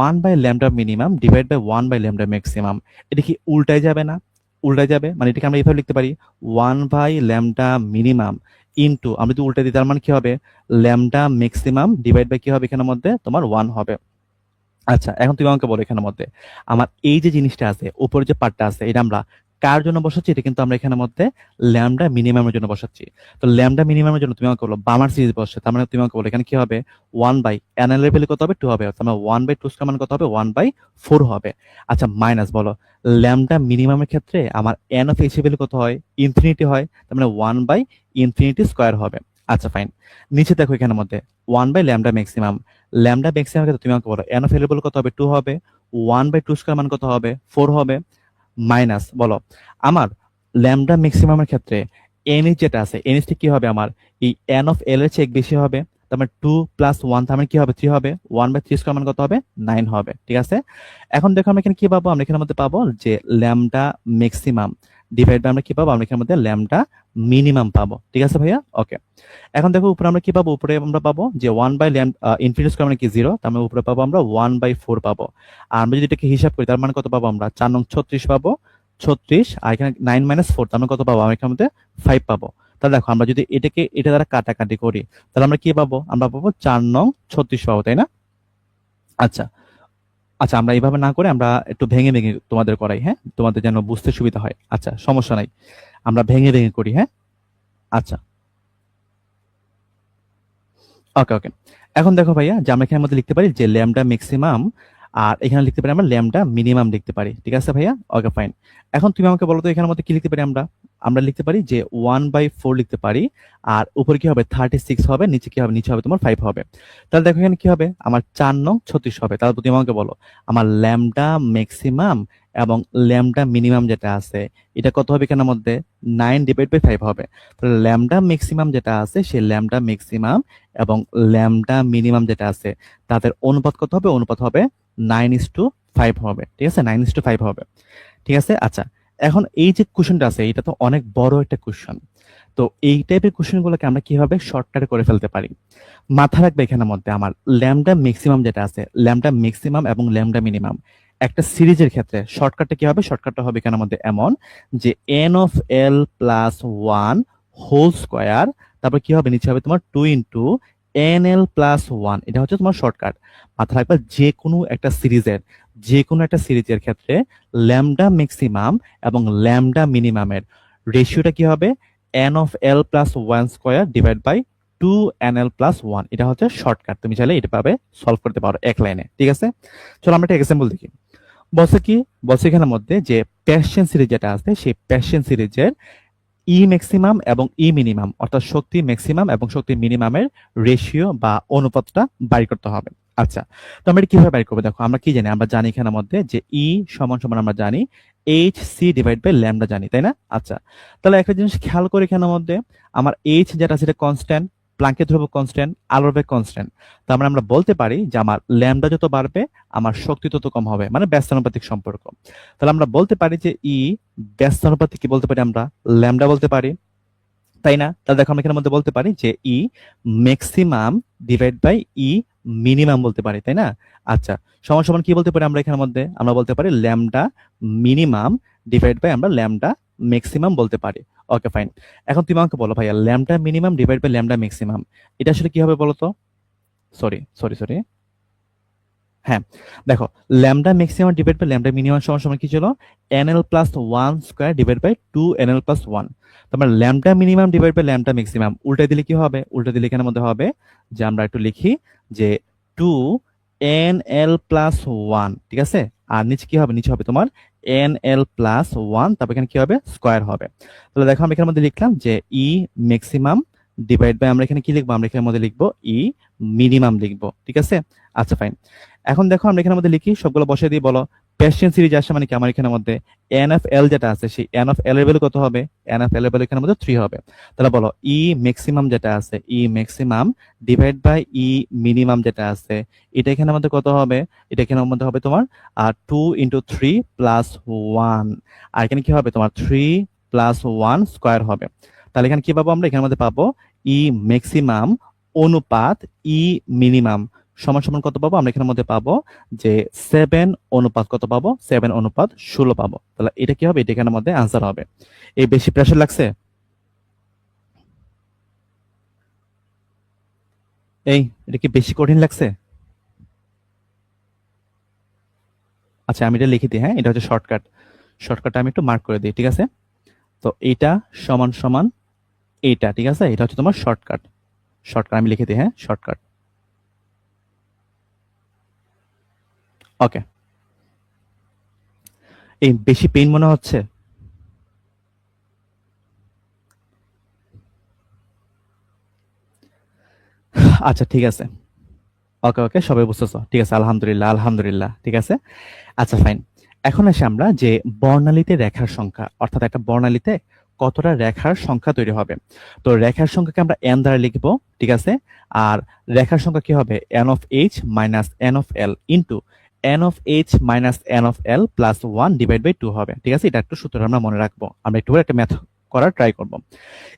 1/λ মিনিমাম ডিভাইড বাই 1/λ ম্যাক্সিমাম, এটা কি উল্টায় যাবে না? উল্টায় যাবে, মানে এটাকে আমরা এইভাবে লিখতে পারি 1/λ মিনিমাম ইন্টু, আমরা যদি উল্টে দিই তার মানে কি হবে? ল্যামডা ম্যাক্সিমাম ডিভাইড বাই কি হবে? এখানের মধ্যে তোমার 1 হবে। আচ্ছা, এখন তুমি আমাকে বলো এখানের মধ্যে আমার এই যে জিনিসটা আছে, উপরে যে পার্টটা আছে, এটা আমরা কার জন্য বসাচ্ছি, এটা কিন্তু আমরা এখানের মধ্যে ল্যামডা মিনিমামের জন্য বসাচ্ছি। তো ল্যামডা মিনিমামের জন্য তুমি আমাকে বলো বামার সিরিজ বসছে, তার মানে তুমি আমাকে বলো এখানে কি হবে, 1/n এর ভ্যালু কত হবে, 2 হবে, তার মানে 1/2 স্কয়ার মানে কত হবে, 1/4 হবে। আচ্ছা মাইনাস বলো ল্যামডা মিনিমামের ক্ষেত্রে আমার n অফ h এর ভ্যালু কত হয়, ইনফিনিটি হয়, তার মানে 1/ইনফিনিটি স্কয়ার হবে। আচ্ছা ফাইন, নিচে দেখো এখানের মধ্যে 1/ল্যামডা ম্যাক্সিমাম, ল্যামডা ম্যাক্সিমাম ক্ষেত্রে তুমি আমাকে বলো n অফ ভ্যালু কত হবে, 2 হবে, 1/2 স্কয়ার মানে কত হবে, 4 হবে, মাইনাস বলো আমার ল্যামডা ম্যাক্সিমামের ক্ষেত্রে এনএস যেটা আছে, এনএসটি কি হবে আমার এই এন অফ এল এর চেয়ে বেশি হবে, তার মানে 2 + 1 তার মানে কি হবে, 3 হবে, 1/3 স্কয়ার মানে কত হবে, 9 হবে। ঠিক আছে, এখন দেখো আমরা এখানে কি পাবো, আমরা এখানের মধ্যে পাবো যে ল্যামডা ম্যাক্সিমাম ডিভাইড বাই আমরা কি পাবো, আমরা এখানের মধ্যে ল্যামডা মিনিমাম পাবো। ঠিক আছে ভাইয়া, ওকে। এখন দেখো উপরে আমরা কি পাবো, উপরে আমরা পাবো যে 1/ইনফিনিটি স্কয়ার মানে কি 0, তার মানে উপরে পাবো আমরা 1/4 পাবো। আর আমরা যদি এটাকে হিসাব করি তার মানে কত পাবো, আমরা 4 নং 36 পাবো, 36 আর এখানে 9 - 4 তার মানে কত পাবো, আমরা এখানের মধ্যে 5 পাবো। তাহলে দেখো আমরা যদি এটাকে এটা দ্বারা কাটাকাটি করি তাহলে আমরা কি পাবো, আমরা পাবো 4 নং 36 পাবো, তাই না? আচ্ছা, আচ্ছা আমরা এইভাবে না করে আমরা একটু ভেঙে ভেঙে তোমাদের করাই, হ্যাঁ, তোমাদের যেন বুঝতে সুবিধা হয়। আচ্ছা সমস্যা নাই, আমরা ভেঙে ভেঙে করি, হ্যাঁ। আচ্ছা ওকে ওকে, এখন দেখো ভাইয়া যে আমরা এখানের মধ্যে লিখতে পারি যে ল্যামডা ম্যাক্সিমাম, আর এখানে লিখতে পারি আমরা ল্যামডা মিনিমাম লিখতে পারি। ঠিক আছে ভাইয়া, ওকে ফাইন। এখন তুমি আমাকে বলো তো এখানের মধ্যে কি লিখতে পারি, আমরা আমরা লিখতে পারি যে 1/4 লিখতে পারি, আর উপরে কি হবে 36 হবে, নিচে কি হবে, নিচে হবে তোমার 5 হবে। তাহলে দেখো এখানে কি হবে, আমার 4 নং 36 হবে। তাহলে তুমি আমাকে বলো আমার ল্যামডা ম্যাক্সিমাম এবং ল্যামডা মিনিমাম যেটা আছে এটা কত হবে, এখানের মধ্যে 9/5 হবে। তাহলে ল্যামডা ম্যাক্সিমাম যেটা আছে সেই ল্যামডা ম্যাক্সিমাম এবং ল্যামডা মিনিমাম যেটা আছে তাদের অনুপাত কত হবে, অনুপাত হবে 9:5 হবে। ঠিক আছে, 9:5 হবে। ঠিক আছে, আচ্ছা এখন এই যে কোশ্চেনটা আছে এটা তো অনেক বড় একটা কোশ্চেন। তো এই টাইপের কোশ্চেন গুলোকে আমরা কিভাবে শর্টকাটে করে ফেলতে পারি, মাথা রাখবে এখানের মধ্যে আমার ল্যামডা ম্যাক্সিমাম যেটা আছে, ল্যামডা ম্যাক্সিমাম এবং ল্যামডা মিনিমাম একটা সিরিজের ক্ষেত্রে শর্টকাটটা কি হবে, শর্টকাটটা হবে এখানের মধ্যে এমন যে N of L plus 1 whole square, তারপর কি হবে, নিচে হবে তোমার 2 ইন্টু এন এল প্লাস 1, এটা হচ্ছে তোমার শর্টকাট। মাথা রাখবে যে কোনো একটা সিরিজের ক্ষেত্রে ল্যামডা ম্যাক্সিমাম এবং ল্যামডা মিনিমামের রেশিওটা কি হবে, N of L plus 1 square divide by 2nl plus 1, এটা হচ্ছে শর্টকাট। তুমি চাইলে এটা পাবে সলভ করতে পারো এক লাইনে। ঠিক আছে, চলো আমরা একটা এক্সাম্পল দেখি। বলছে কি, বলছে এখানের মধ্যে যে প্যাশন সিরিজ যেটা আছে সেই প্যাশন সিরিজের ই ম্যাক্সিমাম এবং ই মিনিমাম অর্থাৎ শক্তি ম্যাক্সিমাম এবং শক্তি মিনিমামের রেশিও বা অনুপাতটা বাড়ি করতে হবে। আচ্ছা, তো আমরা এটা কিভাবে বাড়ি করবো, দেখো আমরা কি জানি, আমরা জানি এখানের মধ্যে যে ই সমান সমান আমরা জানি H C divide by lambda জানি, তাই না? আচ্ছা, তাহলে একটা জিনিস খেয়াল করে এখানের মধ্যে আমার এইচ যেটা সেটা কনস্ট্যান্ট, প্লাঙ্কের ধ্রুবক কনস্ট্যান্ট, আলোর বেগ কনস্ট্যান্ট। তার মানে আমরা বলতে পারি যে আমার ল্যামডা যত বাড়বে আমার শক্তি তত কম হবে, মানে ব্যস্তানুপাতিক সম্পর্ক। তাহলে আমরা বলতে পারি যে ই ব্যস্তানুপাতিক কি বলতে পারি, আমরা ল্যামডা বলতে পারি, তাই না? তাহলে দেখো আমরা এখানের মধ্যে বলতে পারি যে E maximum divide by E minimum বলতে পারি, তাই না? আচ্ছা, সমান সমান কি বলতে পারি আমরা এখানের মধ্যে, আমরা বলতে পারি ল্যামডা মিনিমাম ডিভাইড বাই আমরা ল্যামডা ম্যাক্সিমাম বলতে পারি। ওকে ফাইন, এখন তুমি আমাকে বলো ভাইয়া lambda minimum divide by lambda maximum এটা আসলে কি হবে বলো তো? সরি সরি সরি, হ্যাঁ দেখো lambda maximum divide by lambda minimum সমান সমান কি ছিল, NL plus 1 square divide by 2nl plus 1। তারপর lambda minimum divide by lambda maximum উল্টা দিলে কি হবে, উল্টা দিলে এখানের মধ্যে হবে যে আমরা একটু লিখি যে 2nl প্লাস 1। ঠিক আছে, আর নিচে কি হবে, নিচে হবে তোমার nl প্লাস 1, তারপর এখানে কি হবে, স্কয়ার হবে। তাহলে দেখো আমি এখানের মধ্যে লিখলাম যে ই ম্যাক্সিমাম ডিভাইড বাই আমরা এখানে কি লিখবো, আমরা এখানের মধ্যে লিখবো ই মিনিমাম লিখবো। ঠিক আছে, আচ্ছা ফাইন। এখন দেখো আমরা এখানের মধ্যে লিখি সবগুলো বসিয়ে দিয়ে বলো পেশেন্ট সিরিজ আসে মানে কি, আমার এখানের মধ্যে এন অফ এল যেটা আছে সেই এন অফ এল এর ভ্যালু কত হবে, এন অফ এল এর ভ্যালু এখানের মধ্যে 3 হবে। তাহলে বলো ই ম্যাক্সিমাম যেটা আছে, E maximum divide by E minimum যেটা আছে এটা এখানের মধ্যে কত হবে, এটা এখানের মধ্যে হবে তোমার 2 ইন্টু 3 প্লাস 1, আর এখানে কি হবে তোমার 3 প্লাস 1 স্কয়ার হবে। তাহলে এখানে কি পাবো, আমরা এখানের মধ্যে পাবো ই ম্যাক্সিমাম অনুপাত ই মিনিমাম সমান সমান কত পাবো, আমরা এখানের মধ্যে পাবো যে 7 অনুপাত কত পাবো, 7 অনুপাত 16 পাবো। তাহলে এটা কি হবে, এটা এখানের মধ্যে আনসার হবে। এই বেশি প্রেশার লাগছে, এই এটা কি বেশি কঠিন লাগছে? আচ্ছা আমি এটা লিখে দিই, হ্যাঁ এটা হচ্ছে শর্টকাট। শর্টকাটটা আমি একটু মার্ক করে দিই, ঠিক আছে? তো এইটা সমান সমান এইটা, ঠিক আছে? এটা হচ্ছে তোমার শর্টকাট। শর্টকাট আমি লিখে দিই, হ্যাঁ, শর্টকাট। ওকে। এই বেশি পেইন মনে হচ্ছে? আচ্ছা ঠিক আছে। ওকে ওকে, সবাই বুঝতেছো, ঠিক আছে, আলহামদুলিল্লাহ আলহামদুলিল্লাহ, ঠিক আছে। আচ্ছা ফাইন। এখন আসি আমরা যে বর্ণালীতে রেখার সংখ্যা, অর্থাৎ একটা বর্ণালীতে কতটা রেখার সংখ্যা তৈরি হবে। তো রেখার সংখ্যাকে আমরা n দ্বারা লিখবো, ঠিক আছে। আর রেখার সংখ্যা কি হবে, n of h minus n of l into n of h minus n of l plus 1 divide by 2 হবে, ঠিক আছে। এটা একটু সূত্র আমরা মনে রাখবো, আমরা একটু করে একটা ম্যাথ করার ট্রাই করব।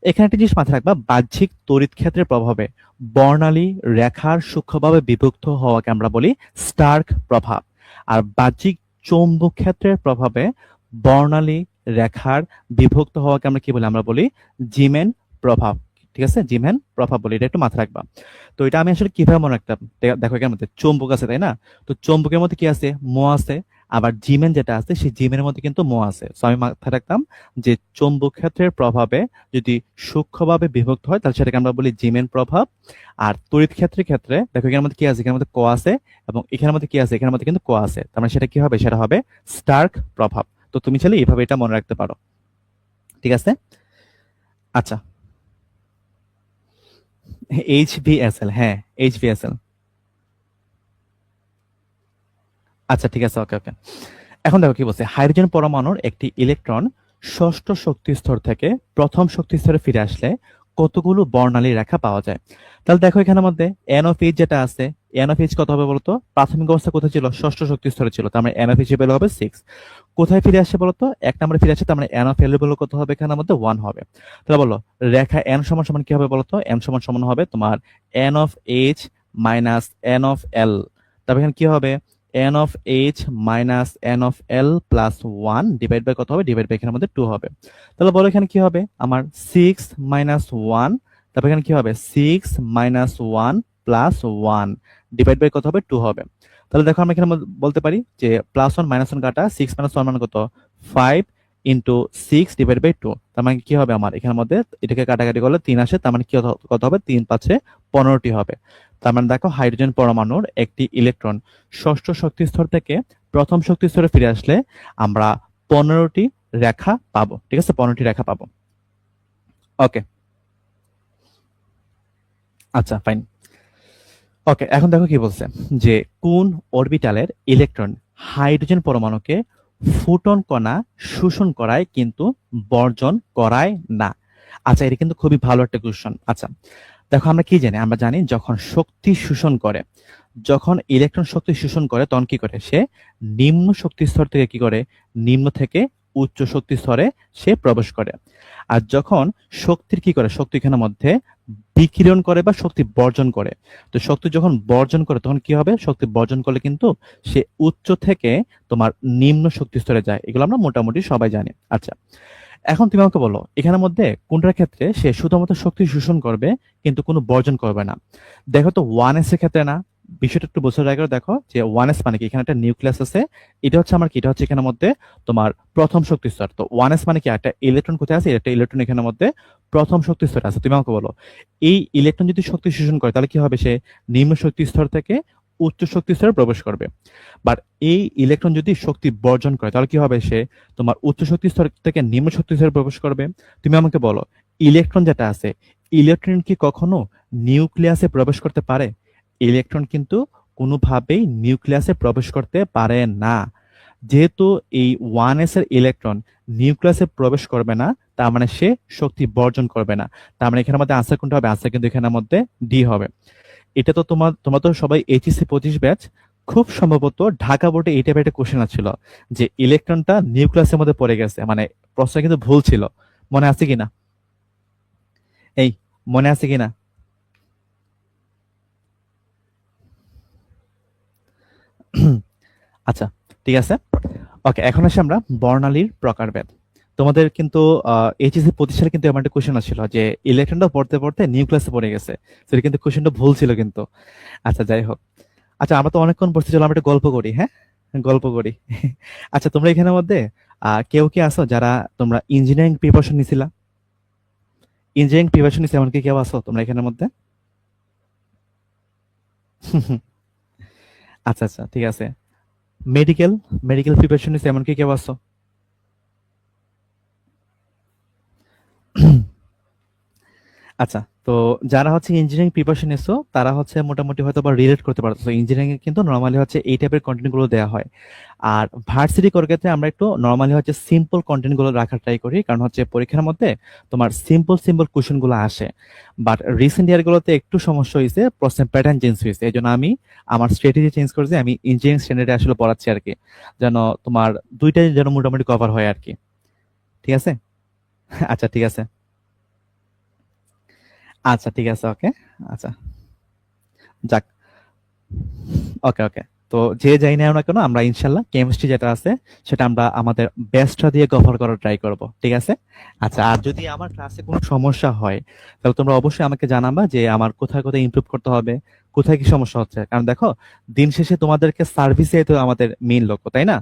এখানে একটা জিনিস মাথায় রাখবা, বাহ্যিক তড়িৎ ক্ষেত্রের প্রভাবে বর্ণালী রেখার সূক্ষ্মভাবে বিভক্ত হওয়াকে আমরা বলি স্টার্ক প্রভাব। আর বাহ্যিক চৌম্বক ক্ষেত্রের প্রভাবে বর্ণালী রেখার বিভক্ত হওয়াকে আমরা কি বলি, আমরা বলি জিমেন প্রভাব, ঠিক আছে, জিমেন প্রভাব বলি। এটা একটু মাথায় রাখবা। তো এটা আমি আসলে কিভাবে মনে রাখতাম, দেখো এখানে মধ্যে চৌম্বক আছে তাই না? তো চৌম্বকের মধ্যে কি আছে, মো আছে। আবার জিমেন যেটা আছে সেই জিমেনের মধ্যে কিন্তু মো আছে। তো আমি মাথায় রাখতাম যে চৌম্বক ক্ষেত্রের প্রভাবে যদি সূক্ষ্মভাবে বিভক্ত হয় তাহলে সেটাকে আমরা বলি জিমেন প্রভাব। আর তড়িৎ ক্ষেত্রের ক্ষেত্রে দেখো এখানের মধ্যে কি আছে, এখানের মধ্যে ক আছে, এবং এখানের মধ্যে কি আছে, এখানের মধ্যে কিন্তু ক আছে, তার মানে সেটা কি হবে, সেটা হবে স্টার্ক প্রভাব। তো তুমি চাইলে এইভাবে এটা মনে রাখতে পারো, ঠিক আছে। আচ্ছা, HVSL, হ্যাঁ, HVSL। আচ্ছা ঠিক আছে, ওকে ওকে। এখন দেখো কি বলছে, হাইড্রোজেন পরমাণুর একটি ইলেকট্রন ষষ্ঠ শক্তি স্তর থেকে প্রথম শক্তি স্তরে ফিরে আসলে কতগুলো বর্ণালী রেখা পাওয়া যায়। তাহলে দেখো এখানের মধ্যে এন অফ এইচ যেটা আছে, এন অফ এইচ কত হবে বলতো, প্রাথমিক অবস্থা কোথায় ছিল, ষষ্ঠ শক্তি স্তরে ছিল, তার মানে এন অফ এইচ এর ভ্যালু হবে 6। কোথায় ফিরে আসে বলতো, এক নম্বরে ফিরে আসে, তার মানে এন অফ এল এর ভ্যালু কত হবে, এখানের মধ্যে 1 হবে। তাহলে বলো রেখা এন সমান সমান কি হবে বলতো, এন সমান সমান হবে তোমার N of H minus N of L. তারপর এখানে কি হবে, n of h minus n of l plus 1 divide by কত হবে, ডিভাইড বাই এখানের মধ্যে 2 হবে। তাহলে বলো এখানে কি হবে আমার 6 মাইনাস 1, তারপর এখানে কি হবে 6 মাইনাস 1 প্লাস 1 ডিভাইড বাই কত হবে, 2 হবে। তাহলে দেখো আমরা এখানে বলতে পারি যে প্লাস 1 মাইনাস 1 কাটা, 6 মাইনাস 1 মানে কত, 5 ইন্টু 6 ডিভাইড বাই 2। তার মানে কি হবে আমার এখানের মধ্যে এটাকে কাটাকাটি করলে 3 আসে, তার মানে কি কত হবে, 3 5 15টি হবে। তার মানে দেখো হাইড্রোজেন পরমাণুর একটি ইলেকট্রন ষষ্ঠ শক্তি স্তর থেকে প্রথম শক্তি স্তরে ফিরে আসলে আমরা 15টি রেখা পাবো, ঠিক আছে, 15টি রেখা পাবো। ওকে, আচ্ছা ফাইন। ওকে, এখন দেখো কি বলছে, যে কোন অরবিটালের ইলেকট্রন হাইড্রোজেন পরমাণুকে ফুটন কণা শোষণ করায় কিন্তু বর্জন করায় না। আচ্ছা, এটা কিন্তু খুবই ভালো একটা কোশ্চেন। আচ্ছা দেখো আমরা কি জানি, আমরা জানি যখন শক্তি শোষণ করে, যখন ইলেকট্রন শক্তি শোষণ করে তখন কি করে, সে নিম্ন শক্তি স্তর থেকে কি করে, নিম্ন থেকে উচ্চ শক্তি স্তরে সে প্রবেশ করে। আর যখন শক্তির কি করে, শক্তি এখানের মধ্যে বিকিরণ করে বা শক্তি বর্জন করে। তো শক্তি যখন বর্জন করে তখন কি হবে, শক্তি বর্জন করলে কিন্তু সে উচ্চ থেকে তোমার নিম্ন শক্তি স্তরে যায়, এগুলো আমরা মোটামুটি সবাই জানি। আচ্ছা, এখন তুমি আমাকে বলো এখানের মধ্যে কোনটার ক্ষেত্রে সে শুধুমাত্র শক্তি শোষণ করবে কিন্তু কোনো বর্জন করবে না। দেখো তো 1s এর ক্ষেত্রে না, বিষয়টা একটু বোঝার আগে দেখো যে 1s মানে কি, এখানে একটা নিউক্লিয়াস আছে, এটা হচ্ছে আমার কি, এটা হচ্ছে এখানের মধ্যে তোমার প্রথম শক্তি স্তর। তো 1s মানে কি, একটা ইলেকট্রন কোথায় আছে, একটা ইলেকট্রন এখানের মধ্যে প্রথম শক্তি স্তরে আছে। তুমি আমাকে বলো এই ইলেকট্রন যদি শক্তি শোষণ করে তাহলে কি হবে, সে নিম্ন শক্তি স্তর থেকে উচ্চ শক্তি স্তরে প্রবেশ করবে। বাট এই ইলেকট্রন যদি শক্তি বর্জন করে তাহলে কি হবে, সে তোমার উচ্চ শক্তি স্তর থেকে নিম্ন শক্তি স্তরে প্রবেশ করবে। তুমি আমাকে বলো ইলেকট্রন যেটা আছে, ইলেকট্রন কি কখনো নিউক্লিয়াসে প্রবেশ করতে পারে? ইলেকট্রন কিন্তু কোনোভাবেই নিউক্লিয়াসে প্রবেশ করতে পারে না। যেহেতু এই 1s এর ইলেকট্রন নিউক্লিয়াসে প্রবেশ করবে না, তার মানে সে শক্তি বর্জন করবে না। তার মানে এখানের মধ্যে আনসার কোনটা হবে, আনসার কিন্তু এখানের মধ্যে ডি হবে। এটা তো তোমরা তো সবাই এইচএসসি 25 ব্যাচ, খুব সম্ভবত ঢাকা বোর্ডে এই টাইপের একটা কোশ্চেন ছিল যে ইলেকট্রনটা নিউক্লিয়াসের মধ্যে পড়ে গেছে, মানে প্রশ্ন কিন্তু ভুল ছিল। মনে আছে কিনা, এই মনে আছে কিনা? আচ্ছা ঠিক আছে, ওকে। এখন আসি আমরা বর্ণালীর প্রকারভেদ। তোমাদের কিন্তু এইচএসসি 25 সালে কিন্তু এমন একটা কোশ্চেন ছিল যে ইলেকট্রনটা পড়তে পড়তে নিউক্লিয়াসে পড়ে গেছে, সেটা কিন্তু কোশ্চেনটা ভুল ছিল কিন্তু। আচ্ছা যাই হোক, আচ্ছা আমরা তো অনেকক্ষণ পড়ছি, চলো আমরা একটা গল্প করি, হ্যাঁ, গল্প করি। আচ্ছা তোমরা এখানের মধ্যে কেউ কি আছো যারা তোমরা ইঞ্জিনিয়ারিং প্রিপারেশন নিছিলা? ইঞ্জিনিয়ারিং প্রিপারেশন নিছে এমন কি কেউ আছো তোমরা এখানের মধ্যে? আচ্ছা আচ্ছা, ঠিক আছে। মেডিকেল মেডিকেল প্রিপারেশন নিছে এমন কি কেউ আছো? আচ্ছা, তো যারা হচ্ছে ইঞ্জিনিয়ারিং প্রিপারেশন নিছো তারা হচ্ছে মোটামুটি হয়তো বা রিলেট করতে পারতেছো। ইঞ্জিনিয়ারিং এ কিন্তু নরমালি হচ্ছে এই টাইপের কন্টেন্ট গুলো দেওয়া হয়। আর ভার্সিটি কোর ক্ষেত্রে আমরা একটু নরমালি হচ্ছে সিম্পল কন্টেন্ট গুলো রাখার ট্রাই করি, কারণ হচ্ছে পরীক্ষার মধ্যে তোমার সিম্পল সিম্পল কোশ্চেন গুলো আসে। বাট রিসেন্ট ইয়ার গুলোতে একটু সমস্যা হয়েছে, প্রশ্নের প্যাটার্ন চেঞ্জ হয়েছে, এই জন্য আমি আমার স্ট্র্যাটেজি চেঞ্জ করেছি। আমি ইঞ্জিনিয়ারিং স্ট্যান্ডার্ডে আসলে পড়াচ্ছি আর কি, যেন তোমার দুইটাই যেন মোটামুটি কভার হয় আর কি। ঠিক আছে। আচ্ছা ঠিক আছে। আচ্ছা ঠিক আছে, ওকে। আচ্ছা, যাক। ওকে ওকে। তো যে যাই না না কেন, আমরা ইনশাল্লাহ কেমিস্ট্রি যেটা আছে সেটা আমরা আমাদের বেস্টটা দিয়ে কভার করার ট্রাই করব, ঠিক আছে। আচ্ছা, আর যদি আমার ক্লাসে কোনো সমস্যা হয় তাহলে তোমরা অবশ্যই আমাকে জানাবা যে আমার কোথায় কোথায় ইমপ্রুভ করতে হবে, কোথায় কি সমস্যা হচ্ছে। কারণ দেখো, দিন শেষে তোমাদেরকে সার্ভিসে তো আমাদের মেইন লক্ষ্য, তাই না?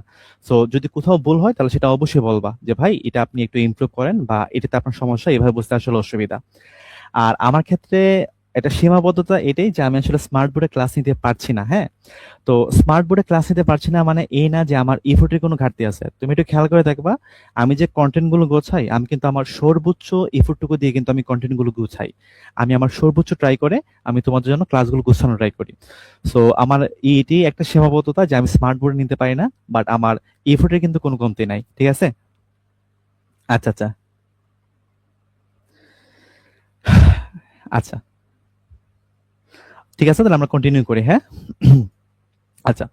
সো যদি কোথাও ভুল হয় তাহলে সেটা অবশ্যই বলবা যে ভাই এটা আপনি একটু ইমপ্রুভ করেন, বা এটাতে আপনার সমস্যা, এভাবে বুঝতে আসলে অসুবিধা। আর আমার ক্ষেত্রে এটা সীমাবদ্ধতা এটাই যে আমি আসলে স্মার্ট বোর্ডে ক্লাস নিতে পারছি না, হ্যাঁ। তো স্মার্ট বোর্ডে ক্লাস নিতে পারছি না মানে এই না যে আমার ইফোর্টের কোনো ঘাটতি আছে। তুমি একটু খেয়াল করে দেখবা, আমি যে কন্টেন্ট গুলো গোছাই আমি কিন্তু আমার সর্বোচ্চ ইফোর্টটুকু দিয়ে কিন্তু আমি কন্টেন্ট গুলো গুছাই। আমি আমার সর্বোচ্চ ট্রাই করে আমি তোমাদের জন্য ক্লাসগুলো গোছানো ট্রাই করি। সো আমার এটি একটা সীমাবদ্ধতা যে আমি স্মার্ট বোর্ডে নিতে পারি না, বাট আমার ইফোর্টের কিন্তু কোনো কমতি নাই, ঠিক আছে। আচ্ছা আচ্ছা। আচ্ছা ঠিক আছে, তাহলে আমরা কন্টিনিউ করি, হ্যাঁ। আচ্ছা,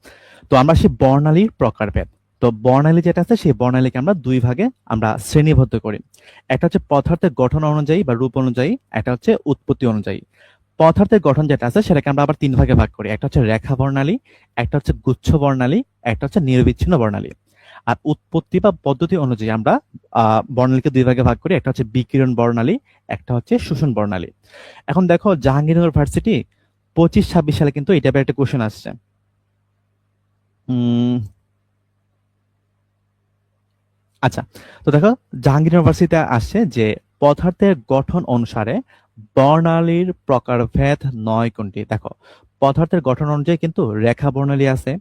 তো আমরা সেই বর্ণালীর প্রকারভেদ। তো বর্ণালী যেটা আছে সেই বর্ণালীকে আমরা দুই ভাগে আমরা শ্রেণীবদ্ধ করি। একটা হচ্ছে পদার্থের গঠন অনুযায়ী বা রূপ অনুযায়ী, একটা হচ্ছে উৎপত্তি অনুযায়ী। পদার্থের গঠন যেটা আছে সেটাকে আমরা আবার তিন ভাগে ভাগ করি। একটা হচ্ছে রেখা বর্ণালী, একটা হচ্ছে গুচ্ছ বর্ণালী, একটা হচ্ছে নিরবিচ্ছিন্ন বর্ণালী। আর উৎপত্তি বা পদ্ধতি অনুযায়ী আমরা বর্ণালীকে দুই ভাগে ভাগ করি। একটা হচ্ছে বিকিরণ বর্ণালী, একটা হচ্ছে শোষণ বর্ণালী। এখন দেখো, জাহাঙ্গীরনগর ভার্সিটি 25-26 সালে কিন্তু এই টাইপের একটা কোশ্চেন আসছে। উম আচ্ছা, তো দেখো, জাহাঙ্গীর ইউনিভার্সিটিতে আসছে যে পদার্থের গঠন অনুসারে বর্ণালীর প্রকারভেদ নয় কোনটি। দেখো, পদার্থের গঠন অনুযায়ী কিন্তু রেখা বর্ণালী আছে,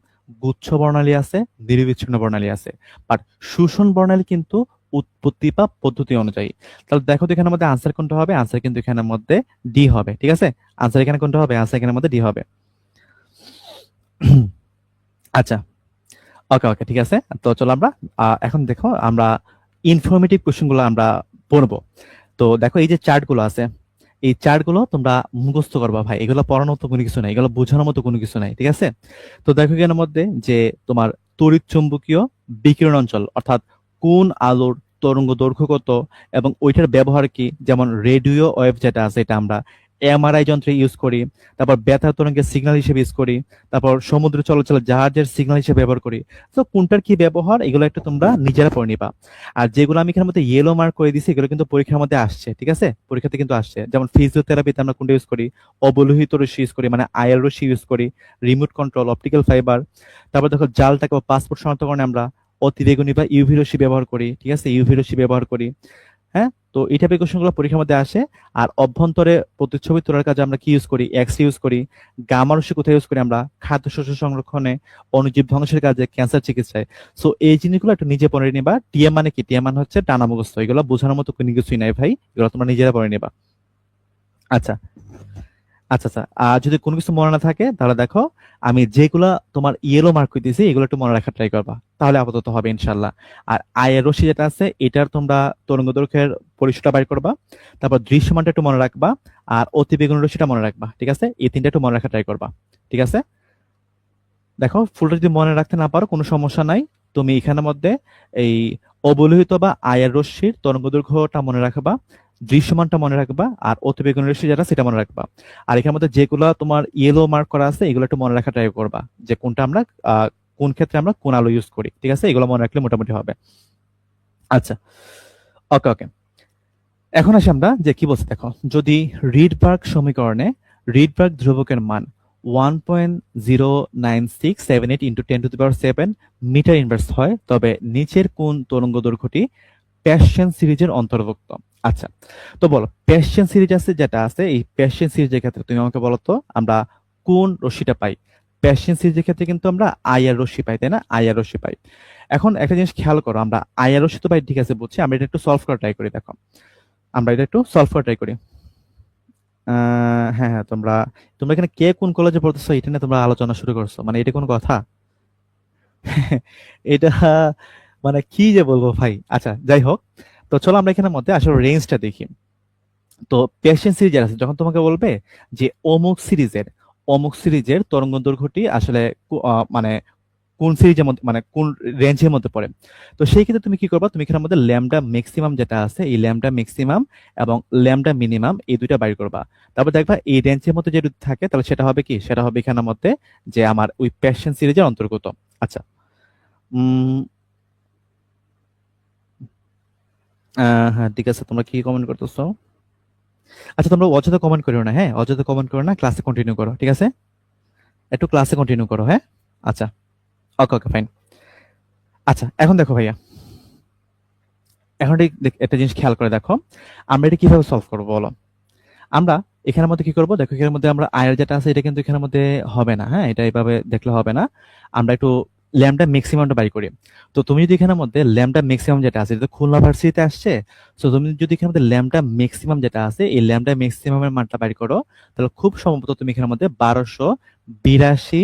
গুচ্ছ বর্ণালী আছে, নিরবিচ্ছিন্ন বর্ণালী আছে। বাট শোষণ বর্ণালী কিন্তু উৎপত্তি বা পদ্ধতি অনুযায়ী। তাহলে দেখো তো এখানের মধ্যে আনসার কোনটা হবে? আনসার কিন্তু এখানের মধ্যে ডি হবে, ঠিক আছে। আনসার এখানে কোনটা হবে? আনসার এখানের মধ্যে ডি হবে। আচ্ছা, ওকে ওকে, ঠিক আছে। তো চলো আমরা এখন দেখো আমরা ইনফরমেটিভ কোশ্চেন গুলো আমরা পড়বো। তো দেখো, এই যে চার্ট গুলো আছে, এই চার্ট গুলো তোমরা মুখস্থ করবা ভাই। এগুলো পড়ানোর মতো কোনো কিছু নাই, এগুলো বোঝানোর মতো কোনো কিছু নাই, ঠিক আছে। তো দেখো এখানের মধ্যে যে তোমার তড়িৎ চুম্বকীয় বিকিরণ অঞ্চল, অর্থাৎ কোন আলোর তরঙ্গ দৈর্ঘ্য কত এবং ওইটার ব্যবহার কি, যেমন রেডিও ওয়েভ যেটা আছে এটা আমরা এমআরআই যন্ত্রে ইউজ করি, তারপর বেতার তরঙ্গের সিগন্যাল হিসেবে ইউজ করি, তারপর সমুদ্র চলাচলের জাহাজের সিগন্যাল হিসেবে ব্যবহার করি। তো কোনটার কি ব্যবহার এগুলো একটু তোমরা নিজেরা পড়ে নিবা। আর যেগুলো আমি এখানের মধ্যে ইয়েলো মার্ক করে দিছি এগুলো কিন্তু পরীক্ষার মধ্যে আসছে, ঠিক আছে, পরীক্ষাতে কিন্তু আসছে। যেমন ফিজিওথেরাপিতে আমরা কোনটা ইউজ করি? অবলোহিত রশ্মি ইউজ করি, মানে আইআর রশ্মি ইউজ করি। Remote control, optical fibre. তারপর দেখো জালটাকে বা পাসপোর্ট শনাক্তকরণে আমরা অতিবেগুনি বা ইউভি রশ্মি ব্যবহার করি, ঠিক আছে, ইউভি রশ্মি ব্যবহার করি। হ্যাঁ, তো এই টাইপের কোশ্চেনগুলো পরীক্ষার মধ্যে আসে। আর অভ্যন্তরে প্রতিচ্ছবি তোলার কাজে আমরা কি ইউজ করি? এক্স ইউজ করি। গামা রশ্মি কোথায় ইউজ করি? আমরা খাদ্যশস্য সংরক্ষণে, অণুজীব ধ্বংসের কাজে, ক্যান্সার চিকিৎসায়। সো এই জিনিসগুলো একটু নিজে পড়ে নিবা। টিএম মানে কি? টিএম মানে হচ্ছে টানা মুখস্থ, এগুলো বোঝানোর মতো কোনো কিছুই নাই ভাই, এগুলো তোমরা নিজেরা পড়ে নিবা। আচ্ছা আচ্ছা আচ্ছা, আর যদি কোনো কিছু মনে না থাকে তাহলে দেখো, আমি যেগুলা তোমার ইয়েলো মার্ক করতেছি এগুলো একটু মনে রাখার ট্রাই করবা, তাহলে আপাতত হবে ইনশাল্লাহ। আর আয়ের রশ্মি যেটা আছে এটার তোমরা তরঙ্গ দৈর্ঘ্যের পরিসরটা বাইর করবা, তারপর দৃশ্যমানটা একটু মনে রাখবা, আর অতি বেগুনি রশ্মিটা মনে রাখবা, ঠিক আছে। এই তিনটা একটু মনে রাখার ট্রাই করবা, ঠিক আছে। দেখো, ফুলটা যদি মনে রাখতে না পারো কোনো সমস্যা নাই। তুমি এখানের মধ্যে এই অবলোহিত বা আয়ের রশ্মির তরঙ্গ দৈর্ঘ্যটা মনে রাখবা, দৃশ্যমানটা মনে রাখবা, আর অতিবেগুনি রশ্মি যেটা সেটা মনে রাখবা। আর এখানের মধ্যে যেগুলো তোমার ইয়েলো মার্ক করা আছে এগুলো একটু মনে রাখা ট্রাই করবা, যে কোনটা আমরা কোন ক্ষেত্রে আমরা কোন আলো ইউজ করি, ঠিক আছে। এগুলো মনে রাখলে মোটামুটি হবে। আচ্ছা, ওকে ওকে। এখন আসি আমরা যে কি বলছি। দেখো, যদি রিডবার্গ সমীকরণে রিডবার্গ ধ্রুবকের মান 1.09678 ইন্টু 10⁷ মিটার ইনভার্স হয়, তবে নিচের কোন তরঙ্গ দৈর্ঘ্যটি প্যাশন সিরিজের অন্তর্ভুক্ত? আচ্ছা, তো বলো, প্যাশন সিরিজ আছে যেটা আছে, এই প্যাশন সিরিজের ক্ষেত্রে তুমি আমাকে বলো তো আমরা কোন রশ্মিটা পাই? প্যাশন সিরিজের ক্ষেত্রে কিন্তু আমরা আইআর রশ্মি পাই, তাই না? আইআর রশ্মি পাই। এখন একটা জিনিস খেয়াল করো, আমরা আইআর রশ্মি তো পাই, ঠিক আছে বুঝছি, আমরা এটা একটু সলভ করা ট্রাই করি। দেখো, আমরা এটা একটু সলভ করা ট্রাই করি। হ্যাঁ হ্যাঁ, তোমরা তোমরা এখানে কে কোন কলেজে পড়তেছো এটা নিয়ে তোমরা আলোচনা শুরু করছো, মানে এটা কোন কথা? এটা মানে কি যে বলবো ভাই। আচ্ছা যাই হোক, তো চলো আমরা এখানের মধ্যে আসলে রেঞ্জটা দেখি। তো পেশেন্ট সিরিজের আছে, যখন তোমাকে বলবে যে অমুক সিরিজের তরঙ্গ দৈর্ঘ্যটি আসলে মানে কোন সিরিজের মধ্যে, মানে কোন রেঞ্জের মধ্যে পড়ে, তো সেই ক্ষেত্রে তুমি কি করবা, তুমি এখানের মধ্যে ল্যামডা ম্যাক্সিমাম যেটা আছে, এই ল্যামডা ম্যাক্সিমাম এবং ল্যামডা মিনিমাম এই দুইটা বাইর করবা। তারপর দেখবা এই রেঞ্জের মধ্যে যেটা থাকে তাহলে সেটা হবে কি, সেটা হবে এখানের মধ্যে যে আমার ওই পেশেন্ট সিরিজের অন্তর্গত। আচ্ছা, উম হ্যাঁ ঠিক আছে, তোমরা কি কমেন্ট করতেছো? আচ্ছা, তোমরা অযথা কমেন্ট করো না, হ্যাঁ অযথা কমেন্ট করো না, ক্লাসে কন্টিনিউ করো, ঠিক আছে? একটু ক্লাসে কন্টিনিউ করো, হ্যাঁ। আচ্ছা, ওকে ওকে ফাইন। আচ্ছা এখন দেখো ভাইয়া, এখন একটা জিনিস খেয়াল করে দেখো, আমরা এটা কিভাবে সলভ করবো বলো। আমরা এখানের মধ্যে কি করবো, দেখো এখানের মধ্যে আমরা আয়ের যেটা আছে এটা কিন্তু এখানের মধ্যে হবে না, হ্যাঁ এটা এইভাবে দেখলে হবে না। আমরা একটু ল্যামডা ম্যাক্সিমামটা বাই করি। তো তুমি যদি এখানের মধ্যে ল্যামডা ম্যাক্সিমাম যেটা আছে, এটা তো খুলনা ভার্সিটিতে আসছে, তো তুমি যদি এখানের মধ্যে ল্যামডা ম্যাক্সিমাম যেটা আছে এই ল্যামডা ম্যাক্সিমামের মানটা বাই করো, তাহলে খুব সম্ভবত তুমি এখানের মধ্যে 1282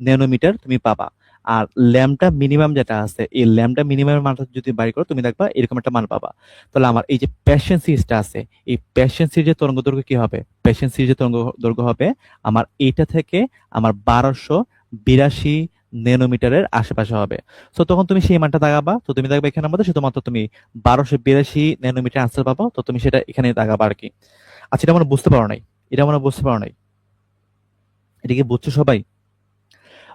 ন্যানোমিটার তুমি পাবা। আর ল্যামডা মিনিমাম যেটা আছে এই ল্যামডা মিনিমামের মানটা যদি বাই করো তুমি দেখবা এরকম একটা মান পাবা। তাহলে আমার এই যে প্যাশন সিরিজটা আছে, এই প্যাশন সিরিজের তরঙ্গ দৈর্ঘ্য কি হবে, প্যাশন সিরিজের তরঙ্গ দৈর্ঘ্য হবে আমার এইটা থেকে আমার 1282 ন্যানোমিটারের আশেপাশে হবে। তো তখন তুমি সেই মানটা দাগাবা, তো তুমি দেখবে এখানে মধ্যে শুধুমাত্র তুমি 1282 ন্যানোমিটার আনসার পাবো, তো তুমি সেটা এখানে দাগাবা আর কি। আচ্ছা, এটা মনে বুঝতে পারো নাই? এটা মনে বুঝতে পারো নাই? এটা কি বুঝছো সবাই?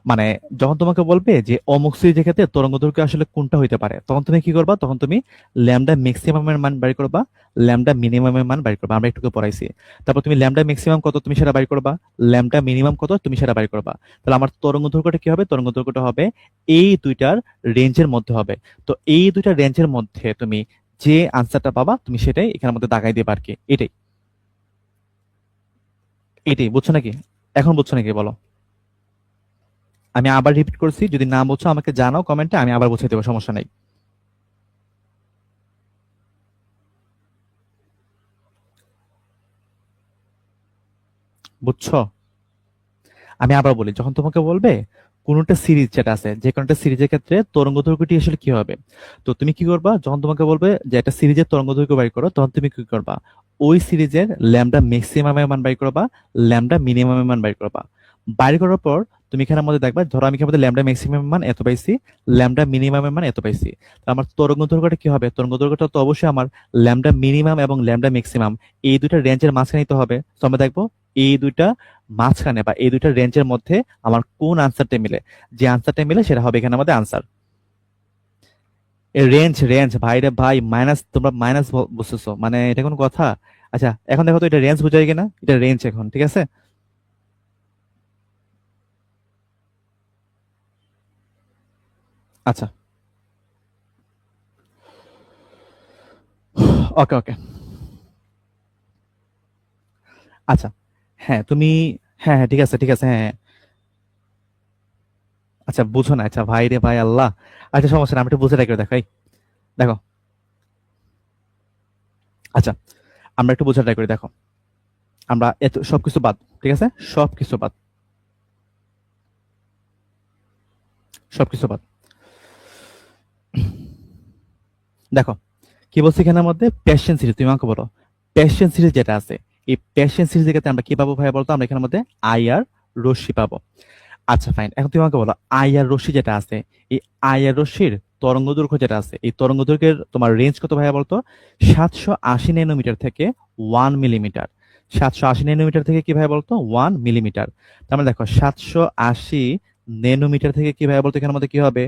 মানে যখন তোমাকে বলবে যে অমুক সিরিজের ক্ষেত্রে তরঙ্গ দৈর্ঘ্য আসলে কোনটা হইতে পারে, তখন তুমি কি করবা, তখন তুমি ল্যামডা ম্যাক্সিমামের মান বের করবা, ল্যামডা মিনিমামের মান বের করবা, আমরা একটু পড়াইছি। তারপর তুমি ল্যামডা ম্যাক্সিমাম কত তুমি সেটা বের করবা, ল্যামডা মিনিমাম কত তুমি সেটা বের করবা। তাহলে আমার তরঙ্গ দৈর্ঘ্যটা কি হবে, তরঙ্গ দৈর্ঘ্যটা হবে এই দুইটার রেঞ্জের মধ্যে হবে। তো এই দুইটা রেঞ্জের মধ্যে তুমি যে আনসারটা পাবা তুমি সেটাই এখানের মধ্যে দাগাই দিবা আর কি। এটাই এটাই বুঝছো নাকি? এখন বুঝছো নাকি বলো? আমি আবার রিপিট করছি, যদি না বুঝছো আমাকে জানাও কমেন্টে, আমি আবার বুঝিয়ে দেবো, সমস্যা নেই। বুঝছো? আমি আবার বলি, যখন তোমাকে বলবে কোনটা সিরিজ যেটা আছে, যে কোনটা সিরিজের ক্ষেত্রে তরঙ্গ দৈর্ঘ্যটি আসলে কি হবে, তো তুমি কি করবা, যখন তোমাকে বলবে যে একটা সিরিজের তরঙ্গ দৈর্ঘ্য বাই করো, তখন তুমি কি করবা, ওই সিরিজের ল্যামডা ম্যাক্সিমামের মান বাই করবা, ল্যামডা মিনিমামের মান বাই করবা। বাইর করার পর তুমি এখানের মধ্যে দেখবা, ধরো আমি এখানে মধ্যে ল্যামডা ম্যাক্সিমামের মান এত পাইছি, ল্যামডা মিনিমামের মান এত পাইছি, তো আমার তরঙ্গ দৈর্ঘ্যটা কি হবে, তরঙ্গ দৈর্ঘ্যটা তো অবশ্যই আমার ল্যামডা মিনিমাম এবং ল্যামডা ম্যাক্সিমাম এই দুইটা রেঞ্জের মাঝখানে নিতে হবে। তো আমরা দেখবো এই দুইটা মাঝখানে বা এই দুইটা রেঞ্জের মধ্যে আমার কোন আনসারটা মিলে, যে আনসারটা মিলে সেটা হবে এখানে আমাদের আনসার। রেঞ্জ রেঞ্জ ভাই রে ভাই, মাইনাস, তোমরা মাইনাস বুঝতেছো, মানে এটা কোনো কথা? আচ্ছা এখন দেখো তো এটা রেঞ্জ বোঝায় কিনা, এটা রেঞ্জ এখন ঠিক আছে। আচ্ছা, ওকে ওকে, আচ্ছা, হ্যাঁ তুমি, হ্যাঁ হ্যাঁ ঠিক আছে ঠিক আছে, হ্যাঁ হ্যাঁ। আচ্ছা বুঝো না, আচ্ছা ভাই রে ভাই আল্লাহ। আচ্ছা সমস্যা না, আমি একটু বুঝে রাখি, দেখো এই দেখো, আচ্ছা আমরা একটু বোঝা ট্রাই করি, দেখো আমরা এত সবকিছু বাদ, ঠিক আছে, সবকিছু বাদ, সবকিছু বাদ, দেখো কি বলছি এখানের মধ্যে প্যাশন সিরিজ, তুমি আমাকে বলো প্যাশন সিরিজ যেটা আছে, এই প্যাশন সিরিজের ক্ষেত্রে আমরা কি পাবো ভাইয়া বলতো, আমরা এখানের মধ্যে আই আর রশ্মি পাবো। আচ্ছা ফাইন, এখন তুমি আমাকে বলো আই আর রশ্মি যেটা আছে, এই আই আর রশ্মির তরঙ্গ দৈর্ঘ্য যেটা আছে, এই তরঙ্গ দৈর্ঘ্যের তোমার রেঞ্জ কত ভাইয়া বলতো, 780 ন্যানোমিটার থেকে 1 মিলিমিটার। 780 ন্যানোমিটার থেকে কি ভাই বলতো 1 মিলিমিটার। তার মানে দেখো 780 ন্যানোমিটার থেকে কি ভাবে বলতো এখানের মধ্যে কি হবে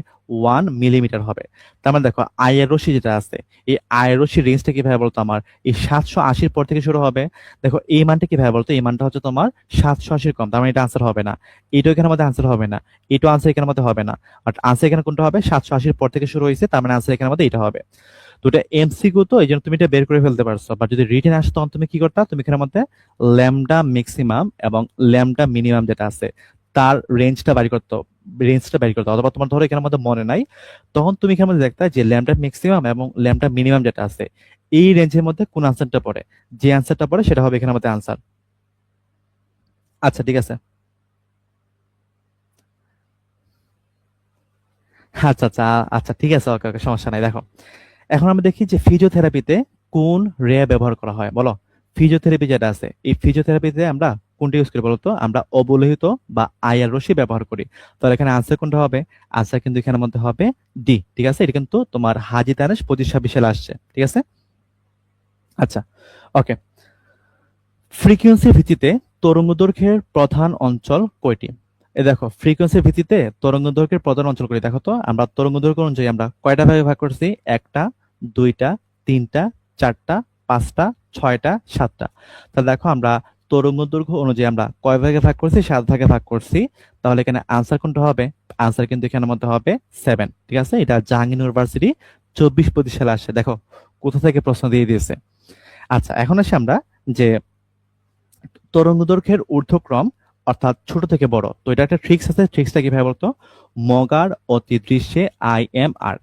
1 মিলিমিটার হবে। তার মানে দেখো আয়ের রশ্মি যেটা আছে এই আয়ের রশ্মির রেঞ্জটা কি ভাবে বলতো আমার এই 780 পর থেকে শুরু হবে। দেখো এই মানটা কি ভাবে বলতো এই মানটা হচ্ছে তোমার 780 কম, তার মানে এটা আনসার হবে না, এটাও এখানের মধ্যে আনসার হবে না, এটাও আনসার এখানের মধ্যে হবে না। বাট আনসার এখানে কোনটা হবে 780 পর থেকে শুরু হয়েছে, তার মানে আনসার এখানের মধ্যে এটা হবে। তো এটা এমসিকিউ তো এই জন্য তুমি এটা বের করে ফেলতে পারছো, বাট যদি রিটেন আসে তখন তুমি কি করতা, তুমি এখানের মধ্যে ল্যামডা ম্যাক্সিমাম এবং ল্যামডা মিনিমাম যেটা আছে তার রেঞ্জটা বের করতো অথবা তোমার ধরো এখানের মধ্যে মনে নাই, তখন তুমি এখানের মধ্যে দেখতা যে ল্যামডা ম্যাক্সিমাম এবং ল্যামডা মিনিমাম যেটা আছে এই রেঞ্জের মধ্যে কোন আনসারটা পড়ে, যে আনসারটা পড়ে সেটা হবে এখানের মধ্যে আনসার। আচ্ছা ঠিক আছে। আচ্ছা আচ্ছা আচ্ছা ঠিক আছে, ওকে ওকে, সমস্যা নাই। দেখো এখন আমরা দেখি যে ফিজিওথেরাপিতে কোন রে ব্যবহার করা হয় বলো। ফিজিওথেরাপি যেটা আছে এই ফিজিওথেরাপিতে আমরা কোনটা ইউজ করি বলতো, আমরা অবলোহিত বা আইআর রশ্মি ব্যবহার করি। তাহলে এখানে আনসার কোনটা হবে, আনসার কিন্তু এখানের মধ্যে হবে ডি। ঠিক আছে, এটা কিন্তু তোমার হাজি তানেশ 2526 সালে আসছে। ঠিক আছে, আচ্ছা ওকে। ফ্রিকোয়েন্সির ভিত্তিতে তরঙ্গ দৈর্ঘ্যের প্রধান অঞ্চল কয়টি? এ দেখো ফ্রিকোয়েন্সির ভিত্তিতে তরঙ্গ দৈর্ঘ্যের প্রধান অঞ্চল কয়টি, দেখো তো আমরা তরঙ্গ দৈর্ঘ্য অনুযায়ী আমরা কয়টা ভাগে ভাগ করছি, একটা, দুইটা, তিনটা, চারটা, পাঁচটা, ছয়টা, সাতটা। তাহলে দেখো আমরা তরঙ্গ দৈর্ঘ্য অনুযায়ী আমরা কয় ভাগে ভাগ করছি, 7 ভাগে ভাগ করছি। তাহলে এখানে আনসার কোনটা হবে, আনসার কিন্তু এখানের মধ্যে হবে 7। ঠিক আছে, এটা জাহাঙ্গীর ইউনিভার্সিটি 24-25 সালে আসে। দেখো কোথা থেকে প্রশ্ন দিয়ে দিয়েছে। আচ্ছা এখন আসি আমরা যে তরঙ্গ দৈর্ঘ্যের ঊর্ধ্বক্রম অর্থাৎ ছোট থেকে বড়, তো এটা একটা ট্রিক্স আছে, ট্রিক্সটা কিভাবে বলতো, মগার অতি দৃশ্যে IMR।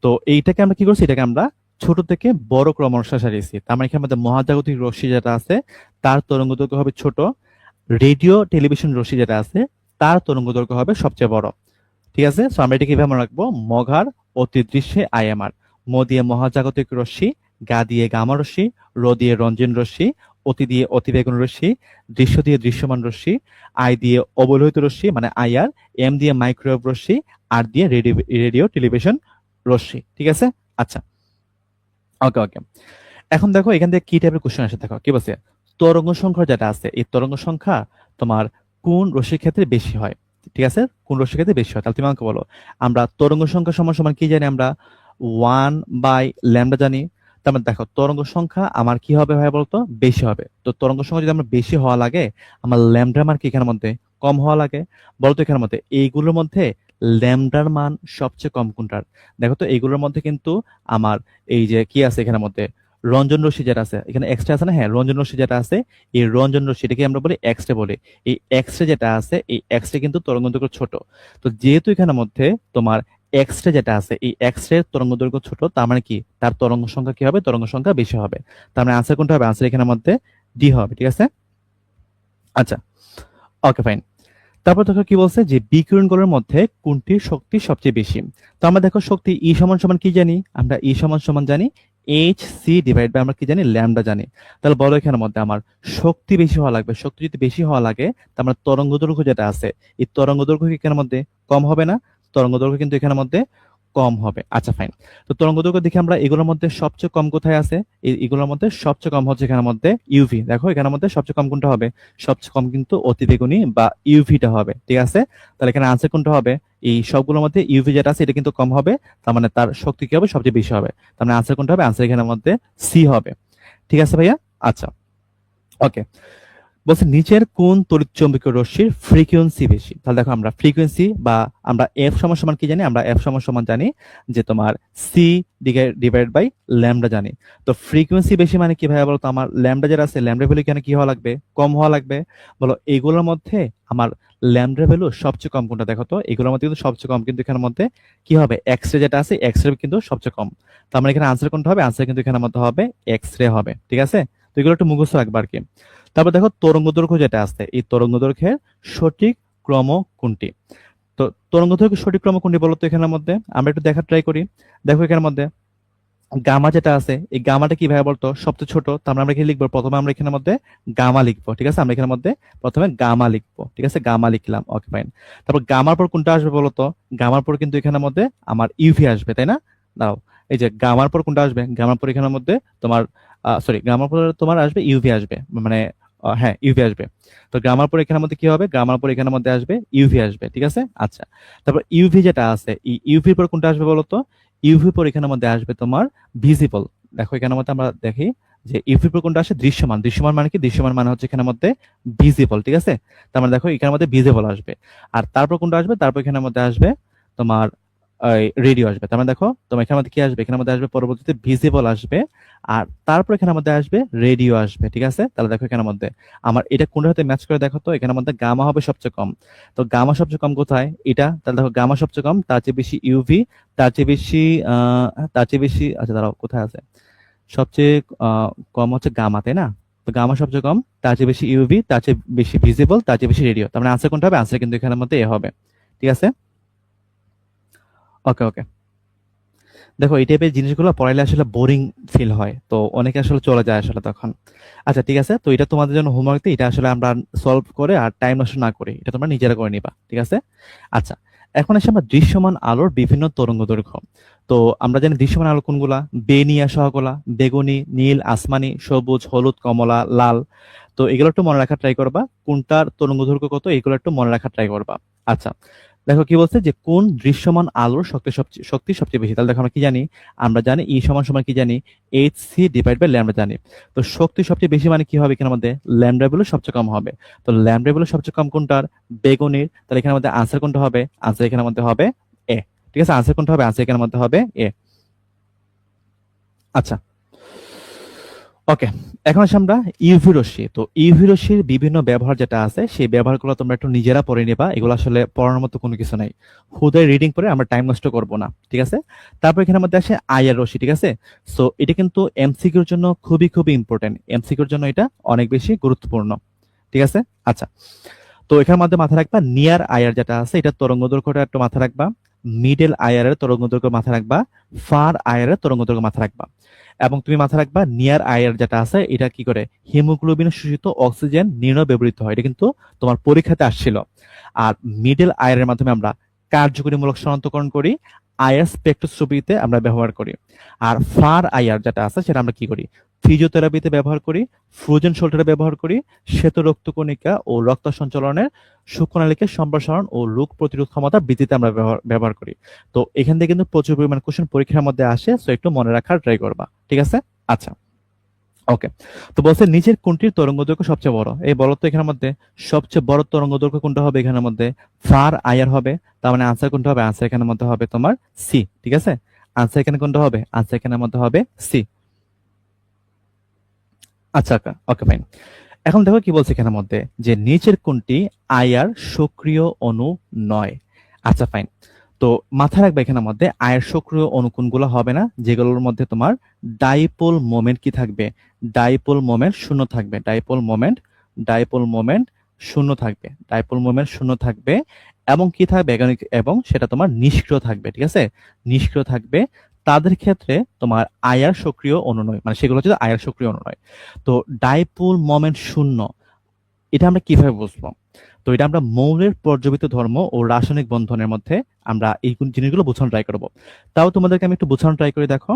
তো এইটাকে আমরা কি করছি, এটাকে আমরা ছোট থেকে বড় ক্রম অনুসারে সাজিয়েছি। তার মানে এখানে আমাদের মহাজাগতিক রশ্মি যেটা আছে তার তরঙ্গ দৈর্ঘ্য হবে ছোট, রেডিও টেলিভিশন রশ্মি যেটা আছে তার তরঙ্গ দৈর্ঘ্য হবে সবচেয়ে বড়। ঠিক আছে, সো আমরা এটা কিভাবে মনে রাখবো, মঘার অতি দৃশ্যে IMR। ম দিয়ে মহাজাগতিক রশ্মি, গা দিয়ে গামা রশ্মি, র দিয়ে রঞ্জন রশ্মি, অতি দিয়ে অতিবেগুন রশ্মি, দৃশ্য দিয়ে দৃশ্যমান রশ্মি, আই দিয়ে অবলোহিত রশ্মি মানে IR, এম দিয়ে মাইক্রোওয়েভ রশ্মি, আর দিয়ে রেডিও রেডিও টেলিভিশন রশ্মি। ঠিক আছে, আচ্ছা ওকে ওকে। এখন দেখো এখান থেকে কি টাইপের কোশ্চেন আসে, দেখো কি বলছে, তরঙ্গ সংখ্যা যেটা আছে এই তরঙ্গ সংখ্যা তোমার কোন রশ্মির ক্ষেত্রে বেশি হয়। ঠিক আছে, কোন রশ্মির ক্ষেত্রে বেশি হয়, তাহলে তুমি আমাকে বলো। আমরা তরঙ্গ সংখ্যা সমান সমান কি জানি, আমরা 1/λ জানি। তার মানে দেখো তরঙ্গ সংখ্যা আমার কি হবে ভাই বলতো, বেশি হবে। তো তরঙ্গ সংখ্যা যদি আমার বেশি হওয়া লাগে, আমার ল্যামডার মান কি এখানের মধ্যে কম হওয়া লাগে বলতো, এখানের মধ্যে এইগুলোর মধ্যে ল্যামডার মান সবচেয়ে কম কোনটার। দেখো তো এইগুলোর মধ্যে কিন্তু আমার এই যে কি আছে এখানের মধ্যে রঞ্জন রশ্মি যেটা আছে এখানে এক্সট্রা আছে না, হ্যাঁ রঞ্জন রশ্মি যেটা আছে এই রঞ্জন রশ্মি এটাকে আমরা বলি এক্সরে বলি। এই এক্সরে যেটা আছে এই এক্সরে কিন্তু তরঙ্গ দৈর্ঘ্য ছোট। তো যেহেতু এখানের মধ্যে তোমার এক্সরে যেটা আছে এই এক্সরে তরঙ্গ দৈর্ঘ্য ছোট, তার মানে কি তার তরঙ্গ সংখ্যা কি হবে, তরঙ্গ সংখ্যা বেশি হবে। তার মানে আনসার কোনটা হবে, আনসার এখানের মধ্যে ডি হবে। ঠিক আছে, আচ্ছা ওকে ফাইন। তারপর দেখো কি বলছে যে বিকিরণগুলোর মধ্যে কোনটির শক্তি সবচেয়ে বেশি। তো আমরা দেখো শক্তি ই সমান সমান কি জানি, আমরা ই সমান সমান জানি HC ডিভাইড বাই আমরা কি জানি ল্যামডা জানি। তাহলে বলো এখানের মধ্যে আমার শক্তি বেশি হওয়া লাগবে, শক্তি যদি বেশি হওয়া লাগে তার মানে তরঙ্গ দৈর্ঘ্য যেটা আছে এই তরঙ্গ দৈর্ঘ্য কি এখানের মধ্যে কম হবে না, তরঙ্গ দৈর্ঘ্য কিন্তু এখানের মধ্যে কম হবে। আচ্ছা ফাইন। তো তরঙ্গ দৈর্ঘ্য দেখি আমরা এগুলোর মধ্যে সবচেয়ে কম কোথায় আছে, এগুলোর মধ্যে সবচেয়ে কম হচ্ছে এখানের মধ্যে ইউভি। দেখো এখানের মধ্যে সবচেয়ে কম কোনটা হবে, সবচেয়ে কম কিন্তু অতিবেগুনি বা ইউভিটা হবে। ঠিক আছে, তাহলে এখানে আনসার কোনটা হবে, এই সবগুলোর মধ্যে ইউভি যেটা আছে এটা কিন্তু কম হবে, তার মানে তার শক্তি কি হবে সবচেয়ে বেশি হবে। তার মানে আনসার কোনটা হবে, আনসার এখানের মধ্যে সি হবে। ঠিক আছে ভাইয়া, আচ্ছা ওকে। বলছে নিচের কোন তড়িৎচুম্বকীয় রশ্মির ফ্রিকোয়েন্সি বেশি। তাহলে দেখো আমরা ফ্রিকোয়েন্সি বা আমরা এফ সমান সমান কি জানি, আমরা এফ সমান সমান জানি যে তোমার সি ডিভাইড বাই ল্যামডা জানি। তো ফ্রিকোয়েন্সি বেশি মানে কি ভাই বলতো, আমার ল্যামডা যেটা আছে ল্যামডা ভ্যালু কেন কি হওয়া লাগবে, কম হওয়া লাগবে। বলো এইগুলোর মধ্যে আমার ল্যামডা ভ্যালু সবচেয়ে কম কোনটা, দেখো তো এগুলোর মধ্যে কিন্তু সবচেয়ে কম কিন্তু এখানের মধ্যে কি হবে, এক্স রে যেটা আছে এক্স রে কিন্তু সবচেয়ে কম। তো আমরা এখানে আনসার কোনটা হবে, আনসার কিন্তু এখানের মধ্যে হবে এক্স রে হবে। ঠিক আছে, তো এগুলো একটু মুখস্থ রাখবা আর কি। তারপর দেখো তরঙ্গ দৈর্ঘ্য যেটা আছে এই তরঙ্গ দৈর্ঘ্যের সঠিক ক্রম কোনটি। তো তরঙ্গ দৈর্ঘ্যের সঠিক ক্রম কোনটি বলতো, এখানের মধ্যে আমরা একটু দেখার ট্রাই করি। দেখো এখানের মধ্যে গামা যেটা আছে এই গামাটা কি ভাবে বলতো সবচেয়ে ছোট, তো আমরা কি লিখবো, প্রথমে আমরা এখানের মধ্যে গামা লিখবো। ঠিক আছে, আমরা এখানের মধ্যে প্রথমে গামা লিখবো। ঠিক আছে, গামা লিখলাম, ওকে ফাইন। তারপর গামার পর কোনটা আসবে বলতো, গামার পর কিন্তু এখানের মধ্যে আমার ইউভি আসবে, তাই না। দাও এই যে গামার পর কোনটা আসবে, গামার পর এখানের মধ্যে তোমার সরি গামার পর তোমার আসবে ইউভি আসবে, মানে হ্যাঁ ইউভি আসবে। তো গামার পর এখানের মধ্যে কি হবে, গামার পর এখানের মধ্যে আসবে ইউভি আসবে, ঠিক আছে। আচ্ছা, তারপর ইউভি যেটা আছে, ইউভির পর কোনটা আসবে বলতো? ইউভি পর এখানের মধ্যে আসবে তোমার ভিজিবল। দেখো এখানের মধ্যে আমরা দেখি যে ইউভির পর কোনটা আসে, দৃশ্যমান। দৃশ্যমান মানে কি? দৃশ্যমান মানে হচ্ছে এখানের মধ্যে ভিজিবল, ঠিক আছে। তার মানে দেখো এখানের মধ্যে ভিজিবল আসবে। আর তারপর কোনটা আসবে? তারপর এখানের মধ্যে আসবে তোমার রেডিও আসবে। তার মানে দেখো তোমার এখানের মধ্যে কি আসবে? এখানের মধ্যে আসবে পরবর্তীতে ভিজিবল আসবে, আর তারপর এখানের মধ্যে আসবে রেডিও আসবে, ঠিক আছে। তাহলে দেখো এখানের মধ্যে আমার এটা কোনটার সাথে ম্যাচ করে দেখো তো, এখানের মধ্যে গামা হবে সবচেয়ে কম। তো গামা সবচেয়ে কম কোথায়? এটা। তাহলে দেখো গামা সবচেয়ে কম, তার চেয়ে বেশি ইউভি, তার চেয়ে বেশি, আচ্ছা দাঁড়াও কোথায় আছে, সবচেয়ে কম হচ্ছে গামা, তাই না? তো গামা সবচেয়ে কম, তার চেয়ে বেশি ইউভি, তার চেয়ে বেশি ভিজিবল, তার চেয়ে বেশি রেডিও। তার মানে আনসার কোনটা হবে? আনসার কিন্তু এখানের মধ্যে এ হবে, ঠিক আছে। ওকে ওকে। দেখো এই টাইপের জিনিসগুলো পড়াইলে আসলে বোরিং ফিল হয়, তো অনেকে আসলে চলে যায় আসলে তখন। আচ্ছা ঠিক আছে, তো এটা তোমাদের জন্য হোমওয়ার্ক, এটা আসলে আমরা সলভ করে আর টাইম নষ্ট না করি, এটা তোমরা নিজেরা করে নিবা, ঠিক আছে। আচ্ছা, এখন এসে আমরা দৃশ্যমান আলোর বিভিন্ন তরঙ্গ দৈর্ঘ্য। তো আমরা জানি দৃশ্যমান আলো কোনগুলা? বেনিয়া সহগুলা, বেগুনি, নীল, আসমানি, সবুজ, হলুদ, কমলা, লাল। তো এগুলো একটু মনে রাখা ট্রাই করবা, কোনটার তরঙ্গ দৈর্ঘ্য কত, এগুলো একটু মনে রাখা ট্রাই করবা। আচ্ছা, দেখো কি বলছে যে কোন দৃশ্যমান আলোর শক্তি সবচেয়ে বেশি। তাহলে দেখো আমরা কি জানি? আমরা জানি ই সমান সমান কি জানি? H C divide by lambda জানি। তো শক্তি সবচেয়ে বেশি মানে কি হবে এখানের মধ্যে? ল্যামডা ভ্যালু সবচেয়ে কম হবে। তো ল্যামডা ভ্যালু সবচেয়ে কম কোনটার? বেগুনির। তাহলে এখানের মধ্যে আনসার কোনটা হবে? আনসার এখানের মধ্যে হবে এ, ঠিক আছে। আনসার কোনটা হবে? আনসার এখানের মধ্যে হবে এ। আচ্ছা ওকে, এখন আসি আমরা ইউভি রশ্মি। তো ইউভি রশ্মির বিভিন্ন ব্যবহার যেটা আছে, সেই ব্যবহারগুলো তোমরা একটু নিজেরা পড়ে নিবা, এগুলো আসলে পড়ানোর মতো কোনো কিছু নাই। হুদায় রিডিং করে আমরা টাইম নষ্ট করব না, ঠিক আছে। তারপর এখানের মধ্যে আসে আইআর রশ্মি, ঠিক আছে। সো এটা কিন্তু এমসিকিউর জন্য খুবই খুবই ইম্পর্টেন্ট, এমসিকিউর জন্য এটা অনেক বেশি গুরুত্বপূর্ণ, ঠিক আছে। আচ্ছা, তো এখানের মধ্যে মাথা রাখবা নিয়ার আইআর যেটা আছে, এটা তরঙ্গ দৈর্ঘ্যটা একটু মাথা রাখবা। মিডল আইআর এর তরঙ্গ দৈর্ঘ্য মাথা রাখবা। ফার আইআর এর তরঙ্গ দৈর্ঘ্য মাথা রাখবা। এবং তুমি মাথা রাখবা নিয়ার আইআর যেটা আছে, এটা কি করে? হিমোগ্লোবিনে শোষিত অক্সিজেন নির্ণয় ব্যবহৃত হয়, এটা কিন্তু তোমার পরীক্ষাতে আসছিল। আর মিডল আইআর এর মাধ্যমে আমরা কার্যকরীমূলক শনাক্তকরণ করি, আইআর স্পেকট্রোস্কোপিতে আমরা ব্যবহার করি। আর ফার আইআর যেটা আছে, সেটা আমরা কি করি? ফিজিওথেরাপিতে ব্যবহার করি, ফ্রোজেন শোল্ডারে ব্যবহার করি, শ্বেত রক্তকণিকা ও রক্ত সঞ্চালনের সূক্ষ্মনালীকে সম্প্রসারণ ও রোগ প্রতিরোধ ক্ষমতা বৃদ্ধিতে আমরা ব্যবহার করি। তো এখান থেকে কিন্তু প্রচুর পরিমাণ কোশ্চেন পরীক্ষার মধ্যে আসে, সো একটু মনে রাখার ট্রাই করবা, ঠিক আছে। আচ্ছা ওকে, তো বলছে নিচের কোনটির তরঙ্গ দৈর্ঘ্য সবচেয়ে বড়? এই বলো তো এখানের মধ্যে সবচেয়ে বড় তরঙ্গ দৈর্ঘ্য কোনটা হবে? এখানের মধ্যে ফার আইআর হবে। তার মানে আনসার কোনটা হবে? আনসার এখানের মধ্যে হবে তোমার সি, ঠিক আছে। আনসার এখানে কোনটা হবে? আনসার এখানের মধ্যে হবে সি। আচ্ছা ওকে ফাইন। এখন দেখো কি বলছে এখানের মধ্যে, যে নিচের কোনটি আয়ার সক্রিয় অণু নয়। আচ্ছা ফাইন, তো মাথায় রাখবে এখানের মধ্যে আয়ের সক্রিয় অণু কোনগুলো হবে না, যেগুলোর মধ্যে তোমার ডাইপোল মোমেন্ট কি থাকবে? ডাইপোল মোমেন্ট শূন্য থাকবে। ডাইপোল মোমেন্ট শূন্য থাকবে। ডাইপোল মোমেন্ট শূন্য থাকবে এবং কি থাকবে? এবং সেটা তোমার নিষ্ক্রিয় থাকবে, ঠিক আছে। নিষ্ক্রিয় থাকবে, তাদের ক্ষেত্রে তোমার আয়ার সক্রিয় অণু নয়, মানে সেগুলো হচ্ছে আয়ার সক্রিয় অণু নয়। তো ডাইপোল মোমেন্ট শূন্য, এটা আমরা কিভাবে বুঝবো? তো এটা আমরা মৌলের পর্যবিত ধর্ম ও রাসায়নিক বন্ধনের মধ্যে আমরা এই জিনিসগুলো বোঝানো ট্রাই করবো। তাও তোমাদেরকে আমি একটু বোঝানো ট্রাই করে দেখো,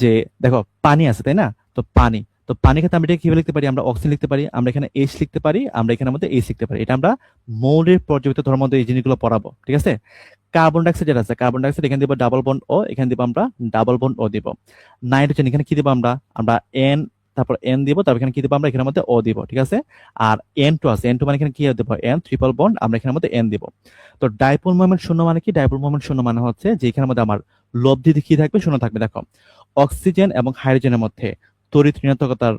যে দেখো পানি আছে তাই না? তো পানি, তো পানি ক্ষেত্রে আমরা এটা কিভাবে লিখতে পারি? আমরা অক্সিজেন লিখতে পারি, আমরা এখানে এইচ লিখতে পারি, আমরা এখানের মধ্যে এইচ লিখতে পারি। এটা আমরা মৌলের পর্যবিত ধর্ম মধ্যে এই জিনিসগুলো পড়াবো, ঠিক আছে। কার্বন ডাইঅক্সাইড যেটা আছে, কার্বন ডাইঅক্সাইড এখানে দিব ডাবল বন্ড ও, এখানে দিব আমরা ডাবল বন্ড ও দিব। নাইট্রোজেন এখানে কি দিব? আমরা আমরা এন, তারপর এন দিব, তারপর এখানে কি দিব? আমরা এখানের মধ্যে ও দিব, ঠিক আছে। আর এন টু আছে, এন টু মানে এখানে কি দেবো? এন ট্রিপল বন্ড, আমরা এখানের মধ্যে এন দিব। তো ডাইপোল মোমেন্ট শূন্য মানে কি? ডাইপোল মোমেন্ট শূন্য মানে হচ্ছে যে এখানের মধ্যে আমার লব্ধি কি থাকবে? শূন্য থাকবে। দেখো অক্সিজেন এবং হাইড্রোজেনের মধ্যে তড়িৎ ঋণাত্মকতার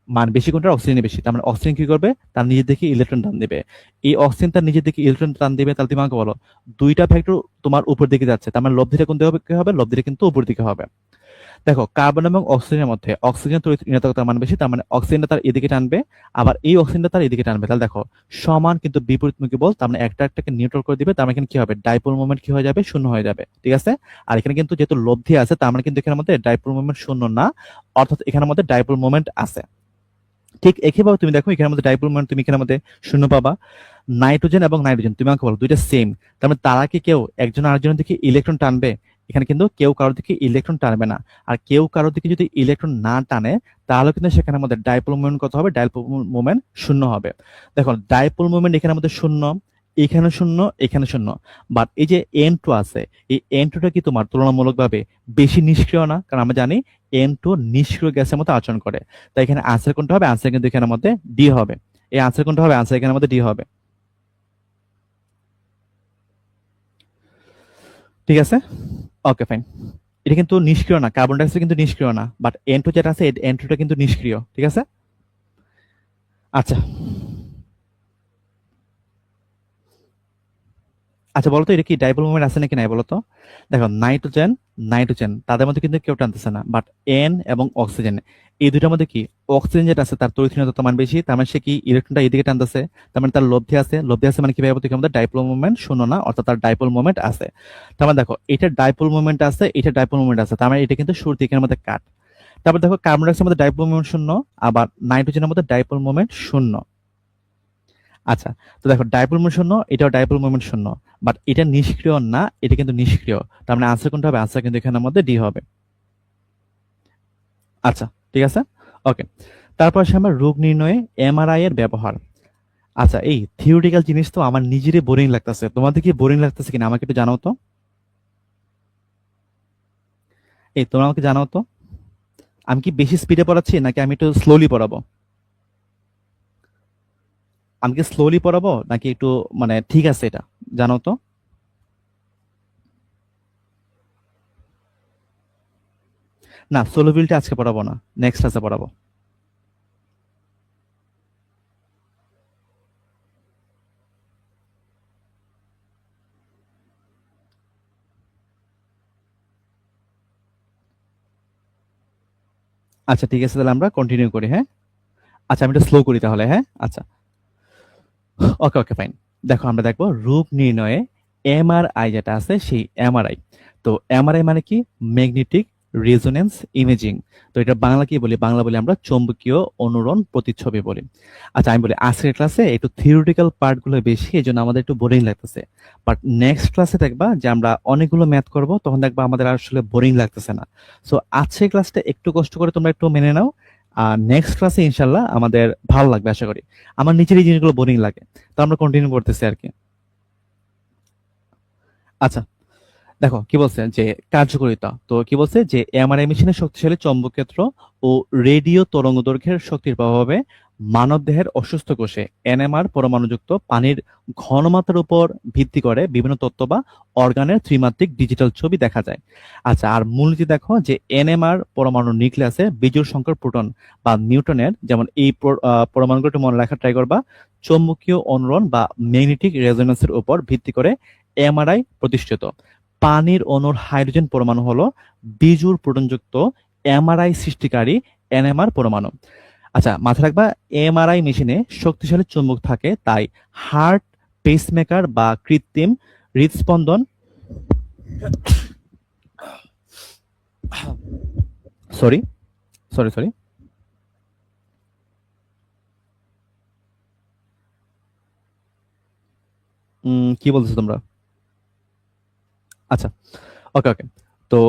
মান বেশি কোনটা? অক্সিজেনের বেশি। তার মানে অক্সিজেন কি করবে? তার নিজের দিকে ইলেকট্রন টান দিবে। এই অক্সিজেন তার নিজের দিকে ইলেকট্রন টান দিবে, তাহলে তুমি আমাকে বলো দুইটা ফ্যাক্টর তোমার উপর দিকে যাচ্ছে, তার মানে লব্ধিটা কোন দিকে হবে? লব্ধিটা কিন্তু উপর দিকে হবে। দেখো কার্বন এবং অক্সিজেনের মধ্যে অক্সিজেন তড়িৎ ঋণাত্মকতার মান বেশি, তার মানে অক্সিজেনটা তার এদিকে টানবে, আবার এই অক্সিজেনটা তার এদিকে টানবে। তাহলে দেখো সমান কিন্তু বিপরীতমুখী বল, তার মানে একটা একটাকে নিউট্রাল করে দিবে, তার মানে এখানে কি হবে? ডাইপোল মোমেন্ট কি হয়ে যাবে? শূন্য হয়ে যাবে, ঠিক আছে। আর এখানে কিন্তু যেহেতু লব্ধি আছে, তার মানে কিন্তু এখানের মধ্যে ডাইপোল মোমেন্ট শূন্য না, অর্থাৎ এখানের মধ্যে ডাইপোল মোমেন্ট আছে। ঠিক একইভাবে তুমি দেখো এখানের মধ্যে ডাইপোল মোমেন্ট তুমি এখানের মধ্যে শূন্য পাবা। নাইট্রোজেন এবং নাইট্রোজেন তুমি আমাকে বলো দুইটা সেম, তার মানে তারা কি কেউ একজন আরেকজনের দিকে ইলেকট্রন টানবে? এখানে কিন্তু কেউ কারোর দিকে ইলেকট্রন টানবে না। আর কেউ কারোর দিকে যদি ইলেকট্রন না টানে তাহলে কিন্তু সেখানে আমাদের ডাইপোল মোমেন্ট কত হবে? ডাইপোল মোমেন্ট শূন্য হবে। দেখো ডাইপোল মোমেন্ট এখানে আমাদের শূন্য, এখানে শূন্য, এখানে শূন্য। বাট এই যে N2 আছে, এই N2টা কি তোমার তুলনামূলকভাবে বেশি নিষ্ক্রিয় না? কারণ আমরা জানি N2 নিষ্ক্রিয় গ্যাসের মতো আচরণ করে। তাই এখানে আনসার কোনটা হবে? আনসার কিন্তু এখানের মধ্যে ডি হবে। এই আনসার কোনটা হবে? আনসার এখানের মধ্যে ডি হবে। ঠিক আছে, ওকে ফাইন। এটা কিন্তু নিষ্ক্রিয় না, কার্বন ডাইঅক্সাইড কিন্তু নিষ্ক্রিয় না, বাট N2 যেটা আছে N2টা কিন্তু নিষ্ক্রিয়। ঠিক আছে, আচ্ছা আচ্ছা বলতো এটা কি ডাইপোল মোমেন্ট আছে নাকি নাই বলতো? দেখো নাইট্রোজেন নাইট্রোজেন তাদের মধ্যে কিন্তু কেউ টানতেছে না, বাট এন এবং অক্সিজেন এই দুইটার মধ্যে কি অক্সিজেন যেটা আছে তার তড়িৎ মান বেশি, তার মানে সে কি ইলেকট্রনটা এদিকে টানতেছে, তার মানে তার লব্ধি আছে মানে কি ভাবে বলতে আমাদের ডাইপোল মোমেন্ট শূন্য না, অর্থাৎ তার ডাইপোল মোমেন্ট আছে। তার মানে দেখো এটা ডাইপোল মোমেন্ট আছে, এটা ডাইপোল মোমেন্ট আছে, তার মানে এটা কিন্তু শুরু দিকের মধ্যে কাট। তারপর দেখো কার্বন ডাইঅক্সাইডের মধ্যে ডাইপোল মোমেন্ট শূন্য, আবার নাইট্রোজেনের মধ্যে ডাইপোল মোমেন্ট শূন্য। আচ্ছা, তো দেখো ডাইপোল মোমেন্ট শূন্য, এটাও ডাইপোল মোমেন্ট শূন্য, বাট এটা নিষ্ক্রিয় না, এটা কিন্তু নিষ্ক্রিয়। তার মানে আনসার কোনটা হবে? আনসার কিন্তু এখানের মধ্যে ডি হবে। আচ্ছা ঠিক আছে, ওকে। তারপর আসে আমরা রোগ নির্ণয়ে এমআরআই এর ব্যবহার। আচ্ছা এই থিওরিটিক্যাল জিনিস তো আমার নিজেরই বোরিং লাগতেছে, তোমাদের কি বোরিং লাগতেছে কিনা আমাকে একটু জানাও তো। এই তোমরা আমাকে জানাও তো, আমি কি বেশি স্পিডে পড়াচ্ছি নাকি আমি একটু স্লোলি পড়াবো? আমি কি স্লোলি পড়াবো নাকি একটু মানে ঠিক আছে এটা জানাও তো। না সোলোবিলিটি আজকে পড়াবো না, নেক্সট ক্লাসে পড়াবো। আচ্ছা ঠিক আছে, তাহলে আমরা কন্টিনিউ করি, হ্যাঁ। আচ্ছা আমি একটু স্লো করি তাহলে, হ্যাঁ আচ্ছা, ওকে ওকে ফাইন। দেখো আমরা দেখবো রোগ নির্ণয়ে এমআরআই যেটা আছে সেই এমআরআই। তো এমআরআই মানে কি? Magnetic resonance imaging. তো এটা বাংলা কি বলি? বাংলা বলি আমরা চৌম্বকীয় অনুরণ প্রতিচ্ছবি বলি। আচ্ছা আমি বলি আজকের ক্লাসে একটু থিওরিটিক্যাল পার্ট গুলো বেশি, এই জন্য আমাদের একটু বোরিং লাগতেছে। বাট নেক্সট ক্লাসে দেখবা যে আমরা অনেকগুলো ম্যাথ করব, তখন দেখবা আমাদের আসলে বোরিং লাগতেছে না। সো আজকের ক্লাসটা একটু কষ্ট করে তোমরা একটু মেনে নাও, আর নেক্সট ক্লাসে ইনশাল্লাহ আমাদের ভালো লাগবে আশা করি। আমার নিজের এই জিনিসগুলো বোরিং লাগে, তো আমরা কন্টিনিউ করতেছি আর কি। আচ্ছা দেখো কি বলছে যে কার্যকারিতা, তো কি বলছে যে এমআরআই মেশিনের শক্তিশালী চৌম্বক ক্ষেত্র ও রেডিও তরঙ্গ দৈর্ঘ্যের শক্তির প্রভাবে মানবদেহের অসুস্থ কোষে এনএমআর পরমাণুযুক্ত পানির ঘনমাত্রার উপর ভিত্তি করে বিভিন্ন তত্ত্ব বা অর্গানের ত্রিমাত্রিক ডিজিটাল ছবি দেখা যায়। আচ্ছা আর মূলনীতি দেখো যে এনএমআর পরমাণু নিউক্লিয়াসে বিজোড় সংখ্যক প্রোটন বা নিউটনের, যেমন এই পরমাণুগুলো একটু মনে রাখা ট্রাই করবা, চৌম্বকীয় অনুরণ বা ম্যাগনেটিক রেজোনেন্সের উপর ভিত্তি করে এমআরআই প্রতিষ্ঠিত। পানির অণুর হাইড্রোজেন পরমাণু হলো বিজোড় প্রোটনযুক্ত এমআরআই সৃষ্টিকারী এনএমআর পরমাণু। আচ্ছা মাথায় রাখবা এমআরআই মেশিনে শক্তিশালী চুম্বক থাকে, তাই হার্ট, পেসমেকার বা কৃত্রিম হৃদস্পন্দন সরি সরি সরি কি বলতেছো তোমরা? আচ্ছা ওকে ওকে, তো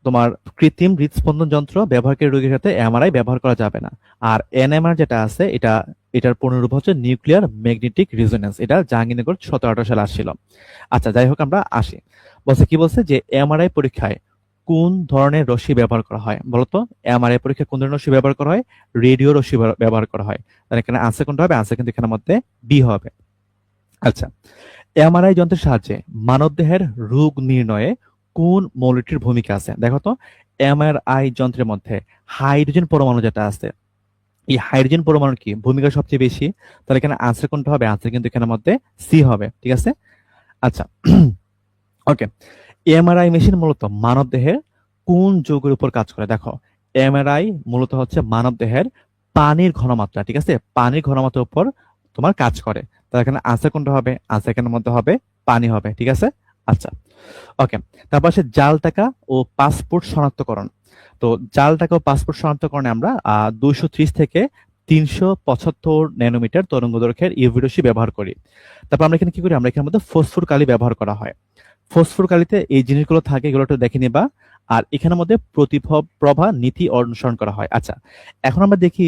তোমার কৃত্রিম হৃদস্পন্দন যন্ত্র ব্যবহারকারী রোগীর সাথে এমআরআই ব্যবহার করা যাবে না। আর এনএমআর যেটা আছে এটার পুনরূপ হচ্ছে নিউক্লিয়ার ম্যাগনেটিক রেজোনেন্স, এটা জাহাঙ্গীরনগর 17-18 সালে আসছিল। আচ্ছা যাই হোক আমরা আসি, বলছে কি বলছে যে এমআরআই পরীক্ষায় কোন ধরনের রশ্মি ব্যবহার করা হয় বলতো? এমআরআই পরীক্ষায় কোন ধরনের রশ্মি ব্যবহার করা হয়? রেডিও রশ্মি ব্যবহার করা হয়। তাহলে এখানে আনসার কোনটা হবে? আনসার কিন্তু এখানের মধ্যে বি হবে। আচ্ছা এমআরআই যন্ত্রের সাহায্যে মানবদেহের রোগ নির্ণয়ে কোন মৌলটির ভূমিকা আছে দেখো তো। এমআরআই যন্ত্রের মধ্যে হাইড্রোজেন পরমাণু যেটা আছে, এই হাইড্রোজেন পরমাণুর কি ভূমিকা সবচেয়ে বেশি? তাহলে এখানে আনসার কোনটা হবে? আনসার কিন্তু এখানের মধ্যে সি হবে। ঠিক আছে, আচ্ছা ওকে। এমআরআই মেশিন মূলত মানবদেহের কোন যৌগের উপর কাজ করে? দেখো এমআরআই মূলত হচ্ছে মানবদেহের পানির ঘনমাত্রা, ঠিক আছে, পানির ঘনমাত্রার উপর তোমার কাজ করে। তাহলে এখানে আনসার কোনটা হবে? আনসার এখানের মধ্যে হবে পানি হবে। ঠিক আছে, আচ্ছা ওকে। তারপর আসে জাল টাকা ও পাসপোর্ট শনাক্তকরণ। তো জাল টাকা ও পাসপোর্ট শনাক্তকরণে আমরা 230 থেকে 375 ন্যানোমিটার তরঙ্গ দৈর্ঘ্যের ইউভি রশ্মি ব্যবহার করি। তারপর আমরা এখানে কি করি? আমরা এখানের মধ্যে ফসফোর কালি ব্যবহার করা হয়। ফসফোর কালিতে এই জিনিসগুলো থাকে, এগুলো একটু দেখে নিবা। আর এখানের মধ্যে প্রভা নীতি অনুসরণ করা হয়। আচ্ছা, এখন আমরা দেখি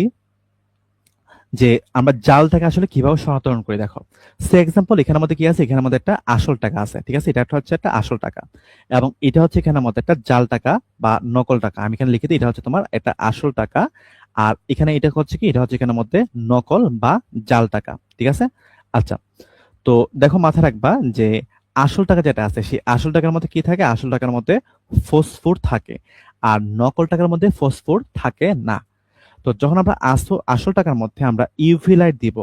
যে আমরা জালটাকে আসলে কিভাবে শনাক্তকরণ করি। দেখো, সে এক্সাম্পল এখানের মধ্যে কি আছে, এখানের মধ্যে একটা আসল টাকা আছে, ঠিক আছে, এটা একটা হচ্ছে একটা আসল টাকা, এবং এটা হচ্ছে এখানের মধ্যে একটা জাল টাকা বা নকল টাকা। আমি এখানে লিখে দিই, এটা হচ্ছে তোমার একটা আসল টাকা, আর এখানে এটা হচ্ছে কি, এটা হচ্ছে এখানের মধ্যে নকল বা জাল টাকা, ঠিক আছে। আচ্ছা, তো দেখো মাথায় রাখবা যে আসল টাকা যেটা আছে সেই আসল টাকার মধ্যে কি থাকে, আসল টাকার মধ্যে ফসফোর থাকে, আর নকল টাকার মধ্যে ফসফোর থাকে না। তো যখন আমরা আসল টাকার মধ্যে আমরা ইউভি লাইট দিব,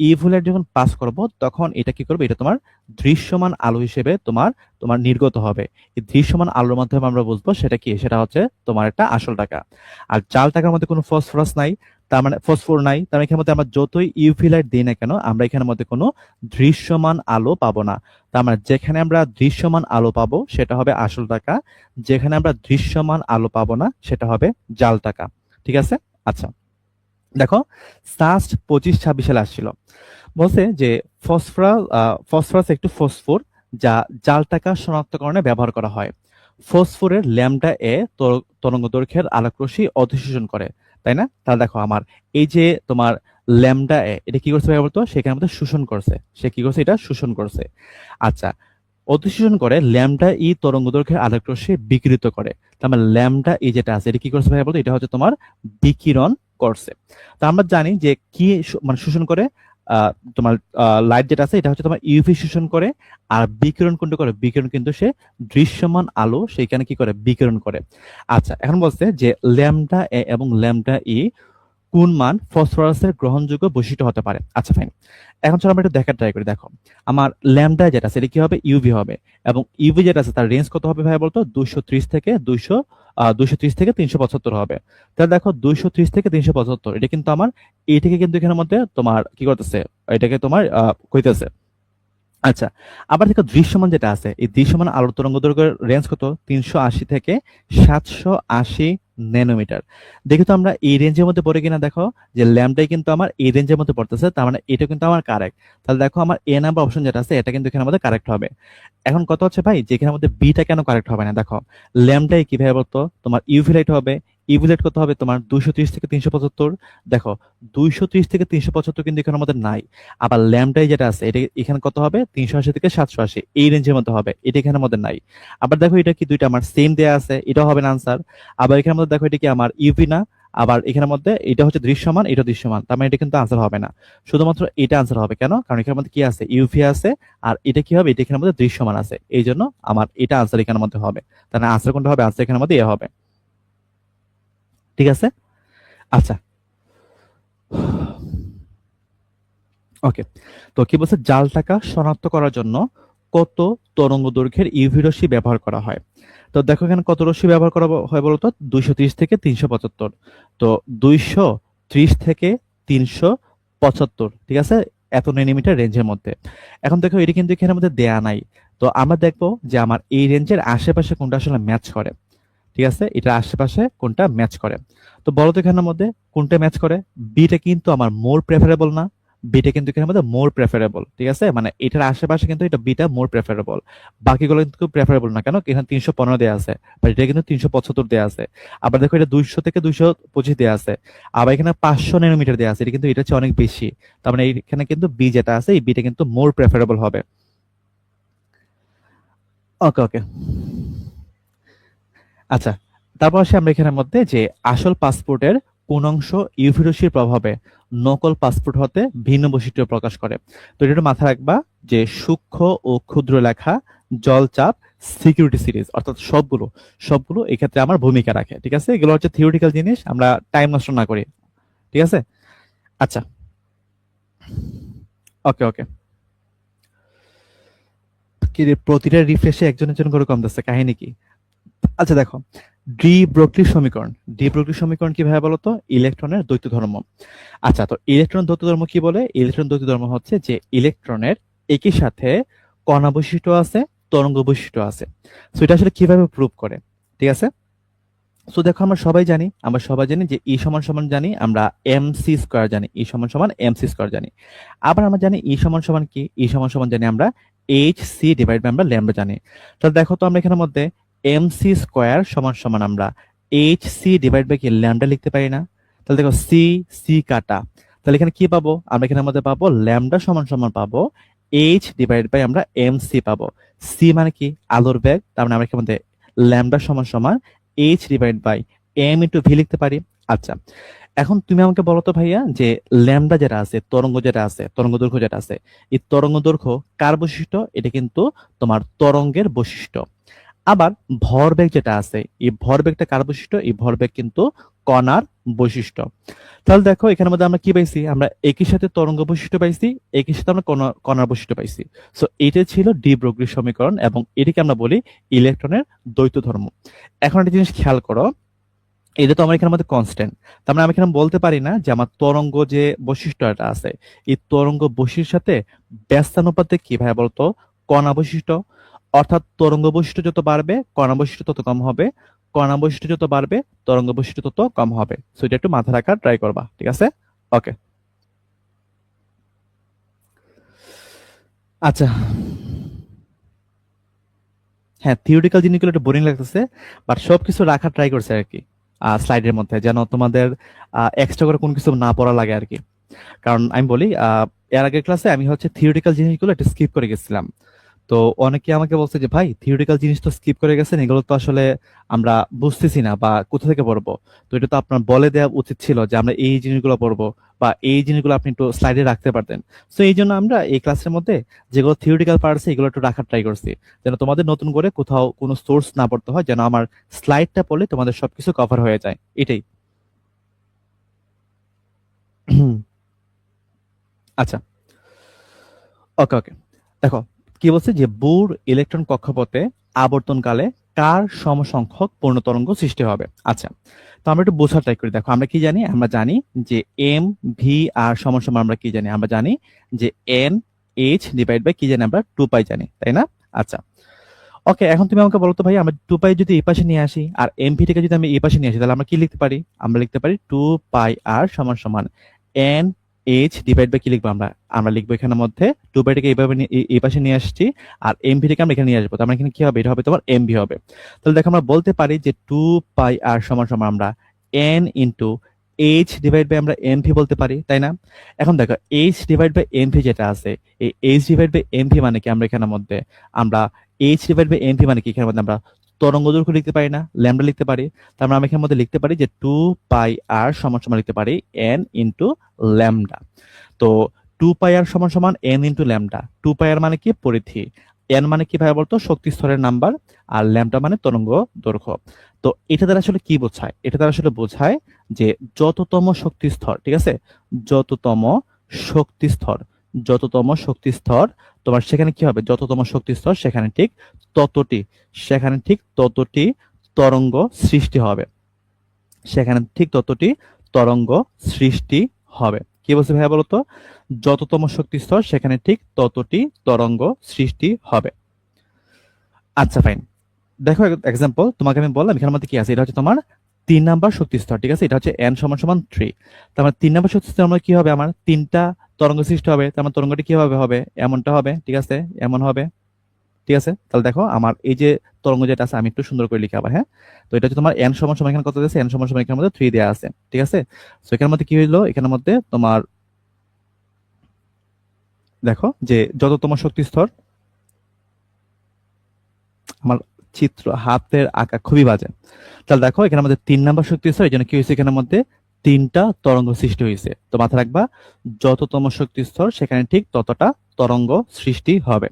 ইউভি লাইট যখন পাস করব তখন এটা কি করবে, এটা তোমার দৃশ্যমান আলো হিসেবে তোমার তোমার নির্গত হবে। এই দৃশ্যমান আলোর মাধ্যমে আমরা বুঝবো সেটা কি, সেটা হচ্ছে তোমার একটা আসল টাকা। আর জাল টাকার মধ্যে কোনো ফসফরাস নাই, তার মানে ফসফোর নাই, তার মানে এখানের মধ্যে আমরা যতই ইউভি লাইট দিই না কেন আমরা এখানের মধ্যে কোনো দৃশ্যমান আলো পাবো না। তার মানে যেখানে আমরা দৃশ্যমান আলো পাবো সেটা হবে আসল টাকা, যেখানে আমরা দৃশ্যমান আলো পাবো না সেটা হবে জাল টাকা, ঠিক আছে। আচ্ছা, দেখো, সাস্ট 25-26 সালে আসছিল, বলছে যে ফসফরাস একটু ফসফোর যা জাল টাকা শনাক্তকরণে ব্যবহার করা হয়। ফসফোরের ল্যামডা এ তরঙ্গ দৈর্ঘ্যের আলোকরশ্মি অধিশোষণ করে, তাই না? তাহলে দেখো আমার এই যে তোমার ল্যামডা এ, এটা কি করছে বলতো, সেখানে মধ্যে শোষণ করছে, সে কি করছে, এটা শোষণ করছে। আচ্ছা, অধিশোষণ করে ল্যামডা ই তরঙ্গ দৈর্ঘ্যের আলোকরশ্মি বিকিরিত করে। তার মানে ল্যামডা ই যেটা আছে এটা কি করছে ভাই বলতো, এটা হচ্ছে তোমার বিকিরণ করছে। তো আমরা জানি যে কি মানে শোষণ করে, তোমার লাইট যেটা আছে এটা হচ্ছে তোমার ইউভি শোষণ করে, আর বিকিরণ কোনটা করে, বিকিরণ কিন্তু সে দৃশ্যমান আলো সেইখানে কি করে, বিকিরণ করে। আচ্ছা, এখন বলছে যে ল্যামডা এ এবং ল্যামডা ই কোন মান ফসফরাসের গ্রহণযোগ্য বৈশিষ্ট্য হতে পারে। আচ্ছা ফাইন, এখন চলো আমরা একটু দেখার ট্রাই করি। দেখো, আমার ল্যামডা যেটা আছে এটা কি হবে, ইউভি হবে, এবং ইউভি যেটা আছে তার রেঞ্জ কত হবে ভাই বলতো, 230 থেকে 375 হবে। তাহলে দেখো 230 থেকে 375, এটা কিন্তু আমার এইটাকে কিন্তু এখানের মধ্যে তোমার কি করতেছে, এটাকে তোমার কইতেছে। আচ্ছা, আবার দেখো দৃশ্যমান যেটা আছে, এই দৃশ্যমান আলোর তরঙ্গ দৈর্ঘ্যের রেঞ্জ কত, 380 থেকে 780 ন্যানোমিটার। দেখি তো আমরা এই রেঞ্জের মধ্যে পড়ে কিনা। দেখো যে ল্যামডাই কিন্তু আমার এই রেঞ্জের মধ্যে পড়তেছে, তার মানে এটা কিন্তু আমার কারেক্ট। তাহলে দেখো আমার এ নাম্বার অপশন যেটা আছে এটা কিন্তু এখানের মধ্যে কারেক্ট হবে। এখন কত হচ্ছে ভাই, যেখানের মধ্যে বিটা কেন কারেক্ট হবে না, দেখো ল্যামডাই কিভাবে বলতো তোমার ইউভি লাইট হবে, ইউভি লাইট কত হবে তোমার 230 থেকে 375। দেখো 230 থেকে 375 কিন্তু এখানের মধ্যে নাই। আবার ল্যামডাই যেটা আছে এটা এখানে কত হবে, 380 থেকে 780, এই রেঞ্জের মধ্যে হবে, এটা এখানের মধ্যে নাই। আবার দেখো এটা কি দুইটা আমার সেম দেয়া আছে, এটাও হবে না আনসার। আবার এখানের মধ্যে দেখো এটা কি আমার ইউভি না, আবার এখানের মধ্যে এটা হচ্ছে দৃশ্যমান, এটা দৃশ্যমান, তার মানে এটা কিন্তু আনসার হবে না। শুধুমাত্র এটা আনসার হবে কেন, কারণ এখানের মধ্যে কি আছে, ইউভি আছে, আর এটা কি হবে, এটা এখানের মধ্যে দৃশ্যমান আছে, এই জন্য আমার এটা আনসার এখানের মধ্যে হবে। তাহলে আনসার কোনটা হবে, আনসার এখানের মধ্যে এ হবে, ঠিক আছে। আচ্ছা, ওকে, তো কি বলছে, জাল টাকা শনাক্ত করার জন্য কত তরঙ্গ দৈর্ঘ্যের ইউভি রশ্মি ব্যবহার করা হয়। তো দেখো এখানে কত রশ্মি ব্যবহার করা হয় বলতো, 230 থেকে 375। তো 230 থেকে 375, ঠিক আছে, এত ন্যানোমিটার রেঞ্জের মধ্যে। এখন দেখো এটা কিন্তু এখানের মধ্যে দেয়া নাই। তো আমরা দেখবো যে আমার এই রেঞ্জের আশেপাশে কোনটা আসলে ম্যাচ করে, ঠিক আছে, এটার আশেপাশে কোনটা ম্যাচ করে। তো বলো তো এখানের মধ্যে কোনটা ম্যাচ করে, বিটা কিন্তু আমার মোর প্রেফারেবল না, বিটা কিন্তু এখানের মধ্যে মোর প্রেফারেবল, ঠিক আছে, মানে এটার আশেপাশে কিন্তু এটা বিটা মোর প্রেফারেবল, বাকিগুলো কিন্তু প্রেফারেবল না। কেন, এখানে 315 দেওয়া আছে, বাট এটা কিন্তু 375 দেওয়া আছে। আবার দেখো এটা 200 থেকে 225 দেওয়া আছে, আবার এখানে 500 ন্যানোমিটার দেওয়া আছে, এটা কিন্তু এটা হচ্ছে অনেক বেশি। তার মানে এখানে কিন্তু বি যেটা আছে এই বিটা কিন্তু মোর প্রেফারেবল হবে। ওকে ওকে, আচ্ছা, তারপর আসি আমরা এখানের মধ্যে যে আসল পাসপোর্টের কোন অংশ ইউভি রশ্মির প্রভাবে নকল পাসপোর্ট হতে ভিন্ন বৈশিষ্ট্য প্রকাশ করে। তো এটা একটু মাথায় রাখবা যে সূক্ষ্ম ও ক্ষুদ্র লেখা, জলচাপ, সিকিউরিটি সিরিজ, অর্থাৎ সবগুলো সবগুলো এক্ষেত্রে আমার ভূমিকা রাখে, ঠিক আছে। এগুলো হচ্ছে থিওরিটিক্যাল জিনিস, আমরা টাইম নষ্ট না করি, ঠিক আছে। আচ্ছা, ওকে ওকে, কি রে, প্রতিটা রিফ্রেশে একজন একজন করে কমতেছে, কাহিনী কি? আচ্ছা দেখো, ডি ব্রোগলি সমীকরণ, ডি ব্রোগলি সমীকরণ কিভাবে বলতো, ইলেকট্রনের দ্বৈত ধর্ম। আচ্ছা, তো ইলেকট্রন দ্বৈত ধর্ম কি বলে, ইলেকট্রন দ্বৈত ধর্ম হচ্ছে যে ইলেকট্রনের একই সাথে কণা বৈশিষ্ট্য আছে, তরঙ্গ বৈশিষ্ট্য আছে। তো এটা আসলে কিভাবে প্রুভ করে, ঠিক আছে। তো দেখো আমরা সবাই জানি যে ই সমান সমান জানি আমরা এম সি স্কোয়ার জানি, ই সমান সমান এম সি স্কোয়ার জানি। আবার আমরা জানি ই সমান সমান কি, ই সমান সমান জানি আমরা এইচ সি ডিভাইড বাই আমরা ল্যামডা জানি। তাহলে দেখো তো আমরা এখানের মধ্যে এম সি স্কোয়ার সমান সমান আমরা এইচ সি ডিভাইড বাই কি ল্যামডা লিখতে পারি না? তাহলে দেখো সি সি কাটা, তাহলে এখানে কি পাবো? আমরা এখানের মধ্যে পাবো ল্যামডা সমান সমান পাবো এইচ ডিভাইড বাই আমরা এম সি পাবো। সি মানে কি আলোর বেগ, তার মানে আমরা এখানের মধ্যে ল্যামডা সমান সমান H divide by M into V লিখতে পারি। আচ্ছা, এখন তুমি আমাকে বলো তো ভাইয়া যে ল্যামডা যেটা আছে, তরঙ্গ যেটা আছে, তরঙ্গ দৈর্ঘ্য যেটা আছে, এই তরঙ্গ দৈর্ঘ্য কার বৈশিষ্ট্য? এটা কিন্তু তোমার তরঙ্গের বৈশিষ্ট্য। আবার ভরবেগ যেটা আছে, এই ভরবেগটা কার বৈশিষ্ট্য? এই ভরবেগ কিন্তু কণার বৈশিষ্ট্য। তাহলে দেখো এখানের মধ্যে আমরা কি পাইছি? আমরা একই সাথে তরঙ্গ বৈশিষ্ট্য পাইছি, একই সাথে আমরা কণার বৈশিষ্ট্য পাইছি। সো এটা ছিল ডি ব্রগলির সমীকরণ এবং এটিকে আমরা বলি ইলেকট্রনের দ্বৈত ধর্ম। এখন একটা জিনিস খেয়াল করো, এটা তো আমার এখানের মধ্যে কনস্ট্যান্ট, তার মানে আমি এখানে বলতে পারি না যে আমার তরঙ্গ যে বৈশিষ্ট্যটা আছে, এই তরঙ্গ বৈশিষ্ট্যের সাথে ব্যস্তানুপাতে কি ভাই বলতো? কণা বৈশিষ্ট্য। অর্থাৎ তরঙ্গ বৈশিষ্ট্য যত বাড়বে কণা বৈশিষ্ট্য তত কম হবে, কণা বৈশিষ্ট্য যত বাড়বে তরঙ্গ বৈশিষ্ট্য তত কম হবে। সো এটা একটু মাথা রাখার ট্রাই করবা, ঠিক আছে? ওকে, আচ্ছা। হ্যাঁ, থিওরিটিক্যাল জিনিসগুলো একটু বোরিং লাগতেছে, বাট সবকিছু রাখার ট্রাই করছে আর কি স্লাইডের মধ্যে, যেন তোমাদের এক্সট্রা করে কোনো কিছু না পড়া লাগে আর কি। কারণ আমি বলি এর আগের ক্লাসে আমি হচ্ছে থিওরিটিক্যাল জিনিসগুলো একটু স্কিপ করে গেছিলাম। তো অনেকে আমাকে বলছে যে ভাই থিওরিটিক্যাল জিনিস তো স্কিপ করে গেছেন, এগুলো তো আসলে আমরা বুঝতেছি না বা কোথা থেকে পড়বো। তো এটা তো আপনার বলে দেওয়া উচিত ছিল যে আমরা এই জিনিসগুলো পড়বো বা এই জিনিসগুলো আপনি একটু স্লাইডে রাখতে পারতেন। তো এই জন্য আমরা এই ক্লাসের মধ্যে যেগুলো থিওরিটিক্যাল পার্ট আছে এগুলো একটু রাখার ট্রাই করছি, যেন তোমাদের নতুন করে কোথাও কোনো সোর্স না পড়তে হয়, যেন আমার স্লাইডটা পড়লে তোমাদের সবকিছু কভার হয়ে যায়, এটাই। আচ্ছা, ওকে ওকে। দেখো কি বলছে যে বুর ইলেকট্রন কক্ষপথে আবর্তনকালে কার সমসংখ্যক পূর্ণ তরঙ্গ সৃষ্টি হবে। আচ্ছা, তো আমরা একটু বোঝার ট্রাই করি। দেখো আমরা কি জানি? আমরা জানি যে এম ভি আর সমান সমান আমরা কি জানি? আমরা জানি যে এন এইচ ডিভাইড বাই কি জানি? আমরা 2 পাই জানি, তাই না? আচ্ছা, ওকে। এখন তুমি আমাকে বলো তো ভাই, আমরা 2 পাই যদি এই পাশে নিয়ে আসি আর এম ভি থেকে যদি আমি এই পাশে নিয়ে আসি, তাহলে আমরা কি লিখতে পারি? আমরা লিখতে পারি 2 পাই আর সমান সমান এন এইচ ডিভাইড বাই কি লিখবো? আমরা আমরা লিখবো এখানের মধ্যে 2 পাইটাকে এইভাবে এই পাশে নিয়ে আসছি আর এম ভি থেকে আমরা এখানে নিয়ে আসবো, তার মানে এখানে কি হবে? এটা হবে তোমার এম ভি হবে। তাহলে দেখো আমরা বলতে পারি যে 2 পাই আর সমান সমান আমরা N into H divide by আমরা এম ভি বলতে পারি, তাই না? এখন দেখো H divide by M V যেটা আছে, এই H divide by M V মানে কি? আমরা এখানের মধ্যে আমরা H divide by M V মানে কি? এখানের মধ্যে আমরা তরঙ্গ দৈর্ঘ্য লিখতে পারি না, ল্যামডা লিখতে পারি। তার মানে আমরা এখানের মধ্যে লিখতে পারি যে 2 পাই আর সমান সমান লিখতে পারি এন ইন্টু ল্যামডা। তো 2 পাই আর সমান সমান এন ইন্টু ল্যামডা। 2 পাই আর মানে কি? পরিধি। এন মানে কি ভাই বলতো? শক্তি স্তরের নাম্বার। আর ল্যামডা মানে তরঙ্গ দৈর্ঘ্য। তো এটা দ্বারা আসলে কি বোঝায়? এটা দ্বারা আসলে বোঝায় যে যততম শক্তি স্তর, ঠিক আছে, যততম শক্তি স্তর, যততম শক্তি স্তর তোমার সেখানে কি হবে? যততম শক্তি স্তর সেখানে ঠিক ততটি, সেখানে ঠিক ততটি তরঙ্গ সৃষ্টি হবে, সেখানে ঠিক ততটি তরঙ্গ সৃষ্টি হবে। কি বলছে ভাইয়া বলতো? যততম শক্তি স্তর সেখানে ঠিক ততটি তরঙ্গ সৃষ্টি হবে। আচ্ছা ফাইন, দেখো এক্সাম্পল তোমাকে আমি বললাম এখানের মধ্যে কি আছে। এটা হচ্ছে তোমার 3 নাম্বার শক্তি স্তর, ঠিক আছে? এটা হচ্ছে এন সমান সমান 3। তার মানে 3 নাম্বার শক্তি স্তর আমার কি হবে? আমার 3টা তরঙ্গ সৃষ্টি হবে, তার মানে তরঙ্গটি কিভাবে হবে? এমনটা হবে, ঠিক আছে? এমন হবে, ঠিক আছে? তাহলে দেখো আমার এই যে তরঙ্গ যেটা আছে, আমি একটু সুন্দর করে লিখি আবার, হ্যাঁ। তো এটা হচ্ছে তোমার এন সমান সমান এখানে কত আছে? এন সমান সমান এখানের মধ্যে 3 দেওয়া আছে, ঠিক আছে? তো এখানের মধ্যে কি হইলো? এখানের মধ্যে তোমার দেখো যে যততম শক্তি স্তর, আমার চিত্র হাতের আঁকা খুবই বাজে। তাহলে দেখো এখানে আমাদের 3 নাম্বার শক্তি স্তর, এই জন্য কি হয়েছে? এখানের মধ্যে 3টা তরঙ্গ সৃষ্টি হয়েছে। তো মাথায় রাখবা যততম শক্তি স্তর সেখানে ঠিক ততটা তরঙ্গ সৃষ্টি হবে,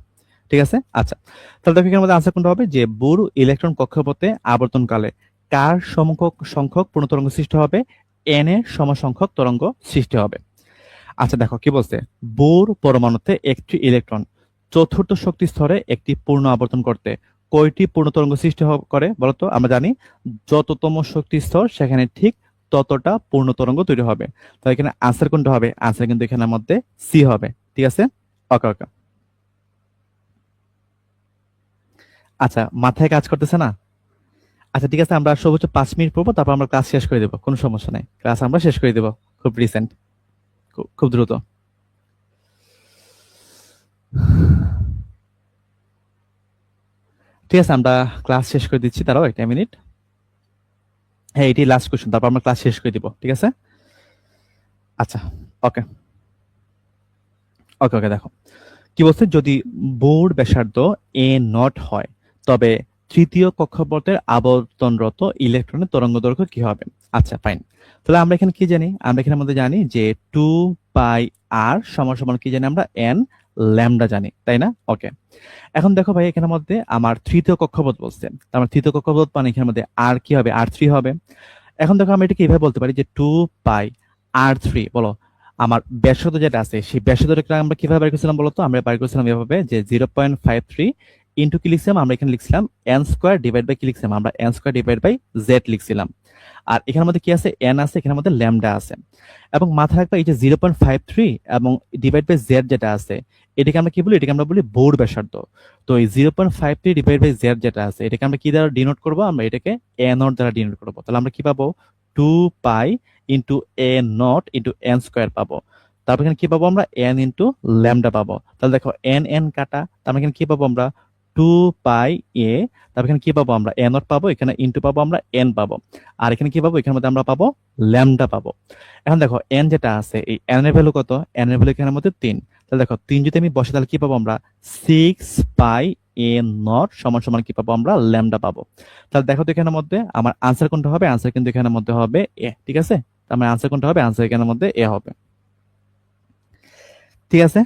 ঠিক আছে? আচ্ছা, তাহলে দেখো এখানে মধ্যে আনসার কোনটা হবে? যে বুর ইলেকট্রন কক্ষপথে আবর্তনকালে কার সংখ্যক সংখ্যক পূর্ণ তরঙ্গ সৃষ্টি হবে? এন এর সমসংখ্যক তরঙ্গ সৃষ্টি হবে। আচ্ছা দেখো কি বলছে? বোর পরমাণুতে একটি ইলেকট্রন চতুর্থ শক্তি স্তরে একটি পূর্ণ আবর্তন করতে কয়টি পূর্ণ তরঙ্গ সৃষ্টি করে বলতো? আমরা জানি যততম শক্তি স্তর সেখানে ঠিক ততটা পূর্ণ তরঙ্গ তৈরি হবে। তো এখানে আনসার কোনটা হবে? আনসার কিন্তু এখানের মধ্যে সি হবে, ঠিক আছে? ওকে ওকে। আচ্ছা, মাথায় কাজ করতেছে না? আচ্ছা ঠিক আছে, আমরা সর্বোচ্চ 5 মিনিট পড়বো, তারপর আমরা ক্লাস শেষ করে দেবো, কোনো সমস্যা নেই, ক্লাস আমরা শেষ করে দেবো খুব রিসেন্ট, খুব দ্রুত। ঠিক আছে, আমরা ক্লাস শেষ করে দিচ্ছি, তারাও একটা মিনিট। হ্যাঁ, এটি লাস্ট কোশ্চেন, তারপর আমরা ক্লাস শেষ করে দিব। ঠিক আছে, আচ্ছা, ওকে ওকে ওকে। দেখো কি বলছে, যদি বোর্ড ব্যাসার্ধ এ নট হয় তবে তৃতীয় কক্ষপথের আবর্তনরত ইলেকট্রনের তরঙ্গ দৈর্ঘ্য কি হবে? আচ্ছা ফাইন। তাহলে আমরা এখানে কি জানি? আমরা এখানের মধ্যে জানি যে 2 পাই আর সমান সমান কি জানি আমরা? এন ল্যামডা জানি, তাই না? ওকে। এখন দেখো ভাই, এখানের মধ্যে আমার তৃতীয় কক্ষপথ বলছে, তার মানে তৃতীয় কক্ষপথ মানে এখানের মধ্যে আর কি হবে? আর3 হবে। এখন দেখো আমরা এটাকে এইভাবে বলতে পারি যে 2 পাই আর3, বলো আমার ব্যাসার্ধ যেটা আছে সেই ব্যাসার্ধটাকে আমরা কিভাবে বের করেছিলাম বলতো? আমরা বের করেছিলাম এভাবে যে 0.53 ইন্টু কি লিখছিলাম আমরা? এখানে লিখছিলাম এন স্কোয়ার ডিভাইড বাই কি লিখছিলাম আমরা? N square divide by Z লিখছিলাম। আর এখানের মধ্যে কি আছে? এন আছে, এখানের মধ্যে ল্যামডা আছে। এবং মাথায় রাখবা, এই যে 0.53 এবং ডিভাইড বাই জেড যেটা আছে, এটাকে আমরা কি বলি? এটাকে আমরা বলি বোর্ড ব্যাসার্ধ। তো এই 0.53 ডিভাইড বাই জেড যেটা আছে, এটাকে আমরা কি দ্বারা ডিনোট করবো? আমরা এটাকে এ নট দ্বারা ডিনোট করবো। তাহলে আমরা কি পাবো? 2 pi into A not into N square পাবো। তারপর এখানে কি পাবো আমরা? এন ইন্টু ল্যামডা পাবো। তাহলে দেখো এন এন কাটা, তারপর এখানে কি পাবো আমরা? 2 পাই এ, তারপর এখানে কি পাবো আমরা? এ নট পাবো, এখানে ইন্টু পাবো আমরা এন পাবো। আর এখানে কি পাবো? এখানের মধ্যে আমরা পাবো ল্যামডা পাবো। এখন দেখো এন যেটা আছে, এই এন এর ভ্যালু কত? এন এর ভ্যালু এখানের মধ্যে 3। তাহলে দেখো 3 যদি আমি বসে, তাহলে কি পাবো আমরা? 6 পাই এ নট সমান সমান কি পাবো আমরা? ল্যামডা পাবো। তাহলে দেখো তো এখানের মধ্যে আমার আনসার কোনটা হবে? আনসার কিন্তু এখানের মধ্যে হবে এ। ঠিক আছে, তার মানে আনসার কোনটা হবে? আনসার এখানের মধ্যে এ হবে। ঠিক আছে,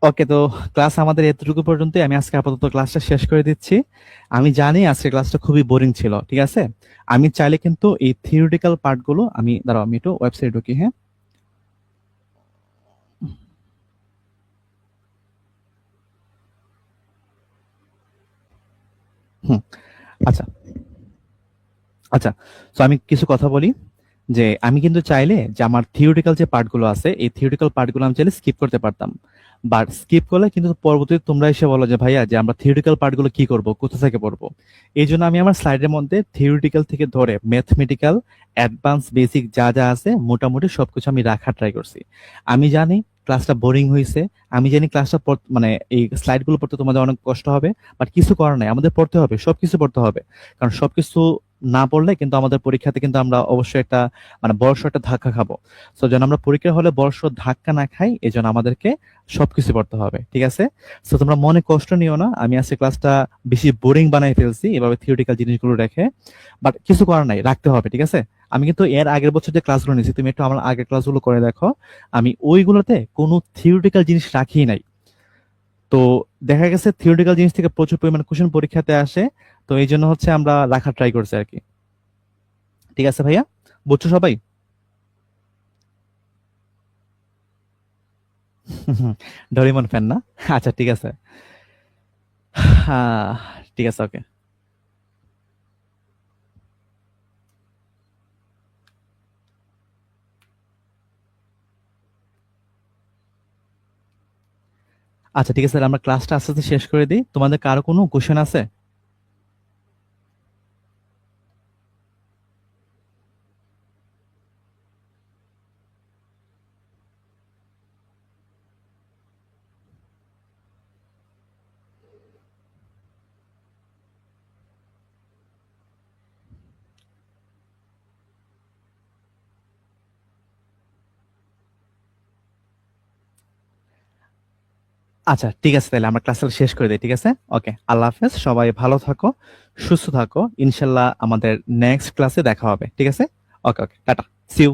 ওকে। তো ক্লাস আমাদের এতটুকু পর্যন্ত, আমি আজকে আপাতত ক্লাসটা শেষ করে দিচ্ছি। আমি জানি আজকে ক্লাসটা খুবই বোরিং ছিল, ঠিক আছে। আমি চাইলে কিন্তু এই থিওরিটিক্যাল পার্টগুলো, আমি দাঁড়াও আমি একটু ওয়েবসাইট ঢুকি, হ্যাঁ। হুম, আচ্ছা আচ্ছা। তো আমি কিছু কথা বলি, যে আমি কিন্তু চাইলে যে আমার থিওরিটিক্যাল যে পার্টগুলো আছে, এই থিওরিটিক্যাল পার্টগুলো আমি চাইলে স্কিপ করতে পারতাম। বাট স্কিপ করলে কিন্তু পরবর্তীতে তোমরা এসে বলো যে ভাইয়া, যে আমরা থিওরিটিক্যাল পার্টগুলো কি করব, কোথা থেকে পড়বো? এই জন্য আমি আমার স্লাইডের মধ্যে থিওরিটিক্যাল থেকে ধরে ম্যাথমেটিক্যাল, অ্যাডভান্স, বেসিক যা যা আছে মোটামুটি সবকিছু আমি রাখার ট্রাই করছি। আমি জানি ক্লাসটা বোরিং হয়েছে, আমি জানি ক্লাসটা মানে এই স্লাইডগুলো পড়তে তোমাদের অনেক কষ্ট হবে, বাট কিছু করার নাই, আমাদের পড়তে হবে, সবকিছু পড়তে হবে। কারণ সবকিছু না পড়লে কিন্তু আমাদের পরীক্ষাতে কিন্তু আমরা অবশ্যই একটা মানে বড়সড় একটা ধাক্কা খাবো। তো যেন আমরা পরীক্ষা হলে বড়সড় ধাক্কা না খাই, এই জন্য আমাদেরকে সবকিছু পড়তে হবে, ঠিক আছে। তো তোমরা মনে কষ্ট নিও না, আমি আজকে ক্লাসটা বেশি বোরিং বানাই ফেলছি এভাবে থিওরিটিক্যাল জিনিসগুলো রেখে, বাট কিছু করার নাই, রাখতে হবে, ঠিক আছে। আমি কিন্তু এর আগের বছর যে ক্লাসগুলো নিয়েছি, তুমি একটু আমার আগের ক্লাসগুলো করে দেখো, আমি ওইগুলোতে কোনো থিওরিটিক্যাল জিনিস রাখি নাই। তো দেখা গেছে থিওরিটিক্যাল জিনিস থেকে প্রচুর পরিমাণে কোশ্চেন পরীক্ষাতে আসে, তো এই জন্য হচ্ছে আমরা রাখার ট্রাই করছি আর কি। ঠিক আছে ভাইয়া, বুঝছো সবাই? ডোরেমন ফ্যান না? আচ্ছা ঠিক আছে। হ্যাঁ, ঠিক আছে, ওকে। আচ্ছা ঠিক আছে, তাহলে আমরা ক্লাসটা আস্তে আস্তে শেষ করে দিই। তোমাদের কারো কোনো কোশ্চেন আছে? আচ্ছা ঠিক আছে, তাহলে আমরা ক্লাসটা শেষ করে দিই, ঠিক আছে। ওকে, আল্লাহ হাফেজ, সবাই ভালো থাকো, সুস্থ থাকো, ইনশাল্লাহ আমাদের নেক্সট ক্লাসে দেখা হবে, ঠিক আছে। ওকে ওকে, টাটা, সি ইউ।